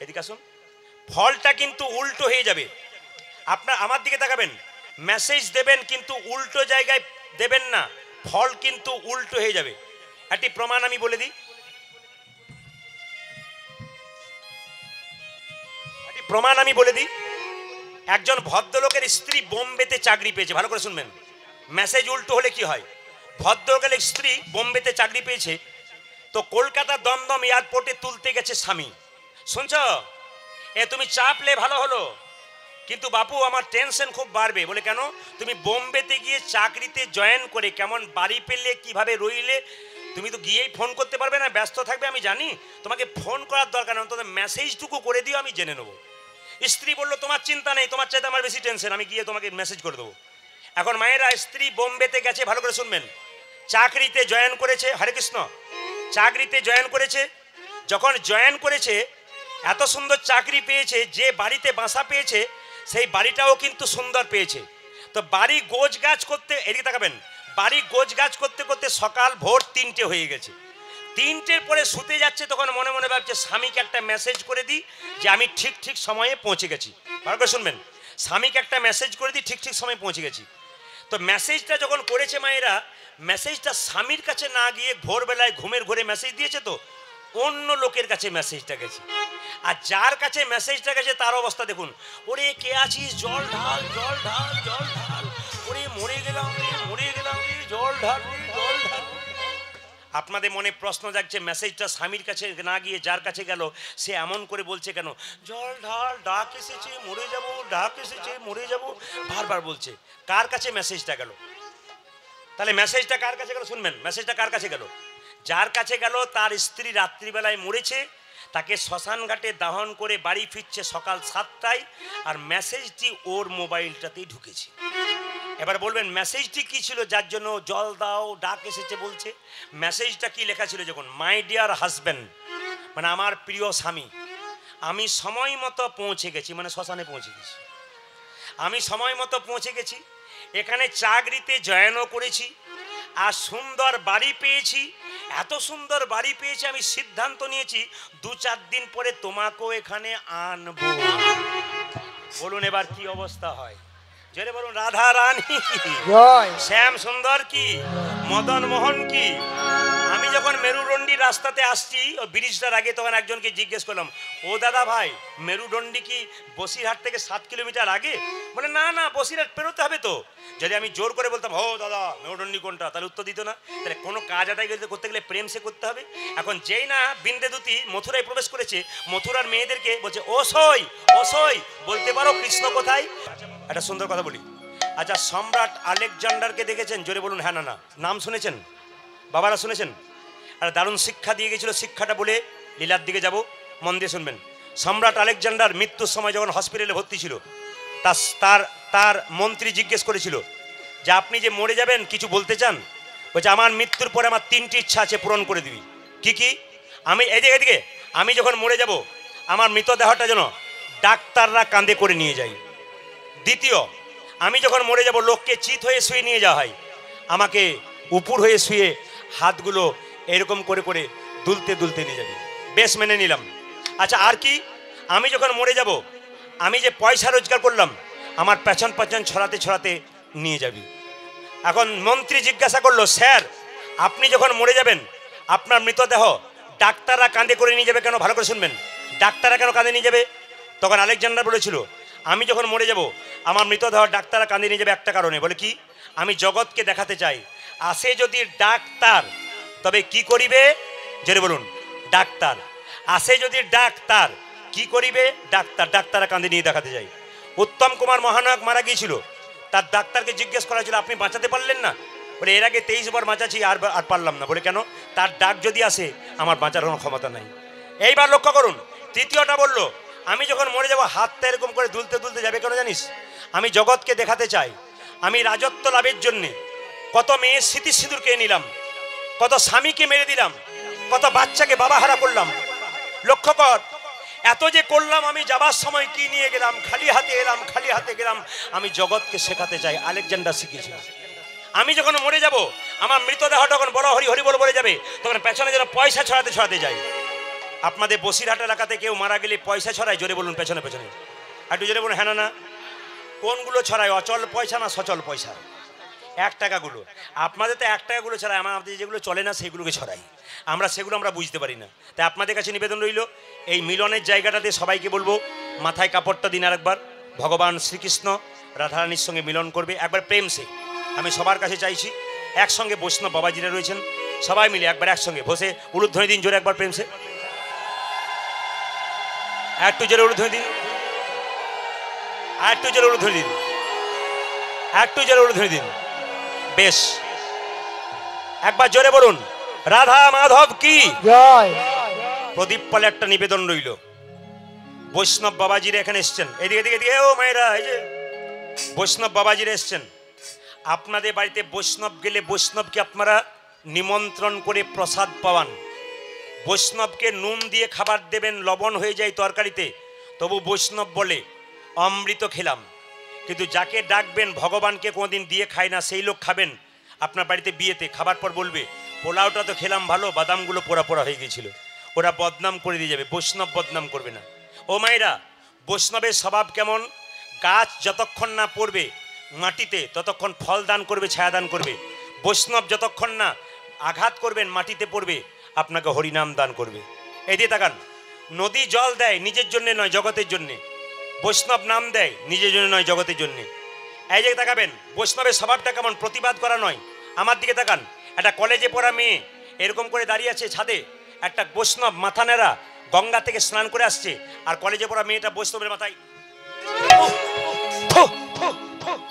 এদিকে আসুন, ফলটা কিন্তু উল্টো হয়ে যাবে। আপনার আমার দিকে তাকাবেন, মেসেজ দেবেন কিন্তু উল্টো জায়গায় দেবেন না, ফল কিন্তু উল্টো হয়ে যাবে। একটি প্রমাণ আমি বলে দিই, একজন ভদ্রলোকের স্ত্রী বোম্বেতে চাকরি পেয়েছে, ভালো করে শুনবেন, মেসেজ উল্টো হলে কি হয়। ভদ্রলোকের স্ত্রী বোম্বেতে চাকরি পেয়েছে, তো কলকাতা দমদম এয়ারপোর্টে তুলতে গেছে স্বামী। শুনছ, তুমি চাপলে ভালো হলো, কিন্তু বাপু আমার টেনশন খুব বাড়বে। বলে কেন? তুমি বোম্বেতে গিয়ে চাকরিতে জয়েন করে কেমন বাড়ি পেলে, কিভাবে রইলে, তুমি তো গিয়েই ফোন করতে পারবে না, ব্যস্ত থাকবে আমি জানি, তোমাকে ফোন করার দরকার নেই, অন্তত মেসেজটুকু করে দিও, আমি জেনে নেবো। স্ত্রী বললো তোমার চিন্তা নেই, তোমার চাইতে আমার বেশি টেনশন, আমি গিয়ে তোমাকে মেসেজ করে দেবো। এখন মায়েরা, স্ত্রী বোম্বেতে গেছে, ভালো করে শুনবেন, চাকরিতে জয়েন করেছে, হরে কৃষ্ণ, চাকরিতে জয়েন করেছে। যখন জয়েন করেছে, এত সুন্দর চাকরি পেয়েছে, যে বাড়িতে বাসা পেয়েছে সেই বাড়িটাও কিন্তু সুন্দর পেয়েছে। তো বাড়ি গোছ গাছ করতে, এদিকে তাকাবেন, বাড়ি গোছ গাছ করতে করতে সকাল ভোর 3টে হয়ে গেছে। 3টের পরে শুতে যাচ্ছে, তখন মনে মনে ভাবছে স্বামীকে একটা মেসেজ করে দিই যে আমি ঠিক ঠিক সময়ে পৌঁছে গেছি। ভালো করে শুনবেন, স্বামীকে একটা মেসেজ করে দিই ঠিক ঠিক সময়ে পৌঁছে গেছি। তো মেসেজটা যখন করেছে মায়েরা, মেসেজটা স্বামীর কাছে না গিয়ে ভোরবেলায় ঘুমের ঘরে মেসেজ দিয়েছে, তো অন্য লোকের কাছে মেসেজটা গেছে। আর যার কাছে মেসেজটা গেছে তার অবস্থা দেখুন, ওরে কে আছিস, জল ঢাল, জল ঢাল, জল ঢাল, ওরে মরে গেলাম রে, মরে গেলাম রে, জল ঢাল, জল ঢাল। আপনাদের মনে প্রশ্ন জাগছে, মেসেজটা স্বামীর কাছে না গিয়ে যার কাছে গেল, সে এমন করে বলছে কেন? জল ঢাল, ডাক এসেছে মরে যাব, ডাক এসেছে মরে যাব, বারবার বলছে। কার কাছে মেসেজটা গেল? তাহলে মেসেজটা কার কাছে গেল? শুনবেন, মেসেজটা কার কাছে গেল? যার কাছে গেল তার স্ত্রী রাত্রিবেলায় মরেছে, তাকে শ্মশান ঘাটে দাহন করে বাড়ি ফিরছে সকাল 7টায়, আর মেসেজটি ওর মোবাইলটাতেই ঢুকেছে। এবার বলবেন মেসেজটি কি ছিল যার জন্য জল দাও, ডাক এসেছে বলছে? মেসেজটা কি লেখা ছিল? যখন মাই ডিয়ার হাজব্যান্ড, মানে আমার প্রিয় স্বামী, আমি সময় মতো পৌঁছে গেছি, মানে শ্মশানে পৌঁছে গেছি, আমি সময় মতো পৌঁছে গেছি, এখানে চাকরিতে জয়েনও করেছি, আর সুন্দর বাড়ি পেয়েছি। এত সুন্দর বাড়ি পেয়েছি, আমি সিদ্ধান্ত নিয়েছি 2-4 দিন পরে তোমাকেও এখানে আনবো। বলুন এবার কি অবস্থা হয়? জোরে বলুন, রাধা রানী কি, শ্যাম সুন্দর কি, মদন মোহন কি। আমি যখন মেরুদণ্ডী রাস্তাতে আসছি, ও ব্রিজটার আগে, তখন একজনকে জিজ্ঞেস করলাম, ও দাদা ভাই, মেরুদণ্ডী কি বসিরহাট থেকে 7 কিলোমিটার আগে? বলে না না, বসিরহাট পেরোতে হবে তো। যদি আমি জোর করে বলতাম, ও দাদা মেরুদণ্ডী কোনটা, তাহলে উত্তর দিত না। তাহলে কোনো কাজ আদায় করতে গেলে প্রেম সে করতে হবে। এখন যেই না বিন্দে দুতি মথুরায় প্রবেশ করেছে, মথুরার মেয়েদেরকে বলছে ও সই, ও সই, বলতে পারো কৃষ্ণ কোথায়? একটা সুন্দর কথা বলি, আচ্ছা সম্রাট আলেকজান্ডারকে দেখেছেন? জোরে বলুন হ্যাঁ না না। নাম শুনেছেন? বাবারা শুনেছেন? আর দারুণ শিক্ষা দিয়ে গেছিল, শিক্ষাটা বলে লীলার দিকে যাব, মন দিয়ে শুনবেন। সম্রাট আলেকজান্ডার মৃত্যুর সময় যখন হসপিটালে ভর্তি ছিল, তার মন্ত্রী জিজ্ঞেস করেছিল যে আপনি যে মরে যাবেন কিছু বলতে চান? বলছে আমার মৃত্যুর পরে আমার 3টি ইচ্ছা আছে, পূরণ করে দিবি। কি কি? আমি এদিকে আমি যখন মরে যাব, আমার মৃতদেহটা যেন ডাক্তাররা কাঁধে করে নিয়ে যায়। দ্বিতীয়, আমি যখন মরে যাব লোককে চিত হয়ে শুয়ে নিয়ে যাওয়া হয়, আমাকে উপর হয়ে শুয়ে হাতগুলো এরকম করে করে দুলতে দুলতে নিয়ে যাবে। বেশ, মেনে নিলাম। আচ্ছা আর কি? আমি যখন মরে যাব, আমি যে পয়সা রোজগার করলাম, আমার পেছন পেছন ছড়াতে ছড়াতে নিয়ে যাবি। এখন মন্ত্রী জিজ্ঞাসা করলো, স্যার আপনি যখন মরে যাবেন, আপনার মৃতদেহ ডাক্তাররা কাঁধে করে নিয়ে যাবে কেন? ভালো করে শুনবেন, ডাক্তাররা কেন কাঁধে নিয়ে যাবে? তখন আলেকজান্ডার বলেছিল, আমি যখন মরে যাব, আমার মৃতদেহ ডাক্তাররা কাঁধে নিয়ে যাবে একটা কারণে। বলে কি? আমি জগৎকে দেখাতে চাই, আসে যদি ডাক্তার তবে কি করিবে? জোরে বলুন, ডাক্তার। আসে যদি ডাক্তার কি করিবে? ডাক্তার। ডাক্তাররা কাঁধে নিয়ে দেখাতে চাই। উত্তম কুমার মহানায়ক মারা গিয়েছিল, তার ডাক্তারকে জিজ্ঞেস করা ছিল আপনি বাঁচাতে পারলেন না? বলে এর আগে 23 বার বাঁচাছি, আর পারলাম না। বলে কেন? তার ডাক যদি আসে আমার বাঁচার কোনো ক্ষমতা নাই। এইবার লক্ষ্য করুন, তৃতীয়টা বলল আমি যখন মরে যাব হাতটা এরকম করে দুলতে দুলতে যাবে, কেন জানিস? আমি জগৎকে দেখাতে চাই আমি রাজত্ব লাভের জন্যে কত মেয়ের স্মৃতি সিঁদুরকে নিলাম, কত স্বামীকে মেরে দিলাম, কত বাচ্চাকে বাবা হারা করলাম। লক্ষ্য কর, এত যে করলাম, আমি যাবার সময় কি নিয়ে গেলাম? খালি হাতে এলাম, খালি হাতে গেলাম। আমি জগৎকে শেখাতে চাই, আলেকজান্ডার শিখিয়েছিল। আমি যখন মরে যাব, আমার মৃতদেহ যখন বড় হরি হরি বলে যাবে, তখন পেছনে যেন পয়সা ছড়াতে ছড়াতে যাই। আপনাদের বসিরহাট এলাকাতে কেউ মারা গেলে পয়সা ছড়ায়? জোরে বলুন, পেছনে পেছনে একটু জোরে বলুন। হ্যাঁ না? কোনগুলো ছড়ায়? অচল পয়সা না সচল পয়সা? 1 টাকাগুলো। আপনাদের তো 1 টাকাগুলো ছড়ায়, আমাদের যেগুলো চলে না সেগুলোকে ছড়াই। সেগুলো আমরা বুঝতে পারি না। তাই আপনাদের কাছে নিবেদন রইল, এই মিলনের জায়গাটাতে সবাইকে বলবো মাথায় কাপড়টা দিন। আর একবার ভগবান শ্রীকৃষ্ণ রাধারানীর সঙ্গে মিলন করবে একবার প্রেম সে। আমি সবার কাছে চাইছি, একসঙ্গে বৈষ্ণব বাবাজিরা রয়েছেন, সবাই মিলে একবার একসঙ্গে বসে উলুধ্বনি দিন জোরে একবার প্রেম সে। একটু জোরে উলুধ্বনি দিন, আর একটু জোরে উলুধ্বনি দিন, একটু জোরে উলুধ্বনি দিন। বেশ, একবার জোরে বলুন রাধা মাধব কি জয়। প্রদীপ পালে একটা নিবেদন রইল, বৈষ্ণব বাবাজিরা এখানে এসছেন। এদিকে এদিকে এদিকে, ও মায়েরা, এই যে বৈষ্ণব বাবাজিরা এসছেন। আপনাদের বাড়িতে বৈষ্ণব গেলে বৈষ্ণবকে আপনারা নিমন্ত্রণ করে প্রসাদ পাওয়ান। বৈষ্ণবকে নুন দিয়ে খাবার দেবেন, লবণ হয়ে যায় তরকারিতে, তবু বৈষ্ণব বলে অমৃত খেলাম। কিন্তু যাকে ডাকবেন ভগবানকে কোনোদিন দিয়ে খায় না, সেই লোক খাবেন আপনার বাড়িতে বিয়েতে, খাবার পর বলবে পোলাওটা তো খেলাম ভালো, বাদামগুলো পোড়া পোড়া হয়ে গেছিল। ওরা বদনাম করে দিয়ে যাবে, বৈষ্ণব বদনাম করবে না। ও মায়েরা, বৈষ্ণবের স্বভাব কেমন? গাছ যতক্ষণ না পড়বে মাটিতে ততক্ষণ ফল দান করবে, ছায়া দান করবে। বৈষ্ণব যতক্ষণ না আঘাত করবেন মাটিতে পড়বে, আপনাকে হরিনাম দান করবে। এই দিয়ে তাকান, নদী জল দেয় নিজের জন্য নয়, জগতের জন্যে। বৈষ্ণব নাম দেয় নিজের জন্য নয়, জগতের জন্যে। এই যে তাকাবেন বৈষ্ণবের স্বভাবটা কেমন, প্রতিবাদ করা নয়। আমার দিকে তাকান, একটা কলেজে পড়া মেয়ে এরকম করে দাঁড়িয়ে আছে ছাদে, একটা বৈষ্ণব মাথা নেড়া গঙ্গা থেকে স্নান করে আসছে, আর কলেজে পড়া মেয়েটা বৈষ্ণবের মাথায়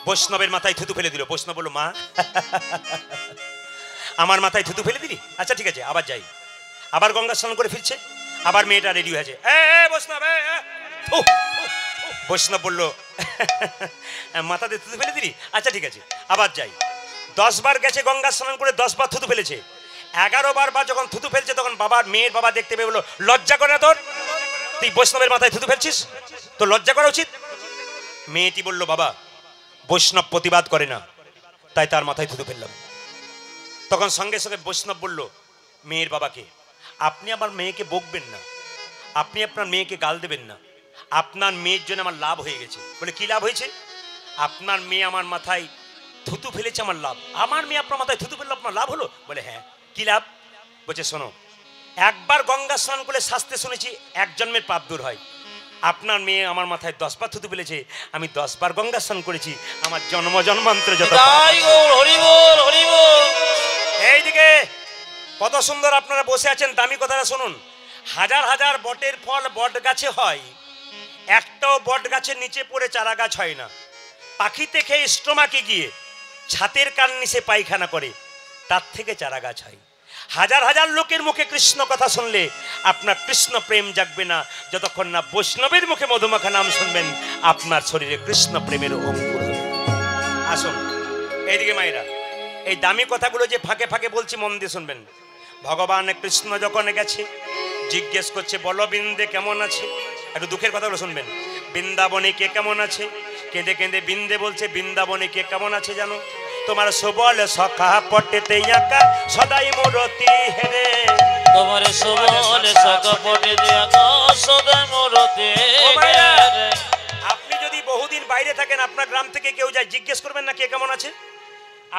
বৈষ্ণবের মাথায় থুতু ফেলে দিল। বৈষ্ণব বলল, মা আমার মাথায় থুতু ফেলে দিলি? আচ্ছা ঠিক আছে, আবার যাই। আবার গঙ্গা স্নান করে ফিরছে, আবার মেয়েটা রেডি হয়েছে। বৈষ্ণব, বৈষ্ণব বলল, মাথাতে থুতু ফেলে দিলি? আচ্ছা ঠিক আছে, আবার যাই। 10 বার গেছে গঙ্গা স্নান করে, 10 বার থুতু ফেলেছে। 11 বার যখন থুতু ফেলছে, তখন মেয়ের বাবা দেখতে পেয়ে বলল, লজ্জা করে না তোর? তুই বৈষ্ণবের মাথায় থুতু ফেলছিস, তো লজ্জা করা উচিত। মেয়েটি বলল, বাবা বৈষ্ণব প্রতিবাদ করে না, তাই তার মাথায় থুতু ফেললাম। তখন সঙ্গে সঙ্গে বৈষ্ণব বলল মেয়ের বাবাকে, আপনি আমার মেয়েকে বকবেন না, আপনি আপনার মেয়েকে গাল দেবেন না, আপনার মেয়ের জন্য আমার লাভ হয়ে গেছে। বলে, কি লাভ হয়েছে? আপনার মেয়ে আমার মাথায় থুতু ফেলেছে, আমার লাভ। আমার মেয়ে আপনার মাথায় থুতু ফেললে আপনার লাভ হলো? বলে, হ্যাঁ। কি লাভ? বলছে, শোনো, একবার গঙ্গা স্নান করলে শাস্তে শুনেছি 1 জন্মের পাপ দূর হয়। আপনার মেয়ে আমার মাথায় 10 বার থুতু ফেলেছে, আমি 10 বার গঙ্গা স্নান করেছি, আমার জন্ম জন্মান্তর যত এইদিকে কত সুন্দর আপনারা বসে আছেন। দামি কথাটা শুনুন, হাজার হাজার বটের ফল বট গাছে হয়, একটাও বট গাছের নিচে পড়ে চারা গাছ হয় না। পাখিতে খেয়ে স্টোমাকে গিয়ে ছাতের কান নিচে পায়খানা করে, তার থেকে চারা গাছ হয়। হাজার হাজার লোকের মুখে কৃষ্ণ কথা শুনলে আপনার কৃষ্ণ প্রেম জাগবে না, যতক্ষণ না বৈষ্ণবের মুখে মধুমাখা নাম শুনবেন আপনার শরীরে কৃষ্ণ প্রেমের অঙ্কুর হবে। আসুন এইদিকে মায়েরা, এই দামি কথাগুলো যে ফাঁকে ফাঁকে বলছি মন দিয়ে শুনবেন। ভগবান কৃষ্ণ যখন গেছে জিজ্ঞেস করছে, বলো বৃন্দে কেমন আছে? একটু দুঃখের কথাগুলো শুনবেন। বৃন্দাবনে কে কেমন আছে? কেঁদে কেঁদে বৃন্দে বলছে, বৃন্দাবনে কে কেমন আছে জানো? তোমার সবল সখা পটেতে আঁকা সদাই মূরতি হেরে, তোমার সবল সখা পটেতে আঁকা সদাই মূরতি হেরে। আপনি যদি বহুদিন বাইরে থাকেন, আপনার গ্রাম থেকে কেউ যায়, জিজ্ঞেস করবেন না কে কেমন আছে?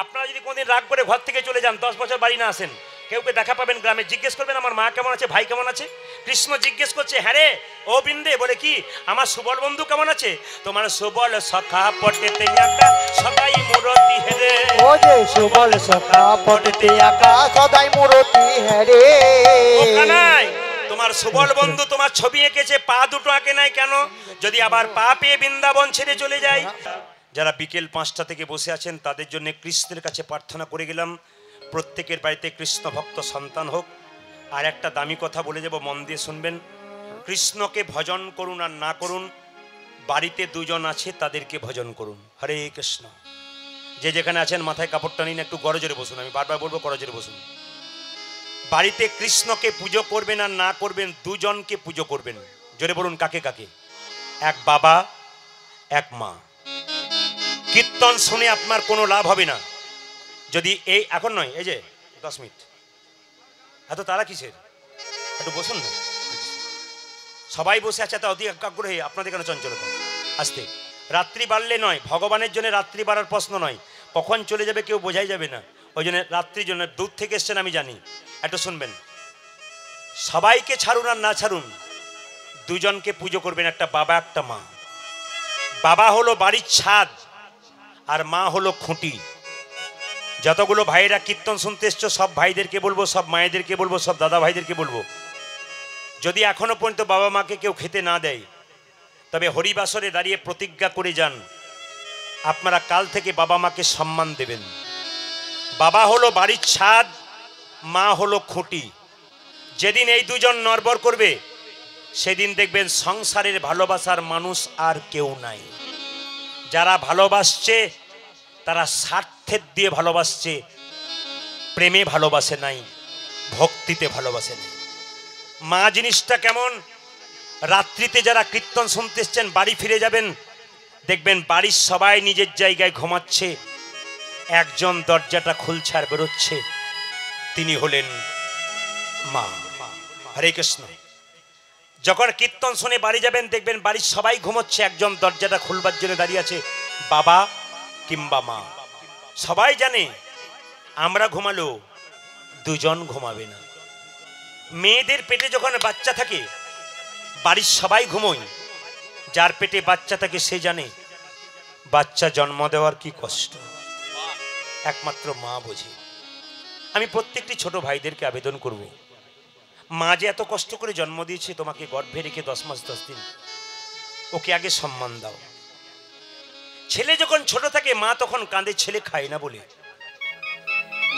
আপনারা যদি কোনদিন রাগ করে ঘর থেকে চলে যান, 10 বছর বাড়ি না আসেন, কেউকে দেখা পাবেন গ্রামে, জিজ্ঞেস করবেন আমার মা কেমন আছে, ভাই কেমন আছে? কৃষ্ণ জিজ্ঞেস করছে, হ্যাঁ রে ও বৃন্দে, বলে কি আমার সুবল বন্ধু কেমন আছে? তোমার সুবল সখা পটেতে আঁকা সদাই মূরতি হেরে, ও যে সুবল সখা পটেতে আঁকা সদাই মূরতি হেরে। ও কানাই, তোমার সুবল বন্ধু তোমার ছবি এঁকেছে, পা দুটো আঁকে নাই কেন? যদি আবার পা পেয়ে বৃন্দাবন ছেড়ে চলে যায়। যারা বিকেল 5টা থেকে বসে আছেন তাদের জন্য কৃষ্ণের কাছে প্রার্থনা করে গেলাম, প্রত্যেকের বাড়িতে কৃষ্ণ ভক্ত সন্তান হোক। আর একটা দামি কথা বলে যাব, মন দিয়ে শুনবেন। কৃষ্ণকে ভজন করুন আর না করুন, বাড়িতে দুজন আছে তাদেরকে ভজন করুন। হরে কৃষ্ণ। যে যেখানে আছেন মাথায় কাপড়টা নিন, একটু গরজোরে বসুন। আমি বারবার বলবো গরজোরে বসুন। বাড়িতে কৃষ্ণকে পুজো করবেন আর না করবেন, দুজনকে পুজো করবেন। জোরে বলুন কাকে কাকে? এক বাবা, এক মা। কীর্তন শুনে আপনার কোনো লাভ হবে না যদি এই এখন নয়, এই যে 10 মিনিট এত তারা কিসের? একটু বসুন না। সবাই বসে আছে, তা অতি আগ্রহে, আপনাদের কেন চঞ্চলতা? আসতে রাত্রি বাড়লে নয়, ভগবানের জন্য রাত্রি বাড়ার প্রশ্ন নয়, কখন চলে যাবে কেউ বোঝাই যাবে না। ওই জন্য রাত্রির জন্য, দূর থেকে এসছেন আমি জানি, একটু শুনবেন। সবাইকে ছাড়ুন আর না ছাড়ুন, দুজনকে পুজো করবেন, একটা বাবা একটা মা। বাবা হলো বাড়ির ছাদ আর মা হলো খুঁটি। যতগুলো ভাইরা কীর্তন শুনতে এসছো সব ভাইদেরকে বলবো, সব মায়েদেরকে বলবো, সব দাদা ভাইদেরকে বলবো, যদি এখনো পর্যন্ত বাবা মাকে কেউ খেতে না দেয়, তবে হরিবাসরে দাঁড়িয়ে প্রতিজ্ঞা করে যান আপনারা কাল থেকে বাবা মাকে সম্মান দেবেন। বাবা হলো বাড়ির ছাদ, মা হলো খুঁটি। যেদিন এই দুজন নড়বড় করবে সেদিন দেখবেন সংসারের ভালোবাসার মানুষ আর কেউ নাই। যারা ভালোবাসছে তারা স্বার্থের দিয়ে ভালোবাসছে, প্রেমে ভালোবাসে নাই, ভক্তিতে ভালোবাসে নাই। মা জিনিসটা কেমন? রাত্রিতে যারা কীর্তন শুনতে এসছেন বাড়ি ফিরে যাবেন, দেখবেন বাড়ির সবাই নিজের জায়গায় ঘুমাচ্ছে, একজন দরজাটা খুলছে আর বেরোচ্ছে, তিনি হলেন মা। হরে কৃষ্ণ। যখন কীর্তন শুনে বাড়ি যাবেন দেখবেন বাড়ির সবাই ঘুমোচ্ছে, একজন দরজাটা খুলবার জন্য দাঁড়িয়ে আছে, বাবা কিংবা মা। সবাই জানে আমরা ঘুমালো দুজন ঘুমাবে না। মেয়েদের পেটে যখন বাচ্চা থাকে বাড়ির সবাই ঘুমোয়, যার পেটে বাচ্চা থাকে সে জানে বাচ্চা জন্ম দেওয়ার কি কষ্ট, একমাত্র মা বোঝে। আমি প্রত্যেকটি ছোট ভাইদেরকে আবেদন করব, মা যে এত কষ্ট করে জন্ম দিয়েছে তোমাকে গর্ভে রেখে 10 মাস 10 দিন, ওকে আগে সম্মান দাও। ছেলে যখন ছোট থাকে মা তখন কাঁদে ছেলে খায় না বলে,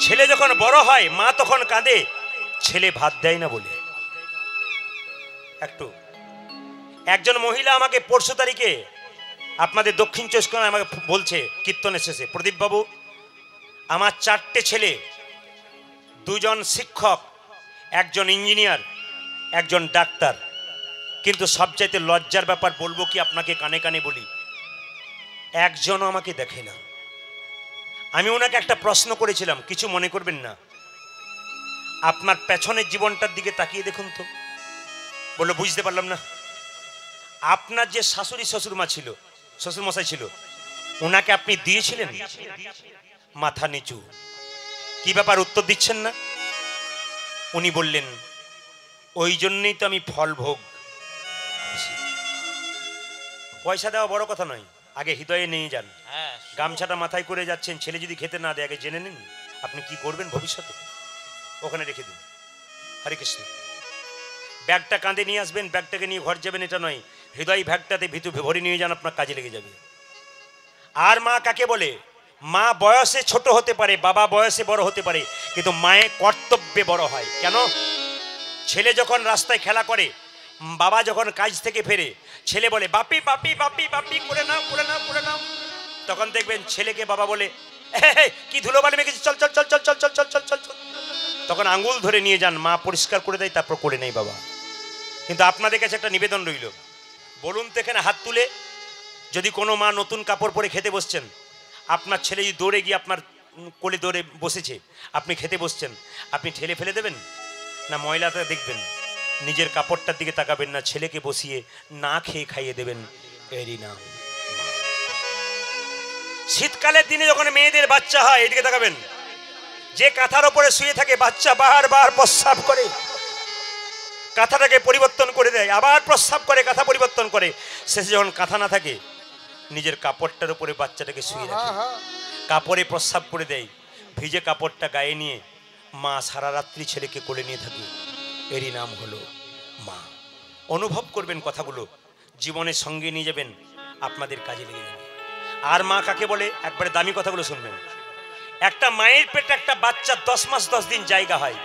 ছেলে যখন বড় হয় মা তখন কাঁদে ছেলে ভাত দেয় না বলে। একজন মহিলা আমাকে পরশু তারিখে আপনাদের দক্ষিণ 24 পরগনায় আমাকে বলছে কীর্তনের শেষে, প্রদীপ বাবু আমার 4টে ছেলে, 2জন শিক্ষক, একজন ইঞ্জিনিয়ার, একজন ডাক্তার, কিন্তু সবচাইতে লজ্জার ব্যাপার বলবো কি আপনাকে কানে কানে বলি, একজনও আমাকে দেখে না। আমি ওনাকে একটা প্রশ্ন করেছিলাম, কিছু মনে করবেন না, আপনার পেছনের জীবনটার দিকে তাকিয়ে দেখুন তো। বললো বুঝতে পারলাম না। আপনার যে শাশুড়ি শ্বশুরমা ছিল, শ্বশুরমশাই ছিল, ওনাকে আপনি দিয়েছিলেন? মাথা নিচু। কি ব্যাপার উত্তর দিচ্ছেন না? উনি বললেন ওই জন্যই তো আমি ফল ভোগ। পয়সা দেওয়া বড় কথা নয়, আগে হৃদয়ে নিয়ে যান। গামছাটা মাথায় করে যাচ্ছেন, ছেলে যদি খেতে না দেয় আগে জেনে নিন আপনি কি করবেন ভবিষ্যতে, ওখানে রেখে দিন। হরে কৃষ্ণ। ব্যাগটা কাঁধে নিয়ে আসবেন, ব্যাগটাকে নিয়ে ঘর যাবেন এটা নয়, হৃদয় ব্যাগটাতে ভিতর ভরে নিয়ে যান, আপনার কাজে লেগে যাবে। আর মা কাকে বলে? মা বয়সে ছোট হতে পারে, বাবা বয়সে বড় হতে পারে, কিন্তু মায়ের কর্তব্যে বড় হয়। কেন? ছেলে যখন রাস্তায় খেলা করে, বাবা যখন কাজ থেকে ফেরে, ছেলে বলে বাপি বাপি বাপি বাপি করে নাও করে নাও করে নাও, তখন দেখবেন ছেলেকে বাবা বলে কি ধুলোবালি মেখেছি, চল চল চল চল চল চল চল চল চল চল, তখন আঙুল ধরে নিয়ে যান, মা পরিষ্কার করে দেয়, তারপর করে নেই বাবা। কিন্তু আপনাদের কাছে একটা নিবেদন রইল, বলুন তো এখানে হাত তুলে, যদি কোনো মা নতুন কাপড় পরে খেতে বসছেন, আপনার ছেলে যদি দৌড়ে গিয়ে আপনার কোলে দৌড়ে বসেছে, আপনি খেতে বসছেন, আপনি ঠেলে ফেলে দেবেন না ময়লাটা দেখবেন, নিজের কাপড়টার দিকে তাকাবেন না, ছেলেকে বসিয়ে না খেয়ে খাইয়ে দেবেন, এরই নাম। শীতকালের দিনে যখন মেয়েদের বাচ্চা হয় এদিকে তাকাবেন, যে কাঁথার ওপরে শুয়ে থাকে বাচ্চা বারবার প্রস্রাব করে, কাঁথাটাকে পরিবর্তন করে দেয়, আবার প্রস্রাব করে, কাঁথা পরিবর্তন করে, শেষে যখন কাঁথা না থাকে নিজের কাপড়টার উপরে বাচ্চাটাকে শুয়ে রাখে, কাপড়ে প্রস্রাব করে দেয়, ভিজে কাপড়টা গায়ে নিয়ে মা সারা রাত্রি ছেলেকে কোলে নিয়ে থাকে, এরই নাম হলো মা। অনুভব করবেন কথাগুলো, জীবনের সঙ্গে নিয়ে যাবেন, আপনাদের কাজে লেগে যাবে। আর মা কাকে বলে? একবারে দামি কথাগুলো শুনবেন। একটা মায়ের পেটে একটা বাচ্চা 10 মাস 10 দিন জায়গা হয়,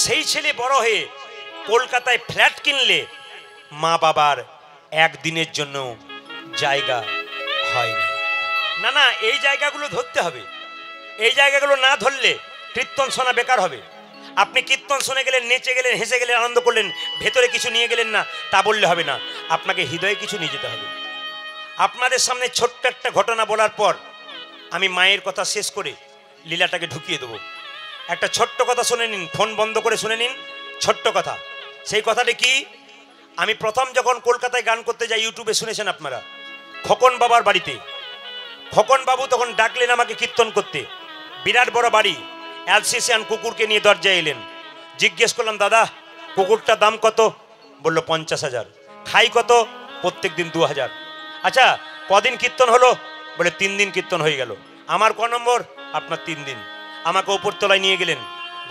সেই ছেলে বড় হয়ে কলকাতায় ফ্ল্যাট কিনলে মা বাবার একদিনের জন্য জায়গা হয় না। না না, এই জায়গাগুলো ধরতে হবে। এই জায়গাগুলো না ধরলে কীর্তন শোনা বেকার হবে। আপনি কীর্তন শুনে গেলেন, নেচে গেলেন, হেসে গেলেন, আনন্দ করলেন, ভেতরে কিছু নিয়ে গেলেন না, তা বললে হবে না। আপনাকে হৃদয়ে কিছু নিয়ে যেতে হবে। আপনাদের সামনে ছোট্ট একটা ঘটনা বলার পর আমি মায়ের কথা শেষ করে লীলাটাকে ঢুকিয়ে দেবো। একটা ছোট্ট কথা শুনে নিন, ফোন বন্ধ করে শুনে নিন। ছোট্ট কথা, সেই কথাটি কি? আমি প্রথম যখন কলকাতায় গান করতে যাই, ইউটিউবে শুনেছেন আপনারা, খোকন বাবার বাড়িতে খোকন বাবু তখন ডাকলেন আমাকে কীর্তন করতে। বিরাট বড় বাড়ি, অ্যালসেশিয়ান কুকুরকে নিয়ে দরজায় এলেন। জিজ্ঞেস করলাম, দাদা কুকুরটার দাম কত? বললো 50,000। খাই কত? প্রত্যেক দিন 2,000। আচ্ছা কদিন কীর্তন হলো? বলে 3 দিন কীর্তন হয়ে গেল। আমার ক নম্বর? আপনার 3 দিন। আমাকে ওপরতলায় নিয়ে গেলেন,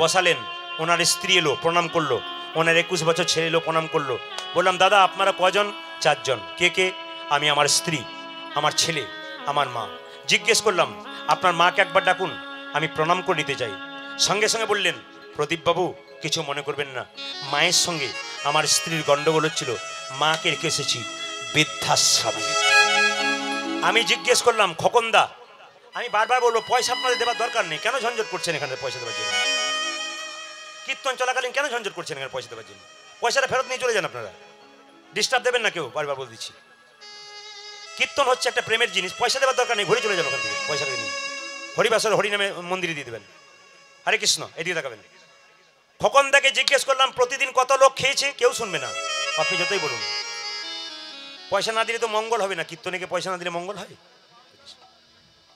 বসালেন। ওনার স্ত্রী এলো, প্রণাম করলো। ওনার 21 বছর ছেলে এলো, প্রণাম করলো। বললাম, দাদা আপনারা কজন? 4 জন। কে কে? আমি, আমার স্ত্রী, আমার ছেলে, আমার মা। জিজ্ঞেস করলাম, আপনার মাকে একবার ডাকুন, আমি প্রণাম করে নিতে চাই। সঙ্গে সঙ্গে বললেন, প্রদীপবাবু কিছু মনে করবেন না, মায়ের সঙ্গে আমার স্ত্রীর গণ্ডগোল হচ্ছিল, মাকে রেখে এসেছি বৃদ্ধাশ্রমে। আমি জিজ্ঞেস করলাম, খোকনদা, আমি বারবার বলবো পয়সা আপনাদের দেওয়ার দরকার নেই, কেন ঝঞ্ঝট করছেন এখানে পয়সা দেওয়ার জন্য? কীর্তন চলাকালীন কেন ঝঞ্ঝট করছেন এখানে পয়সা দেওয়ার জন্য? পয়সাটা ফেরত নিয়ে চলে যান আপনারা, ডিস্টার্ব দেবেন না কেউ, বারবার বলে দিচ্ছি। কীর্তন হচ্ছে একটা প্রেমের জিনিস, পয়সা দেওয়ার দরকার নেই, ঘুরে চলে যান ওখান থেকে, পয়সা নিয়ে হরিবাসর হরিনামে মন্দিরে দিয়ে দেবেন। হরে কৃষ্ণ, এদিকে দেখাবেন। খোকনদাকে জিজ্ঞেস করলাম, প্রতিদিন কত লোক খেয়েছে? কেউ শুনবে না, আপনি যতই বলুন। পয়সা না দিলে তো মঙ্গল হবে না, কীর্তনে কে পয়সা না দিলে মঙ্গল হয়?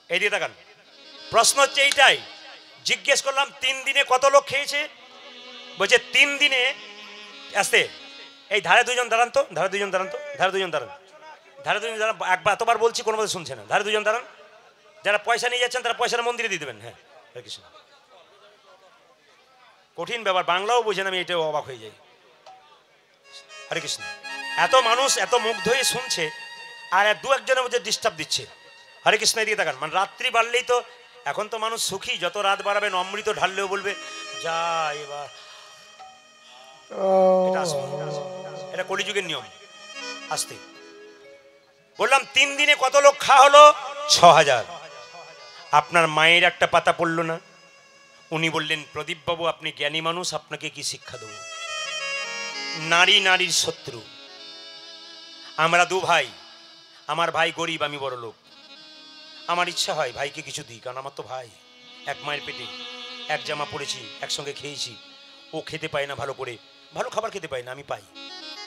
এদিকে দেখান। প্রশ্ন হচ্ছে এইটাই, জিজ্ঞেস করলাম 3 দিনে কত লোক খেয়েছে? বলছে 3 দিনে। আসতে, এই ধারে 2 জন দাঁড়ান তো, ধারে 2 জন দাঁড়ান তো, ধারে 2 জন দাঁড়ান, ধারে 2 জন দাঁড়ান। একবার এতবার বলছি কোনো মতে শুনছে না। ধারে 2 জন দাঁড়ান, যারা পয়সা নিয়ে যাচ্ছেন তারা পয়সাটা মন্দিরে দিয়ে দেবেন। হ্যাঁ, হরে কৃষ্ণ। কঠিন ব্যাপার, বাংলাও বোঝেন, আমি এটাও অবাক হয়ে যাই। হরে কৃষ্ণ। এত মানুষ এত মুগ্ধ হয়ে শুনছে, আর 2-1 জনের মধ্যে ডিস্টার্ব দিচ্ছে। হরে কৃষ্ণ, এদিকে তাকান। মানে রাত্রি বাড়লেই তো, এখন তো মানুষ সুখী, যত রাত বাড়াবেন অমৃত ঢাললেও বলবে যা এবার। এটা কলিযুগের নিয়ম। আসতে বললাম 3 দিনে কত লোক খাওয়া হলো? 6,000। আপনার মায়ের একটা পাতা পড়লো না। উনি বললেন, প্রদীপ বাবু আপনি জ্ঞানী মানুষ, আপনাকে কি শিক্ষা দেব? নারী নারীর শত্রু। আমরা 2 ভাই, আমার ভাই গরিব, আমি বড় লোক। আমার ইচ্ছা হয় ভাইকে কিছু দিই, কারণ আমার তো ভাই, এক মায়ের পেটে, এক জামা পরেছি, একসঙ্গে খেয়েছি। ও খেতে পায় না ভালো করে, ভালো খাবার খেতে পায় না, আমি পাই।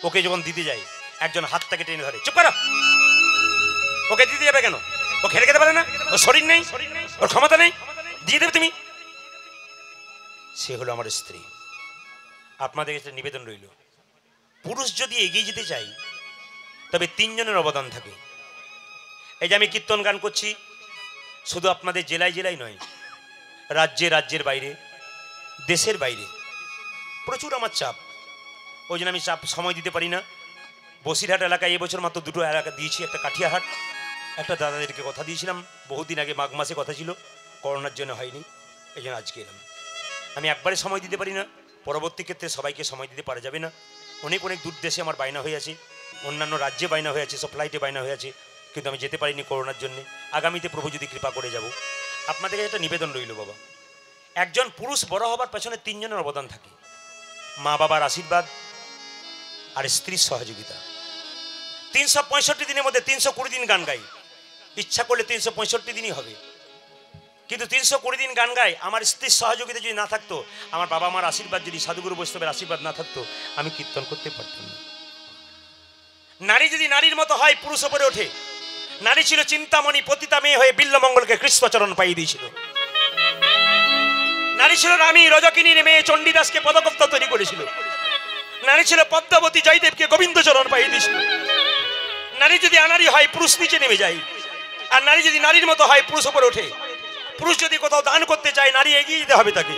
ওকে যখন দিতে যাই, একজন হাতটাকে টেনে ধরে, চুপ করো, ওকে দিতে যাবে কেন? ও খেতে খেতে পারে না, ওর শরীর নেই, ওর ক্ষমতা নেই, দিয়ে দেবে তুমি। সে হলো আমার স্ত্রী। আপনাদের কাছে নিবেদন রইল, পুরুষ যদি এগিয়ে যেতে চাই তবে 3 জনের অবদান থাকে। এই যে আমি কীর্তন গান করছি, শুধু আপনাদের জেলায় জেলায় নয়, রাজ্যে রাজ্যের বাইরে, দেশের বাইরে প্রচুর আমার চাপ। ওই জন্য আমি চাপ সময় দিতে পারি না। বসিরহাট এলাকায় এবছর মাত্র 2টো এলাকা দিয়েছি, একটা কাঠিয়াহাট, একটা দাদাদেরকে কথা দিয়েছিলাম বহুদিন আগে, মাঘ মাসে কথা ছিল, করোনার জন্য হয়নি, এই জন্য আজকে এলাম। আমি একবারে সময় দিতে পারি না, পরবর্তী ক্ষেত্রে সবাইকে সময় দিতে পারা যাবে না। অনেক অনেক দূর দেশে আমার বায়না হয়ে আছে, অন্যান্য রাজ্যে বায়না হয়ে আছে, সব ফ্লাইটে বায়না হয়ে আছে, কিন্তু আমি যেতে পারিনি করোনার জন্য। আগামীতে প্রভু যদি কৃপা করে যাব। আপনাদের কাছে একটা নিবেদন রইল বাবা, একজন পুরুষ বড় হবার পেছনে 3 জনের অবদান থাকে। মা বাবার আশীর্বাদ আর স্ত্রীর সহযোগিতা। 365 দিনের মধ্যে 320 দিন গান গাই, ইচ্ছা করলে 365 দিনই হবে, কিন্তু 320 দিন গান গাই। আমার স্ত্রীর সহযোগিতা যদি না থাকতো, আমার বাবা মার আশীর্বাদ যদি, সাধুগুরু বৈষ্ণবের আশীর্বাদ না থাকতো, আমি কীর্তন করতে পারতাম না। নারী যদি নারীর মতো হয়, পুরুষ উপরে ওঠে। নারী ছিল চিন্তামণি, পতিতা মেয়ে হয়ে বিল্লমঙ্গলকে কৃষ্ণচরণ পাইয়ে দিয়েছিল। নারী ছিল রামী, রজকিনীর মেয়ে চণ্ডীদাসকে পদকর্তা তৈরি করেছিল। নারী ছিল পদ্মাবতী, জয়দেবকে গোবিন্দচরণ পাইয়ে দিয়েছিল। নারী যদি আনারী হয়, পুরুষ নিচে নেমে যায়। আর নারী যদি নারীর মতো হয়, পুরুষ উপরে ওঠে। পুরুষ যদি কোথাও দান করতে চায়, নারী এগিয়ে যেতে হবে তাকে,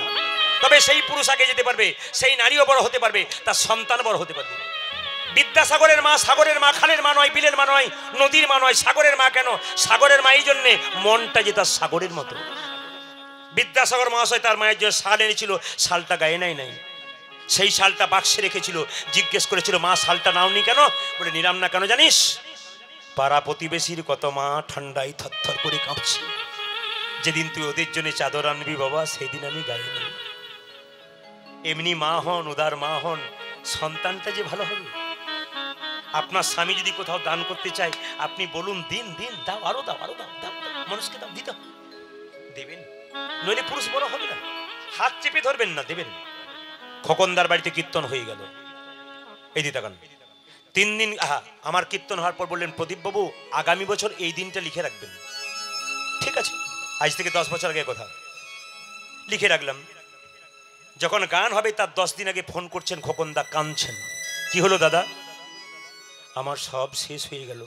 তবে সেই পুরুষ আগে যেতে পারবে, সেই নারীও বড় হতে পারবে, তার সন্তান বড় হতে পারবে। বিদ্যাসাগরের মা সাগরের মা, খালের মা নয়, বিলের মা নয়, নদীর মা নয়, সাগরের মা। কেন সাগরের মা? এই জন্যে মনটা যে তার সাগরের মতো। বিদ্যাসাগর মহাশয় তার মায়ের জন্য শাল এনেছিল, শালটা গায়ে নাই। সেই শালটা বাক্সে রেখেছিল। জিজ্ঞেস করেছিল, মা শালটা নাওনি কেন? বলে, নিলাম না কেন জানিস? পাড়া প্রতিবেশীর কত মা ঠান্ডায় থরথর করে কাঁপছে। যেদিন তুই ওদের জন্য চাদর আনবি বাবা, সেদিন আমি গাইনি। এমনি মা হন, উদার মা হন, সন্তানটা যে ভালো হবে। আপনার স্বামী যদি কোথাও দান করতে চায়, আপনি বলুন, দিন দিন, দাও, আরো দাও, আরো দাও, দাও, মানুষকে দাও, দিতে দেবেন, নইলে পুরুষ বড় হবে না। হাত চেপে ধরবেন না, দেবেন। খোকনদার বাড়িতে কীর্তন হয়ে গেল। এই দিতে গান 3 দিন আমার কীর্তন হওয়ার পর বললেন, প্রদীপ বাবু আগামী বছর এই দিনটা লিখে রাখবেন। ঠিক আছে, আজ থেকে 10 বছর আগে কথা লিখে রাখলাম। যখন গান হবে তার 10 দিন আগে ফোন করছেন খোকনদা, কাঁদছেন। কি হলো দাদা? আমার সব শেষ হয়ে গেল,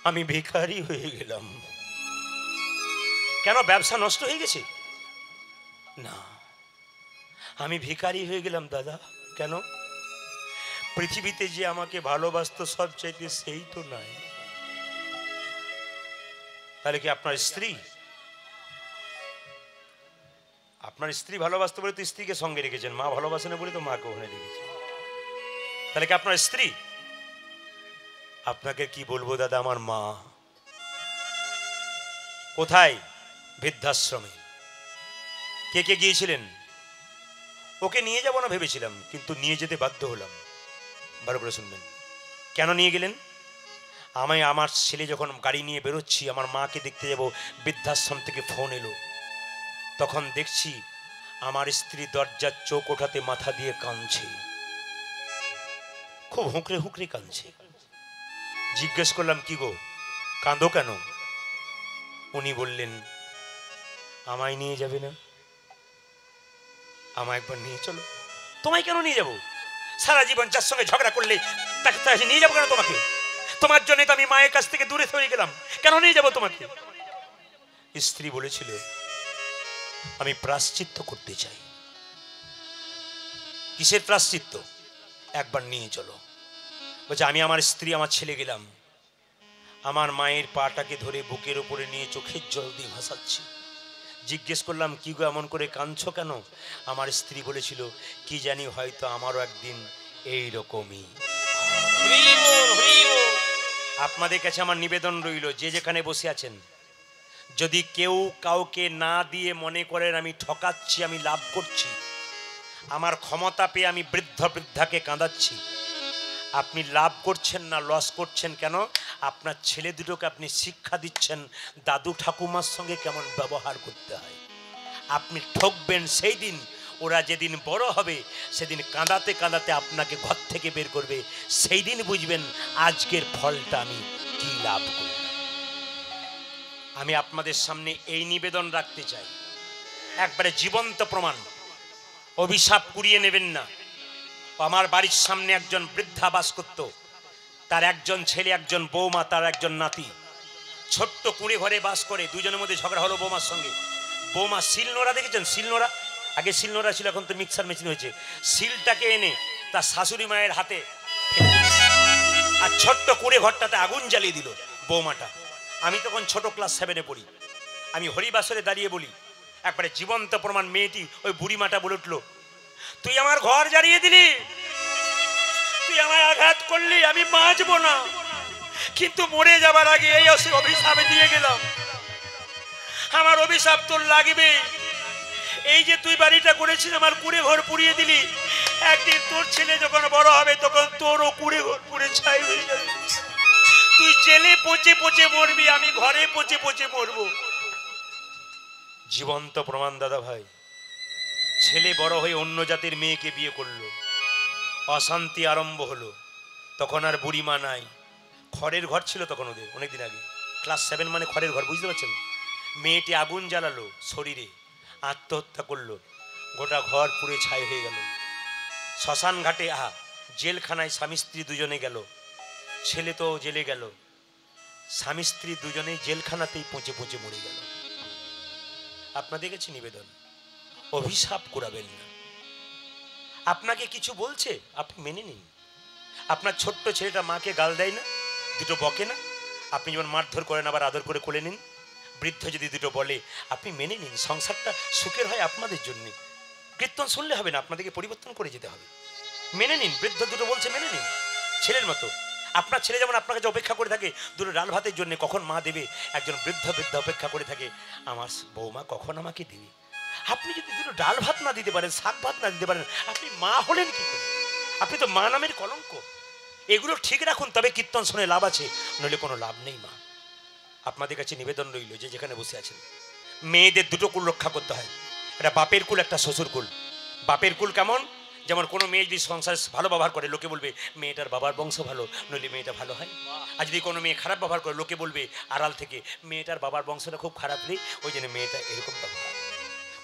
আমি ভিখারি হয়ে গেলাম। কেন, ব্যবসা নষ্ট হয়ে গেছে? না, আমি ভিখারি হয়ে গেলাম দাদা। কেন? পৃথিবীতে যে আমাকে ভালোবাসতো সব চাইতে, সেই তো নাই। তাহলে কি আপনার স্ত্রী? আপনার স্ত্রী ভালোবাসতে বলে তো স্ত্রীকে সঙ্গে রেখেছেন, মা ভালোবাসে না বলে তো মাকে ওখানে রেখেছেন। তাহলে কি আপনার স্ত্রী? আপনাকে কি বলবো দাদা, আমার মা কোথায়? বৃদ্ধাশ্রমে। কে কে গিয়েছিলেন? ওকে নিয়ে যাব না ভেবেছিলাম, কিন্তু নিয়ে যেতে বাধ্য হলাম। ভালো করে শুনবেন। কেন নিয়ে গেলেন? আমার ছেলে যখন গাড়ি নিয়ে বেরোচ্ছি, আমার মাকে দেখতে যাব, বৃদ্ধাশ্রম থেকে ফোন এলো। তখন দেখছি আমার স্ত্রী দরজার চোখ ওঠাতে মাথা দিয়ে কাঁদছে, খুব হুঁকড়ে হুঁকড়ে কাঁদছে। জিজ্ঞেস করলাম, কি গো, কাঁদো কেন? উনি বললেন, আমায় নিয়ে যাবে না? আমায় একবার নিয়ে চলো। তোমায় কেন নিয়ে যাব? সারা জীবন যার সঙ্গে ঝগড়া করলে তাকে নিয়ে যাবো কেন তোমাকে? তোমার জন্য তো আমি মায়ের কাছ থেকে দূরে সরে গেলাম, কেন নিয়ে যাব তোমাকে? স্ত্রী বলেছিল, আমি প্রায়শ্চিত্ত করতে চাই। কিসের প্রায়শ্চিত্ত? একবার নিয়ে চলো। বলছে, আমি আমার স্ত্রী আমার ছেলে গেলাম, আমার মায়ের পাটাকে ধরে বুকের উপরে নিয়ে চোখের জল দিয়ে ভাসাচ্ছি। জিজ্ঞেস করলাম, কি গো এমন করে কাঁদছো কেন? আমার স্ত্রী বলেছিল, কি জানি হয়তো আমারও একদিন এই রকমই। আপনাদের কাছে আমার নিবেদন রইল, যে যেখানে বসে আছেন, যদি কেউ কাউকে না দিয়ে মনে করেন আমি ঠকাচ্ছি, আমি লাভ করছি, আমার ক্ষমতা পেয়ে আমি বৃদ্ধাকে কাঁদাচ্ছি, আপনি লাভ করছেন না, লস করছেন। কেন? আপনার ছেলে দুটোকে আপনি শিক্ষা দিচ্ছেন দাদু ঠাকুমার সঙ্গে কেমন ব্যবহার করতে হয়। আপনি ঠকবেন সেই দিন, ওরা যেদিন বড় হবে সেদিন কাঁদাতে কাঁদাতে আপনাকে ঘর থেকে বের করবে, সেই দিন বুঝবেন আজকের ফলটা আমি কি লাভ করি। আমি আপনাদের সামনে এই নিবেদন রাখতে চাই, একবারে জীবন্ত প্রমাণ, অভিশাপ কুড়িয়ে নেবেন না। আমার বাড়ির সামনে একজন বৃদ্ধা বাস করত, তার একজন ছেলে, একজন বৌমা, তার একজন নাতি, ছোট্ট কুঁড়ে ঘরে বাস করে। দুজনের মধ্যে ঝগড়া হলো বৌমার সঙ্গে। বৌমা শিলনোড়া, দেখেছেন শিলনোড়া? আগে শিলনোড়া ছিল, এখন তো মিক্সার মেশিন হয়েছে। শিলটাকে এনে তার শাশুড়ি মায়ের হাতে আর ছোট্ট কুঁড়ে ঘরটাতে আগুন জ্বালিয়ে দিল বৌমাটা। আমি তখন ছোট ক্লাস 7-এ পড়ি। আমি হরিবাসরে দাঁড়িয়ে বলি, একবারে জীবন্ত প্রমাণ। মেয়েটি, ওই বুড়িমাটা বলে উঠলো, তুই আমার ঘর জ্বালিয়ে দিলি, তুই আমায় আঘাত করলি, আমি বাঁচবো না, কিন্তু মরে যাবার আগে এই অভিশাপ দিয়ে গেলাম, আমার অভিশাপ তোর লাগবে। এই যে তুই বাড়িটা করেছিস, আমার কুড়ে ঘর পুড়িয়ে দিলি, একদিন তোর ছেলে যখন বড় হবে তখন তোরও কুড়ে ঘর পুড়ে ছাই হয়ে যাবে। তুই জেলে পচে পচে মরবি, আমি ঘরে পচে পচে মরবো। জীবন্ত প্রমাণ দাদা ভাই। ছেলে বড় হয়ে অন্য জাতির মেয়েকে বিয়ে করলো, অশান্তি আরম্ভ হলো। তখন আর বুড়িমা নাই, খড়ের ঘর ছিল তখন ওদের, অনেকদিন আগে। ক্লাস 7 মানে খড়ের ঘর, বুঝতে পারছেন? মেয়েটি আগুন জ্বালালো শরীরে, আত্মহত্যা করলো, গোটা ঘর পুড়ে ছাই হয়ে গেল। শ্মশান ঘাটে জেলখানায় স্বামী স্ত্রী দুজনে গেল, ছেলে তো জেলে গেল, স্বামী স্ত্রী দুজনেই জেলখানাতেই পচে পচে মরে গেল। আপনাদের কাছে নিবেদন, অভিশাপ করাবেন না। আপনাকে কিছু বলছে, আপনি মেনে নিন। আপনার ছোট্ট ছেলেটা মাকে গাল দেয় না, দুটো বকে না, আপনি যেমন মারধর করেন আবার আদর করে কোলে নিন। বৃদ্ধ যদি দুটো বলে, আপনি মেনে নিন, সংসারটা সুখের হয় আপনাদের জন্যে। কীর্তন শুনলে হবে না, আপনাদেরকে পরিবর্তন করে যেতে হবে। মেনে নিন, বৃদ্ধ দুটো বলছে মেনে নিন, ছেলের মতো। আপনার ছেলে যেমন আপনার কাছে অপেক্ষা করে থাকে দুটো ডাল ভাতের জন্য, কখন মা দেবে, একজন বৃদ্ধ অপেক্ষা করে থাকে আমার বৌমা কখন আমাকে দেবে। আপনি যদি দুটো ডাল ভাত না দিতে পারেন, শাক ভাত না দিতে পারেন, আপনি মা হলেন কি করে? আপনি তো মা নামের কলঙ্ক। এগুলো ঠিক রাখুন, তবে কীর্তন শুনে লাভ আছে, নইলে কোনো লাভ নেই। মা, আপনাদের কাছে নিবেদন রইল যে যেখানে বসে আছেন, মেয়েদের দুটো কুল রক্ষা করতে হয়, একটা বাপের কুল, একটা শ্বশুর কুল। বাপের কুল কেমন? যেমন কোনো মেয়ে যদি সংসারে ভালো ব্যবহার করে, লোকে বলবে মেয়েটার বাবার বংশ ভালো, নইলে মেয়েটা ভালো হয়। আর যদি কোনো মেয়ে খারাপ ব্যবহার করে, লোকে বলবে আড়াল থেকে মেয়েটার বাবার বংশটা খুব খারাপ নেই, ওই জন্য মেয়েটা এরকম ব্যবহার।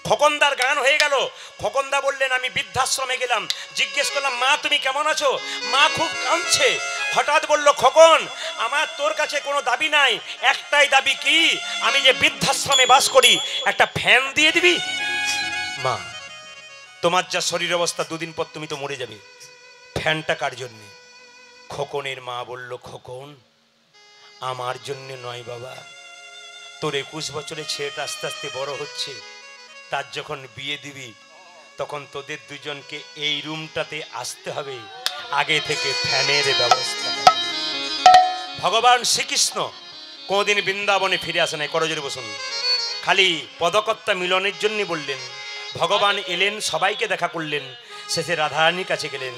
খোকনদার গান হয়ে গেল। খোকনদা বললেন আমি বৃদ্ধাশ্রমে গেলাম, জিজ্ঞেস করলাম মা তুমি কেমন আছো? মা খুব কাঁদছে। হঠাৎ বলল খোকন আমার তোর কাছে কোনো দাবি নাই, একটাই দাবি কি, আমি যে বৃদ্ধাশ্রমে বাস করি একটা ফ্যান দিয়ে দিবি। মা, তোমার যা শরীর অবস্থা, দুদিন পর তুমি তো মরে যাবে, ফ্যানটা কার জন্যে? খোকনের মা বলল খোকন আমার জন্যে নয় বাবা, তোর 21 বছরের ছেলেটা আস্তে আস্তে বড় হচ্ছে, তার যখন বিয়ে দিবি তখন তোদের দুজনকে এই রুমটাতে আসতে হবে, আগে থেকে ফ্যানের ব্যবস্থা। ভগবান শ্রীকৃষ্ণ কোনদিন বৃন্দাবনে ফিরে আসে নাই, করজোরে বসুন, খালি পদকর্তা মিলনের জন্য বললেন। ভগবান এলেন, সবাইকে দেখা করলেন, শেষে রাধারানীর কাছে গেলেন।